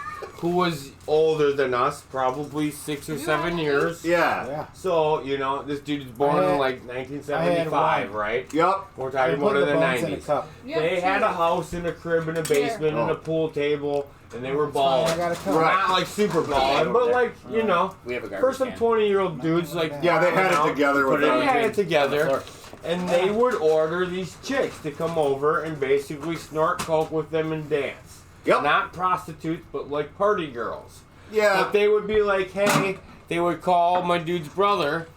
who was older than us, probably 6 or 7 years. Yeah. Yeah. So, you know, this dude is born I had- in like I 1975, had one. right? Yup. We're I talking put about in the the bones in a 90s. cup. Yeah, They had true. a house and a crib and a basement and a pool table, and they were It's fine, balling. I got a cup. Right. Not like super balling, over but there. like, you know, We have a for garbage some can. 20-year-old dudes, like, Yeah, they had you know, it together with they everything. had it together. Floor. And they would order these chicks to come over and basically snort coke with them and dance. Yep. Not prostitutes, but like party girls. Yeah. But they would be like, hey, they would call my dude's brother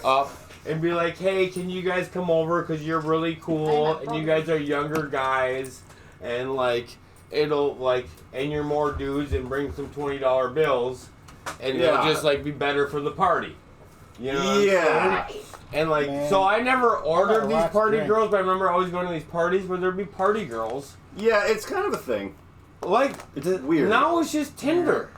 up and be like, hey, can you guys come over because you're really cool and you guys are younger guys and like it'll like and you're more dudes and bring some $20 bills and it'll just like be better for the party. You know what I'm saying? And like, so I never ordered these party girls, but I remember always going to these parties where there'd be party girls. Yeah, it's kind of a thing. Like, it's weird. Now it's just Tinder.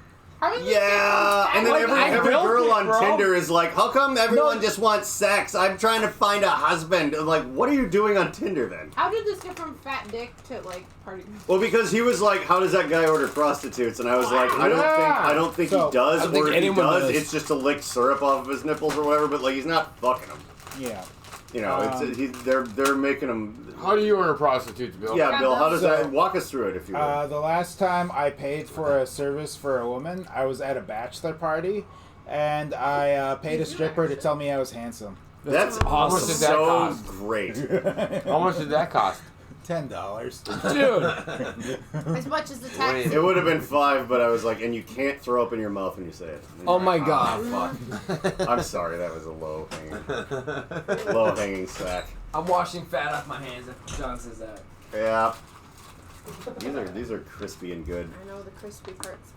Yeah, and then Like, every girl on bro. Tinder is like, how come everyone just wants sex? I'm trying to find a husband. I'm like, what are you doing on Tinder then? How did this get from fat dick to like party? Well, because he was like, how does that guy order prostitutes? And I was like, I don't think he does, or if he does, it's just to lick syrup off of his nipples or whatever, but like he's not fucking them. Yeah. You know, they're making them. How do you order prostitutes, Bill? Yeah, Bill, how does that, walk us through it if you will. The last time I paid for a service for a woman, I was at a bachelor party, and I paid a stripper to tell me I was handsome. That's awesome. How much did that cost? Great. How much did that cost? $10. Dude. As much as the tax. It would have been $5, but I was like, and you can't throw up in your mouth when you say it. Oh my god. Fuck. I'm sorry, that was a low hanging sack. I'm washing fat off my hands if John says that. Yeah. These are crispy and good. I know the crispy parts.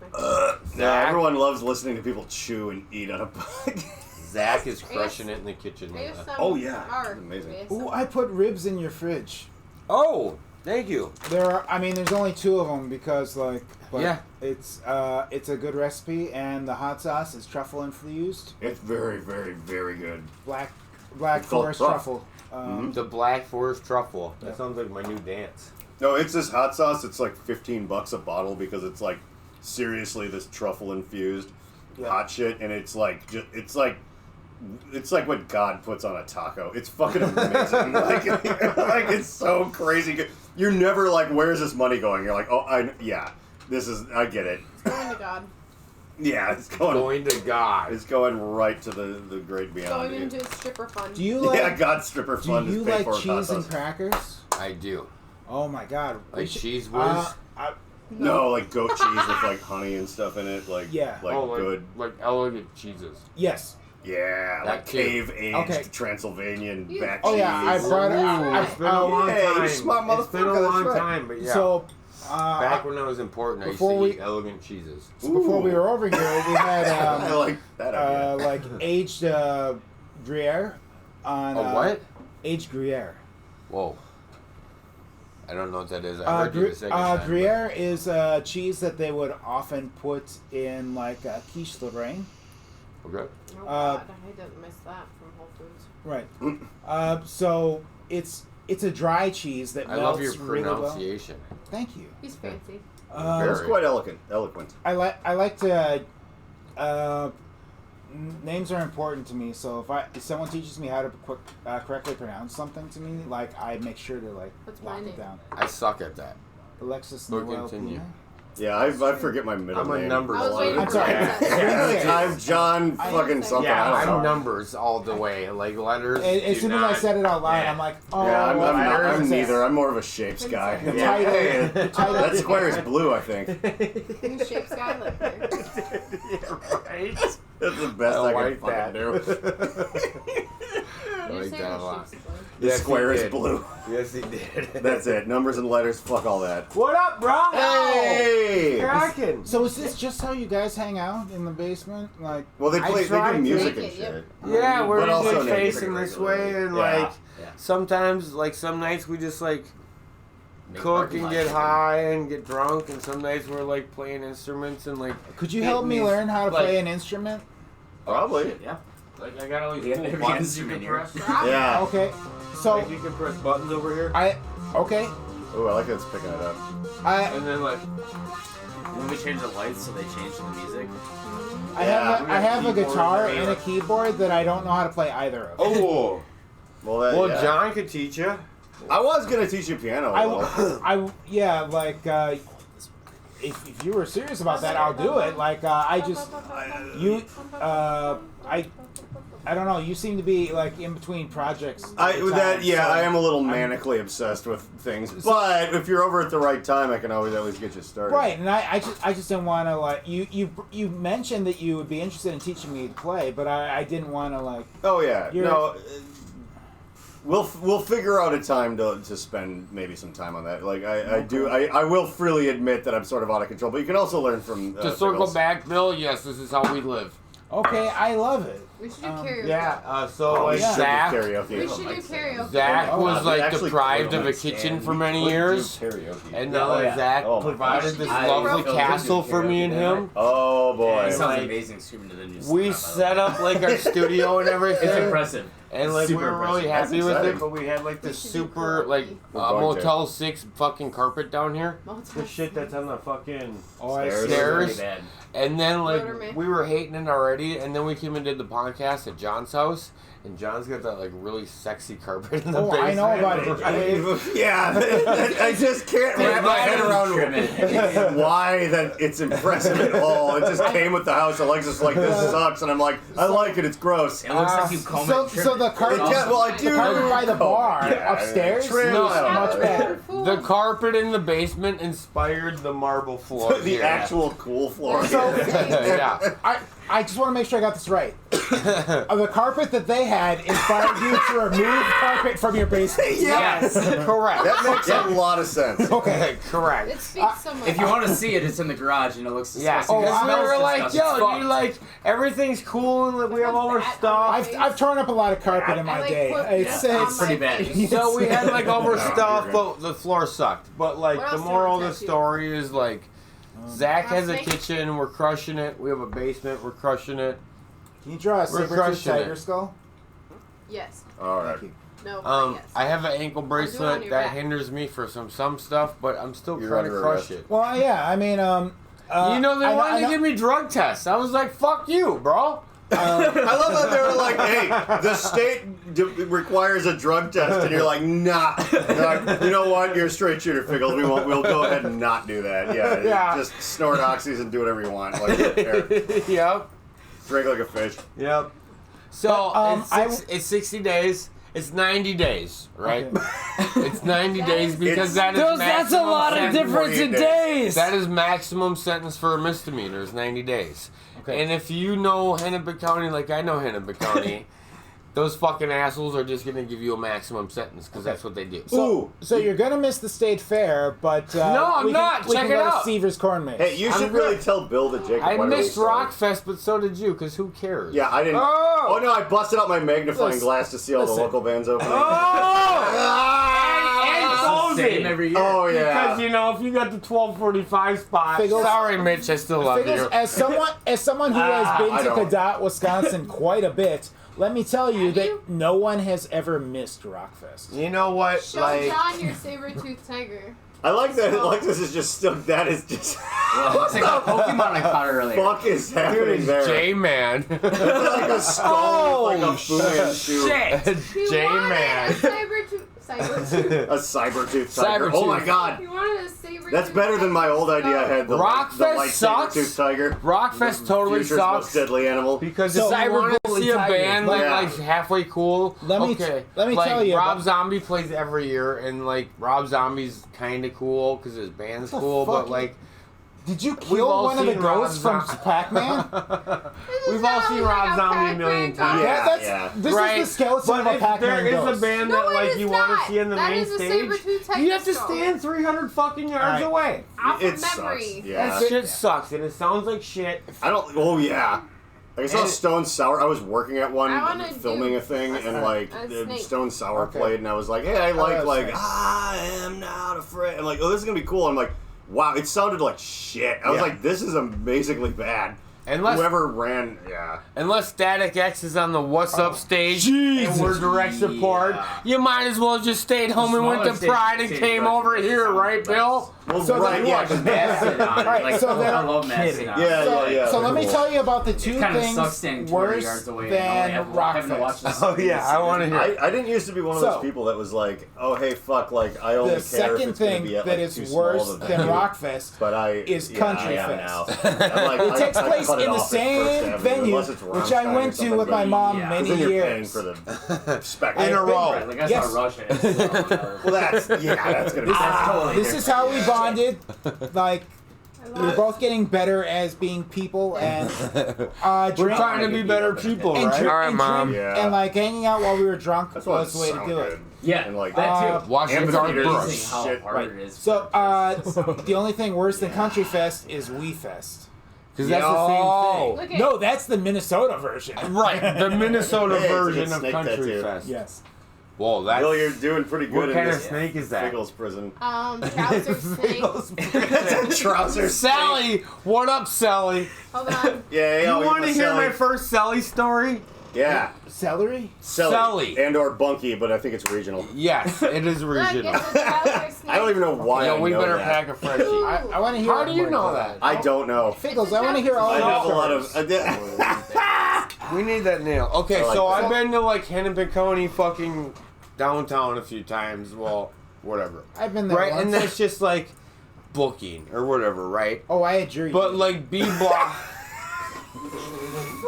Yeah, everyone loves listening to people chew and eat on a bug. Zach is crushing it in the kitchen. Oh yeah, that's amazing. Ooh, I put ribs in your fridge. Oh, thank you. There's only 2 of them because but yeah, it's a good recipe and the hot sauce is truffle infused. It's very, very, very good. Black forest truffle. The Black Forest truffle. That sounds like my new dance. No, it's this hot sauce. It's like $15 a bottle because it's like seriously this truffle infused hot shit, and it's like it's like what God puts on a taco. It's fucking amazing. like it's so crazy good. You're never like, where's this money going? You're like, oh, I get it. It's going to God. Yeah, it's going to God. It's going right to the great beyond. Going into a stripper fund. Do you like? God's stripper fund. Do you like cheese and crackers? I do. Oh my god. Like cheese whiz? No, like goat cheese with like honey and stuff in it. Like good. Like elegant cheeses. Yes. Yeah, like cave-aged Transylvanian back cheese. Oh yeah, I brought it. It's been a long time. You smart motherfucker. It's been a long time, but yeah. So, back when I was important, I used to eat elegant cheeses. So before we were over here, we had I like that idea. like aged Gruyere on what? Aged Gruyere. Whoa. I don't know what that is. I heard you the second time. Gruyere is a cheese that they would often put in like quiche Lorraine. Okay. Oh God, I didn't miss that from Whole Foods. Right. So it's a dry cheese that melts I love your really pronunciation. well. Thank you. He's fancy. It's quite eloquent. I like to. Names are important to me, so if someone teaches me how to correctly pronounce something to me, like I make sure to like lock it down. I suck at that. Alexis But Noel continue. Pina? Yeah, I forget my middle name. I'm a numbers. I'm sorry. I'm John fucking something. Yeah, I don't know. I'm numbers all the way. Like letters. As soon as I said it out loud, I'm like, oh. Yeah, I'm letters. neither. I'm more of a shapes guy. The title. That square is blue, I think. New shapes guy like there. Right? That's the best I like can fucking do. I like that a lot. The square is blue. Yes, he did. That's it. Numbers and letters. Fuck all that. What up, bro? Hey! Cracking. So is this just how you guys hang out in the basement? Like, Well, they do music and Yep. shit. Yeah, we're But also usually naked facing pretty this way, and regularly. like sometimes, like some nights we just like Make cook parking and lot get chicken. high and get drunk, and some nights we're like playing instruments and like. could you help me learn how to play an instrument? Probably. Shit, yeah. Like I got all these Yeah, cool every buttons you instrument can here. press. Yeah. Okay. So Like you can press buttons over here, okay. Oh, I like that it's picking it up. and then like When we change the lights, so they change the music. I Yeah, have a keyboard guitar there. and a keyboard that I don't know how to play either of. oh. Well, yeah. John could teach you. I was gonna teach you piano. If you were serious about that, I'll do it. Like I I don't know. You seem to be like in between projects. I am a little I'm- manically obsessed with things. But if you're over at the right time, I can always at least get you started. Right, and I just didn't want to like you mentioned that you would be interested in teaching me to play, but I didn't want to like. Oh yeah. You're- No. We'll figure out a time to spend maybe some time on that. Like I will freely admit that I'm sort of out of control, but you can also learn from. To circle Figgles. back, Bill, yes, this is how we live. Okay, I love it. We should do karaoke. Yeah, so Oh, like we should do Zach, karaoke. We should do karaoke. Zach Oh, was we like actually deprived could of a understand. kitchen for We many could do years, karaoke. and Yeah, now oh, yeah. Zach Oh my provided gosh. this I lovely feel castle good for me and karaoke, him. Oh boy. It sounds like, amazing screaming to the new We stuff, set up like our studio and everything. It's impressive. And like we Super were really impressive. happy That's with exciting. it, but we had like We this should do super karaoke. like We're going to. Motel 6 fucking carpet down here. Motel The shit that's on the fucking Stairs. stairs. Really bad. And then like Rotorman. we were hating it already, and then we came and did the podcast at John's house, and John's got that like really sexy carpet in the Oh, basement. I know about it. Yeah, I just can't wrap my head around why that it's impressive at all. It just came with the house. Alexis like, this sucks, and I'm like, I like it. It's gross. It looks like you comb So it. trim so it. the carpet, Yeah, well, I the do. carpet by the Oh, bar yeah, upstairs. trim No, it. much better. The carpet in the basement inspired the marble floor. The here. actual cool floor. So- yeah. I just want to make sure I got this right. The carpet that they had inspired you to remove carpet from your basement. Yes, correct. That makes a lot of sense. Okay. correct. It speaks so much. If you want to see it, it's in the garage and it looks Yeah, disgusting. because It we smells were like, disgusting. yo, It's you fucked. like everything's cool and like we have all our That stuff. I've torn up a lot of carpet in my I like day. put- It's, yeah, it's pretty bad. So we had like all our Yeah, stuff, you're but the floor sucked. But like What the else do you moral of want the to story is like Zach has a Snake? kitchen, we're crushing it. We have a basement, we're crushing it. Can you draw a We're saber-tooth crushing tiger it. skull? Yes. All right. Thank you. No. Um, yes. I have an ankle on bracelet your that back. hinders me for some stuff, but I'm still You're trying to under crush arrest. it. Well, yeah. I mean, You know, they I wanted to know- give me drug tests. I was like, fuck you, bro. I love that they were like, "Hey, the state requires a drug test," and you're like, "Nah." They're like, you know what? You're a straight shooter, Figgles. We'll go ahead and not do that. Yeah, Yeah. just snort oxys and do whatever you want. Like, Yep. drink like a fish. Yep. So But, it's 60 days. It's 90 days, right? Okay. It's 90 That days is- because It's- that is That's a maximum lot of sentence. difference in 48 days. That is maximum sentence for a misdemeanor is 90 days. Okay. And if you know Hennepin County like I know Hennepin County, those fucking assholes are just gonna give you a maximum sentence because that's what they do. Ooh. So you're gonna miss the state fair, but No, I'm we not. Can, we Check can it go to out. Seaver's Corn Maze. Hey, you I'm should good. really tell Bill that Jacob. I went really missed sorry. Rockfest, but so did you, because who cares? Yeah, I didn't. Oh! Oh no, I busted out my magnifying Listen, glass to see all the listen. local bands opening. And It's the closing. same every year. Oh yeah. Because you know, if you got the 12:45 spot, Figgles- sorry, Mitch, I still love Figgles, you. as someone who has been I to don't. Cadott, Wisconsin quite a bit, let me tell you Have that you? no one has ever missed Rockfest. You know what? Show Like, John your saber-toothed tiger. I like that. Alexis is just still. That is just. Well, it looks like a Pokemon I caught earlier. Fuck is happening there? J-Man. It's like a skull with like a Fu Manchu. Shit. He J-Man. wanted a saber-tooth. Saber-tooth. A saber-tooth tiger. Oh my Saber-tooth. god. He wanted a saber-tooth. That's better than my old idea I had. The Rockfest light sucks. saber-tooth tiger. Rockfest The totally future's sucks. most deadly animal. Because So, if you want to Cyber see a Bully band Tigers. that Yeah. like halfway cool, Let me like, tell you Rob about- Zombie plays every year, and like Rob Zombie's kind of cool because his band's What the cool, fuck? but like Did you We've kill all one of the seen Rob ghosts from Zombie. Pac-Man? we've all seen Rob Zombie a million times. Yeah. This Right, is the skeleton but of a if Pac-Man there is ghost. a band No, that like it you is want not. to see on the That main is a stage, saber-tooth tiger you have to skull. stand 300 fucking yards Alright. away. Off It of sucks. memory. Yeah. That shit sucks, and it sounds like shit. I don't. Oh yeah. Like I saw And- Stone Sour. I was working at one, I wanna filming do a thing, and like a the snake. Stone Sour Okay. played, and I was like, "Hey, I like that's nice. I am not afraid." I'm like, "Oh, this is gonna be cool." I'm like, "Wow, it sounded like shit." I was Yeah. like, "This is amazingly bad." Unless Whoever ran, yeah. Unless Static X is on the What's Up stage Jesus. and we're direct support, Yeah. you might as well just stayed home and went to Smaller stage- Pride and stage came direction over doesn't here, sound right, the best. Bill? Well, So right, then yeah, what? 'cause Matt sit on it. Alright, Like, so I there- love Matt sit on it. Yeah. So let me cool. tell you about the two It kind of things sucks standing 200 worse yards away than and having to watch Rockfest. this. Oh, yeah, I wanna hear it. I didn't used to be one of So- those people that was like, "Oh, hey, fuck!" Like I only The care if second it's gonna thing be at that like is too small worse of a than venue. Rockfest But I is yeah, Country I am Fest. now. I'm like, It takes place cut it in the off at First same Avenue, venue, unless it's which I Rammstein or went to something, with but my mom yeah. many then you're paying years. for the spectacle. In a row. Right, like I Yes. saw Rush and so, Well, that's gonna be. that's totally This is how we bonded. Like, I we were love both getting better as being people and We're drink, trying to be better people, and, right? drink, All right, and, Mom. drink, Yeah. and like hanging out while we were drunk That's why was the way to do it. Yeah, And like that too. Watching Dark Amphitheaters. Brush. Amazing how Shit. hard it is. So the only thing worse than Country Fest is We Fest. Because that's the same Look at No, that's the Minnesota version. thing. Right, the Minnesota Hey, it's a version good of snake Country tattoo. Fest. Yes. Whoa, that's... Bill, you're doing pretty good what in kind of this snake is that? Figgles prison. trouser snake. Trousers. Sally! What up, Sally? Hold on. Yeah, You yeah. want to hear my first Sally story? Yeah. Celery? Selly. Selly. And or Bunky, but I think it's regional. Yes, it is Look, original. it's a trouser snake. I don't even know why Yeah, I we know better that. pack a freshie. I want to hear. How do you know that? I don't know. Figgles, I want to hear all I of have a your lot of. stories. We need that nail. Okay, I like so that. I've been to like Hennepin County fucking downtown a few times. Well, whatever. I've been there Right, once. and that's just like booking or whatever, right? Oh, I had jury. But like B block.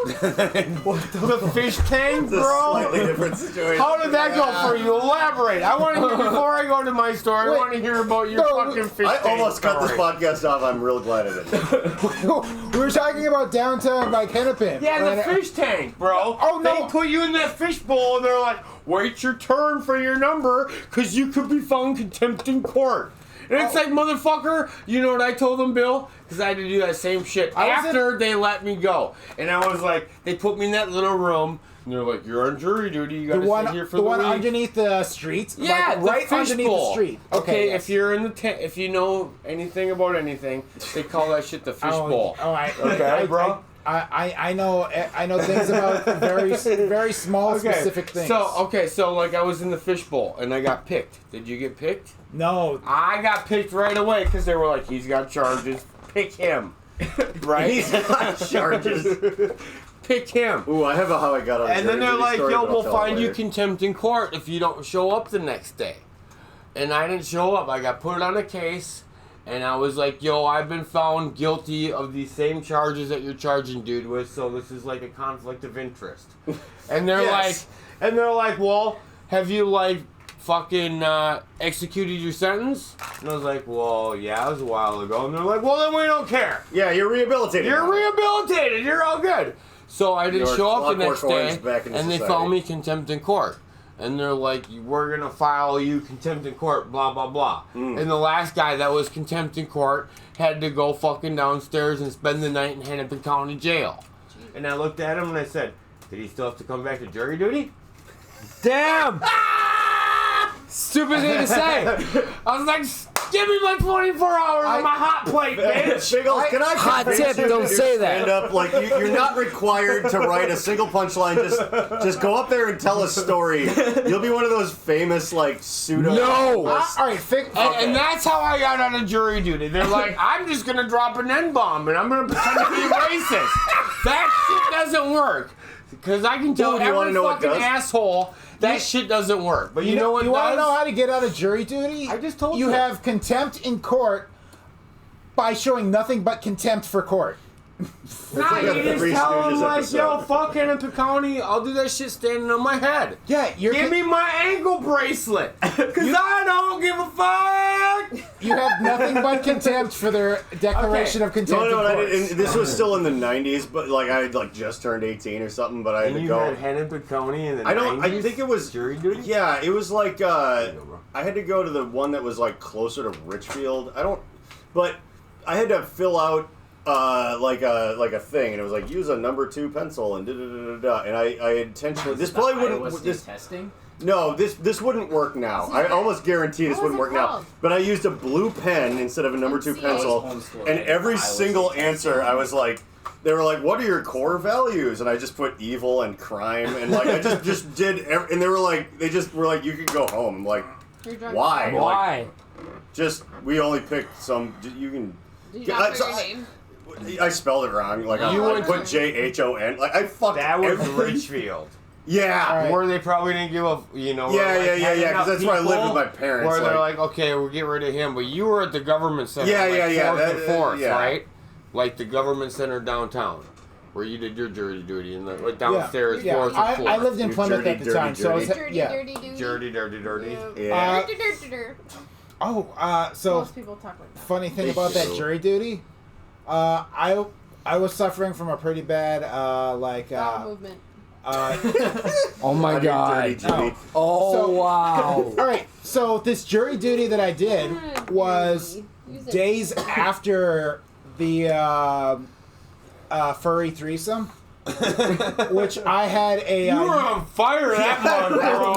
The fish tank, It's a bro. slightly different situation. How did that go for you? Elaborate. I want to hear before I go to my story. I Wait. want to hear about your No, fucking fish I tank almost cut this story. podcast off. I'm real glad I did. we were talking about downtown like Hennepin. Yeah, the And, fish tank, bro. Oh, no. They put you in that fish bowl and they're like, wait your turn for your number because you could be found contempt in court. And it's like, motherfucker, you know what I told them, Bill? Because I had to do that same shit I was after they let me go. And I was like, they put me in that little room and they're like, you're on jury duty. You got the to one, sit here for the the one week. underneath the street. Yeah, like, the right fish underneath bowl. the street. Okay, yes. if you're in the if you know anything about anything, they call that shit the fish bowl. Oh, Okay, bro. I know things about very small specific things. So like I was in the fish bowl and I got picked. Did you get picked? No, I got picked right away because they were like, he's got charges. Pick him. Right? He's got charges. Pick him. Ooh, I have a how I got on. And then they're like, story, yo, but I'll we'll tell it find you later. contempt in court if you don't show up the next day. And I didn't show up. I got put on a case. And I was like, yo, I've been found guilty of these same charges that you're charging dude with, so this is like a conflict of interest. And they're Yes. like, well, have you like fucking executed your sentence? And I was like, well, yeah, it was a while ago. And they're like, well, then we don't care. Yeah, you're rehabilitated. You're now. rehabilitated. You're all good. So I didn't Your show up the clockwork next orange day, back in and they society. found me contempt in court. And they're like, we're going to file you contempt in court, blah, blah, blah. And the last guy that was contempt in court had to go fucking downstairs and spend the night in Hennepin County Jail. And I looked at him and I said, did he still have to come back to jury duty? Damn! Stupid thing to say. I was like, give me my 24 hours on my hot plate, bitch. Figgles, can I Hot convince tip, you don't to do say that. Stand up, like you're not required to write a single punchline. Just go up there and tell a story. You'll be one of those famous like pseudo. No! all right, And that's how I got out of jury duty. They're like, I'm just gonna drop an N-bomb and I'm gonna pretend to be racist. That shit doesn't work. Because I can tell Well, do you wanna every know what fucking does? asshole that shit doesn't work. But you know what You want to does? know how to get out of jury duty? I just told you. you. have contempt in court by showing nothing but contempt for court. Nah, like you a just Three tell them Stooges like, episode. yo, fuck Hennepin County, I'll do that shit standing on my head. Yeah, Give me my ankle bracelet. Because I don't give a fuck. You have nothing but contempt for their declaration of contempt. No, in I court. did, and this was still in the '90s, but like I had like just turned 18 or something. But I had And to you go. had Hennepin County in the 90s? I don't. I think it was jury duty. Yeah, it was like bro. I had to go to the one that was like closer to Richfield. I don't, but I had to fill out like a thing, and it was like use a number 2 pencil and da da da da da. And I intentionally this probably Iowa wouldn't State this testing. no this wouldn't work now. I almost guarantee this What was wouldn't it work now. called? But I used a blue pen instead of a number 2 MCA. pencil, Homeschool, and like, every Iowa single State answer testing. I was like. They were like, "What are your core values?" And I just put evil and crime, and like I just did. And they were like, you could go home. I'm like, You're drunk. why? Why? Just we only picked some. You can. Did you not put so your name? I spelled it wrong. Like You I went put JHON. Like I fucked That was every. Richfield. Yeah. Right. Where they probably didn't give a, Yeah, where, yeah, handing 'cause out that's where I lived with people, my parents, Where they're like- like, okay, we'll get rid of him, but you were at the government center. Yeah, like yeah, yeah, Fourth and that- Fourth, yeah. right? Like the government center downtown. where you did your jury duty and like downstairs Yeah. floors with floor. I lived in You Plymouth dirty, at the time, dirty, so I was, Dirty, yeah. dirty, dirty. Dirty. Yeah. So Most people talk like that. funny thing They about that do. jury duty, I was suffering from a pretty bad Bowel movement. Oh my Dirty, god. Jimmy. Oh So- wow. all right. So this jury duty that I did was Use it. days after the furry threesome, which I had a. You were on fire that month, bro.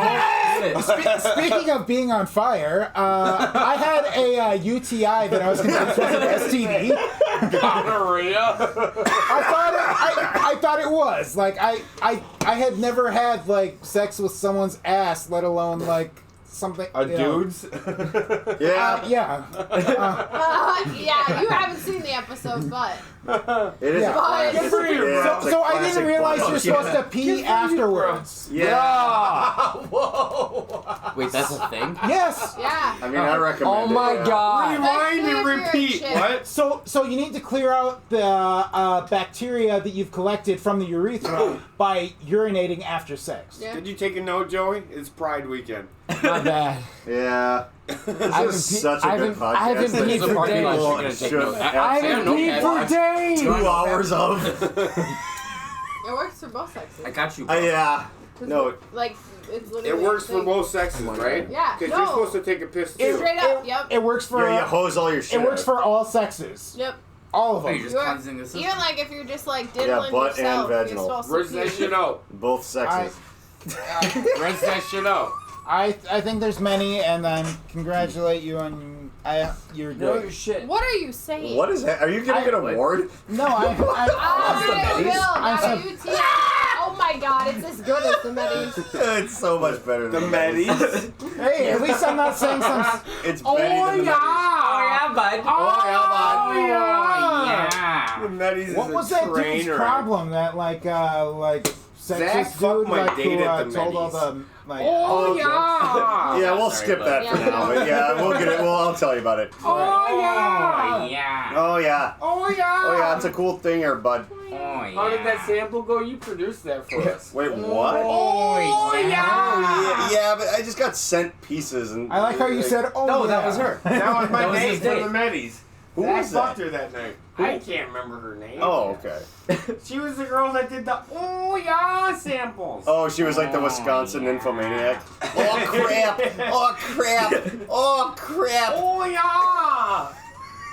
Speaking of being on fire, I had a UTI that I was convinced was an STD. Gonorrhea. I thought it was like I had never had like sex with someone's ass, let alone like something. A you know. dude's? Yeah. Yeah. Yeah, you haven't seen the episode, but It is. Yeah. But- It's a So classic I didn't realize bug. you're supposed to pee afterwards. Yeah. Wait, that's a thing? Yes. yeah. I mean, I recommend Oh it. my yeah. god. Rewind and Clear repeat. shit. What? So you need to clear out the bacteria that you've collected from the urethra by urinating after sex. Yeah. Did you take a note, Joey? It's Pride weekend. Not bad. Yeah. This is such a good podcast. I haven't that peed It's a for parking lot. days. You're gonna take Should notes. I haven't peed for days. 2 hours of. It works for both sexes. I got you. Bro. Yeah. No. Like, it's literally. It works the for thing. both sexes, right? Yeah, Because no. you're supposed to take a piss too. Straight up, yep. It works for Yeah, you hose all your shit. it works out. for all sexes. Yep. All of Oh, them. you're just You're- cleansing the system. Even like if you're just like diddling butt and yourself, vaginal. you're supposed Rinse to that pee. shit out. Both sexes. Rinse that shit out. I think there's many, and I congratulate you on you're Know your great. shit. What are you saying? What is that? Are you getting an award? No, I I will, not I'm a UTI. Oh my god, it's as good as the Medis. It's so much better The than Medis. hey, at least I'm not saying some. It's Oh, better than the yeah. Oh, yeah, bud. Oh, yeah. The Medis What is was a that dude's trainer. problem? That like Zach sexist fucked dude my like date who at the told all Medis. the like. Oh, yeah. Yeah, we'll Sorry, skip bud. that for Yeah. now. But yeah, we'll get it. Well, I'll tell you about it. Oh, yeah. Yeah. Oh yeah. Oh, yeah. Oh yeah, it's a cool thing here, bud. Oh, yeah. How did that sample go? You produced that for us. Wait, what? Oh, yeah. Yeah, but I just got sent pieces and. I like how you said, "Oh No, yeah." that was her. That was my That was date his for date. the Medis. Who Zach was that? fucked her that night. I can't remember her name. Oh, okay. She was the girl that did the oh yeah samples. Oh, she was like the Wisconsin nymphomaniac. Oh crap! Oh crap! Oh crap! Oh yeah!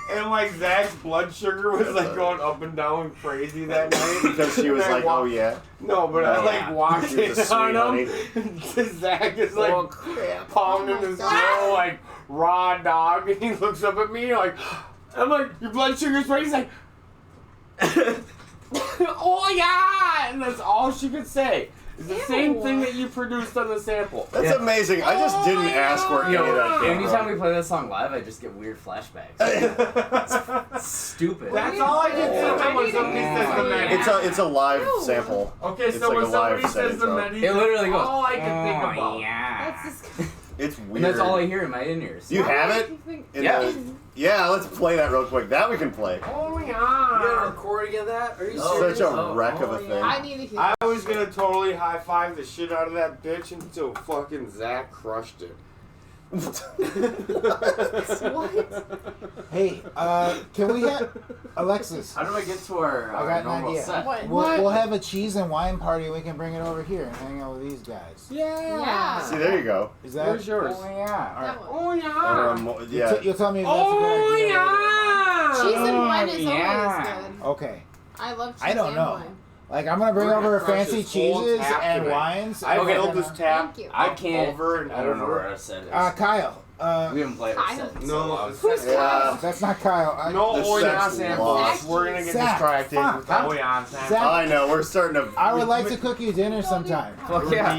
And like Zach's blood sugar was like going up and down crazy that night. Because she was And I like, walked- oh yeah. No, but I like walked She was a in sweet on him. Zach is like Oh crap! pounding Oh my his God. grill like raw dog, and he looks up at me like, I'm like, your blood sugar's right. He's like, oh yeah, and that's all she could say. It's the Ew. same thing that you produced on the sample. That's amazing. I just didn't ask where any of that came Anytime from. we play that song live, I just get weird flashbacks. Stupid. That's all I can think of when somebody says the Medis. It's a live Ew. sample. Okay, It's so like when a live somebody says the setting, so. Medis, It literally goes. all I can think "Oh, about. Yeah. That's disgusting. It's weird. And that's all I hear in my in-ears. Do you have it? In Yeah. the- yeah, let's play that real quick. That we can play. Oh You got a yeah. recording of that? Are you Oh. serious? Such a wreck of a thing. I need to hear. I was gonna totally high five the shit out of that bitch until fucking Zach crushed it. What? Hey, can we have Alexis? How do I get to our, I got an normal idea. set? What? We'll have a cheese and wine party. We can bring it over here and hang out with these guys. Yeah. See, there you go. Is that? Where's yours? Oh yeah. All right. That one. Oh yeah. Yeah. You'll tell me if that's a good Oh idea. yeah. Cheese and wine is yeah. always good. Okay. I love cheese I don't and know. wine. Like I'm gonna bring We're over gonna crush fancy this whole cheeses tap and tonight. wines. I and filled then, this tap Thank you. I can't. over and I don't know over. where our set is. Kyle. We haven't played our Kyle. set. No. So I was Who's Yeah. That's not Kyle. No The oh yeah sex samples. lost. We're gonna get Zach, distracted fuck. with oh yeah samples. Zach, I know. We're starting to. I would like to cook you dinner sometime. Fuck yeah.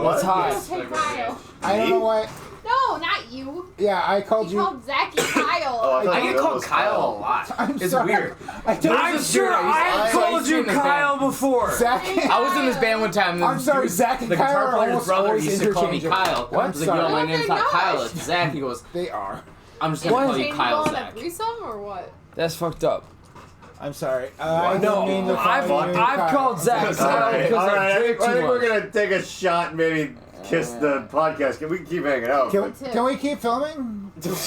What? It's hot. Hey, Kyle. I don't know why. No, not you. Yeah, I called You you. called Zachy Kyle. Oh, I thought I that get called was Kyle a lot. I'm It's sorry. weird. I don't. I'm sure I have called you Kyle before. Zach. I was in this band one time. And I'm sorry, Zach and the Kyle guitar are player's almost brother always used to call me interchangeable. Kyle. What? He's like, yo, my No, name's they're not not. Kyle, it's Zach. He goes, They are. I'm just gonna call you Change Kyle going Zach. to threesome or what? That's fucked up. I'm sorry. I No, didn't mean to I've call you called Zach All Sal right, because I I drink think too we're much. gonna take a shot and maybe kiss the podcast. We can keep hanging out. Can we keep filming?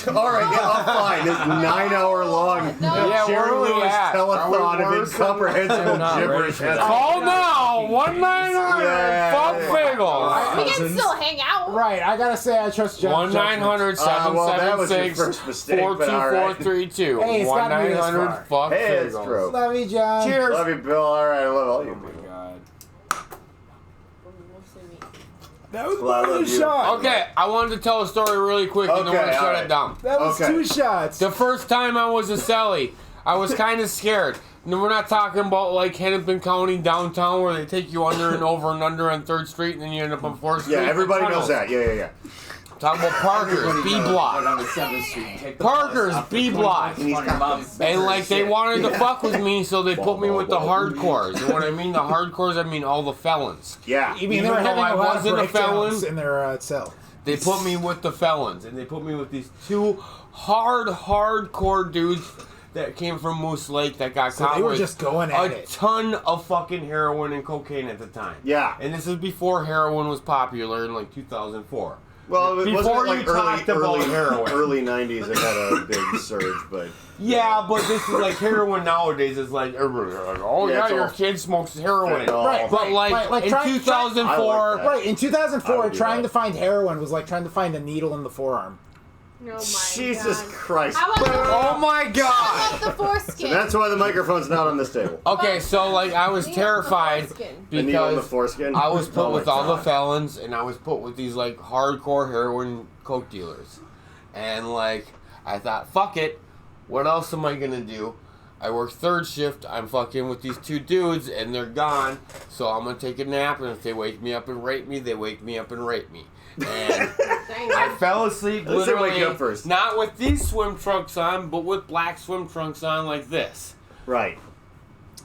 All right, yeah, I'm fine. This 9-hour-long No. Yeah, Jerry where are we Lewis at? telethon Are we of worse? incomprehensible I'm not ready gibberish. for that. Call now! 1-900! Yeah. Fuck Figgles! We can still hang out. Right, I gotta say I trust John's judgment. 1-900 well, that was your 776 first mistake, but all right. 42432. Hey, it's gotta be this 1-900 far. fuck Hey, it's Figgles. true. Love you, John. Cheers. Love you, Bill. All right, I love all you Oh my people. god. That was Well, I one love you. shot. Okay, I wanted to tell a story really quick and then we're Okay, gonna shut alright. it down. That was Okay. 2 shots. The first time I was a celly, I was kind of scared. And we're not talking about like Hennepin County downtown where they take you under and over and under on 3rd Street and then you end up on 4th Street. Yeah, everybody Tunnels. knows that. Yeah. Talking about Parker's, B block. on the 7th Street. Take the Parker's, bus up B to block. 20 bucks. And like they wanted to fuck with me, so they put me with the Ball. hardcores. And when I mean the hardcores, I mean all the felons. Yeah. You mean Even they were though having I a lot of wasn't a breakdowns felon, in their cell? they put me with the felons, and they put me with these 2 hardcore dudes that came from Moose Lake that got So caught they were with just going at a it. ton of fucking heroin and cocaine at the time. Yeah. And this is before heroin was popular in like 2004. Well, it Before wasn't you like talked about heroin. early 90s it had a big surge, but Yeah, but this is like heroin nowadays is like, oh Yeah, yeah, it's your all kid smokes heroin. fentanyl. Right, But like, like in try- 2004, I like that. Right, in I 2004, would do trying that. to find heroin was like trying to find a needle in the forearm. Oh my Jesus God. Christ. How about oh my the, god. how about the foreskin? That's why the microphone's not on this table. Okay, so like I was Needle terrified the foreskin. The needle in the because foreskin. I was put Oh my with all the God. felons and I was put with these like hardcore heroin coke dealers. And like I thought, fuck it, what else am I gonna do? I work 3rd shift, I'm fucking with these 2 dudes and they're gone, so I'm gonna take a nap and if they wake me up and rape me, they wake me up and rape me. And Dang I it. fell asleep At least they literally wake you up first. not with these swim trunks on, but with black swim trunks on like this. Right.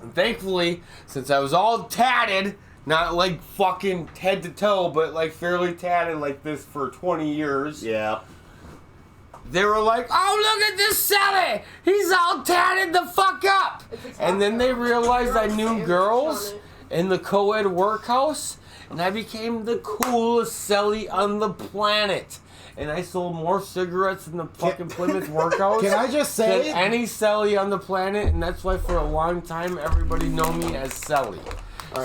And thankfully, since I was all tatted, not like fucking head to toe, but like fairly tatted like this for 20 years, Yeah. they were like, oh, look at this Sally! He's all tatted the fuck up! And then they realized I knew girls in the co-ed workhouse, and I became the coolest celly on the planet. And I sold more cigarettes in the fucking Plymouth workhouse Can I just than say, any celly on the planet, and that's why for a long time everybody know me as Celly.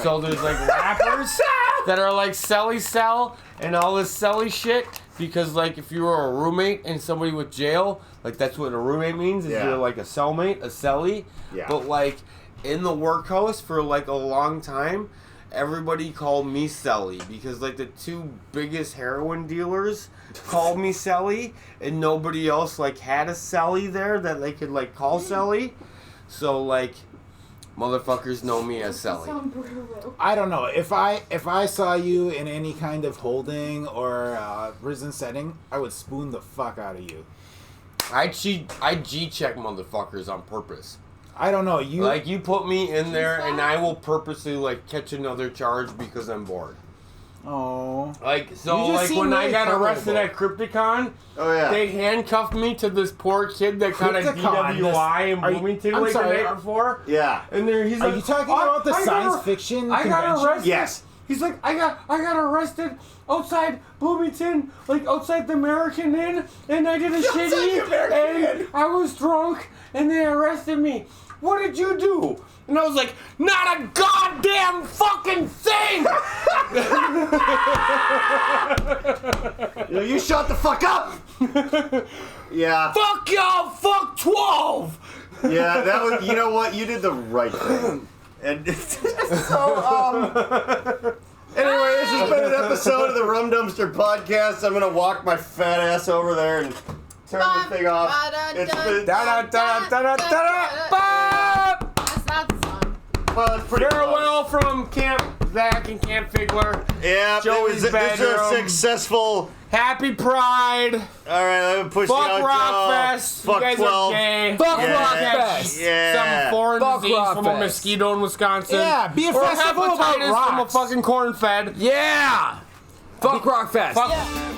So there's like rappers that are like Celly Cell and all this Celly shit because like if you were a roommate and somebody with jail, like that's what a roommate means is Yeah. you're like a cellmate, a Celly. Yeah. But like in the workhouse for like a long time, everybody called me Celly because like the 2 biggest heroin dealers called me Celly and nobody else like had a Celly there that they could like call Celly. So like motherfuckers know me as Celly. Sound brutal. I don't know, if I saw you in any kind of holding or prison setting, I would spoon the fuck out of you. I G-check motherfuckers on purpose. I don't know, you... Like you put me in there and I will purposely like catch another charge because I'm bored. Oh. Like so You just like seem when I really got arrested tolerable. at Crypticon, Oh yeah. they handcuffed me to this poor kid that got a Crypticon, DWI in are you- Bloomington I'm like sorry, the night before. Yeah. And there he's Are like, you talking "I- about the I got science ar- fiction I got convention? arrested. Yes. He's like, I got arrested outside Bloomington, like outside the American Inn, and I did a shitty, and I was drunk, and they arrested me. What did you do? And I was like, not a goddamn fucking thing! You shut the fuck up! Yeah. Fuck y'all, fuck 12! Yeah, that was, you know what? You did the right thing. And anyway, this has been an episode of the Rum Dumpster Podcast. I'm gonna walk my fat ass over there and turn the thing off. It's been, That's not the song. well, it's pretty Farewell from Camp Zach and Camp Figgler. close. Yeah, Joey's this is a bedroom. successful. Happy Pride! All right, let me push Fuck the outro. Rockfest! Fuck You guys 12. are gay. Fuck Yeah. Rockfest! Yeah. Some foreign Fuck disease from a Rockfest. mosquito in Wisconsin. Yeah, be a or festival about hepatitis from a rocks. fucking corn fed. Yeah! Fuck Rockfest! Fuck. Yeah.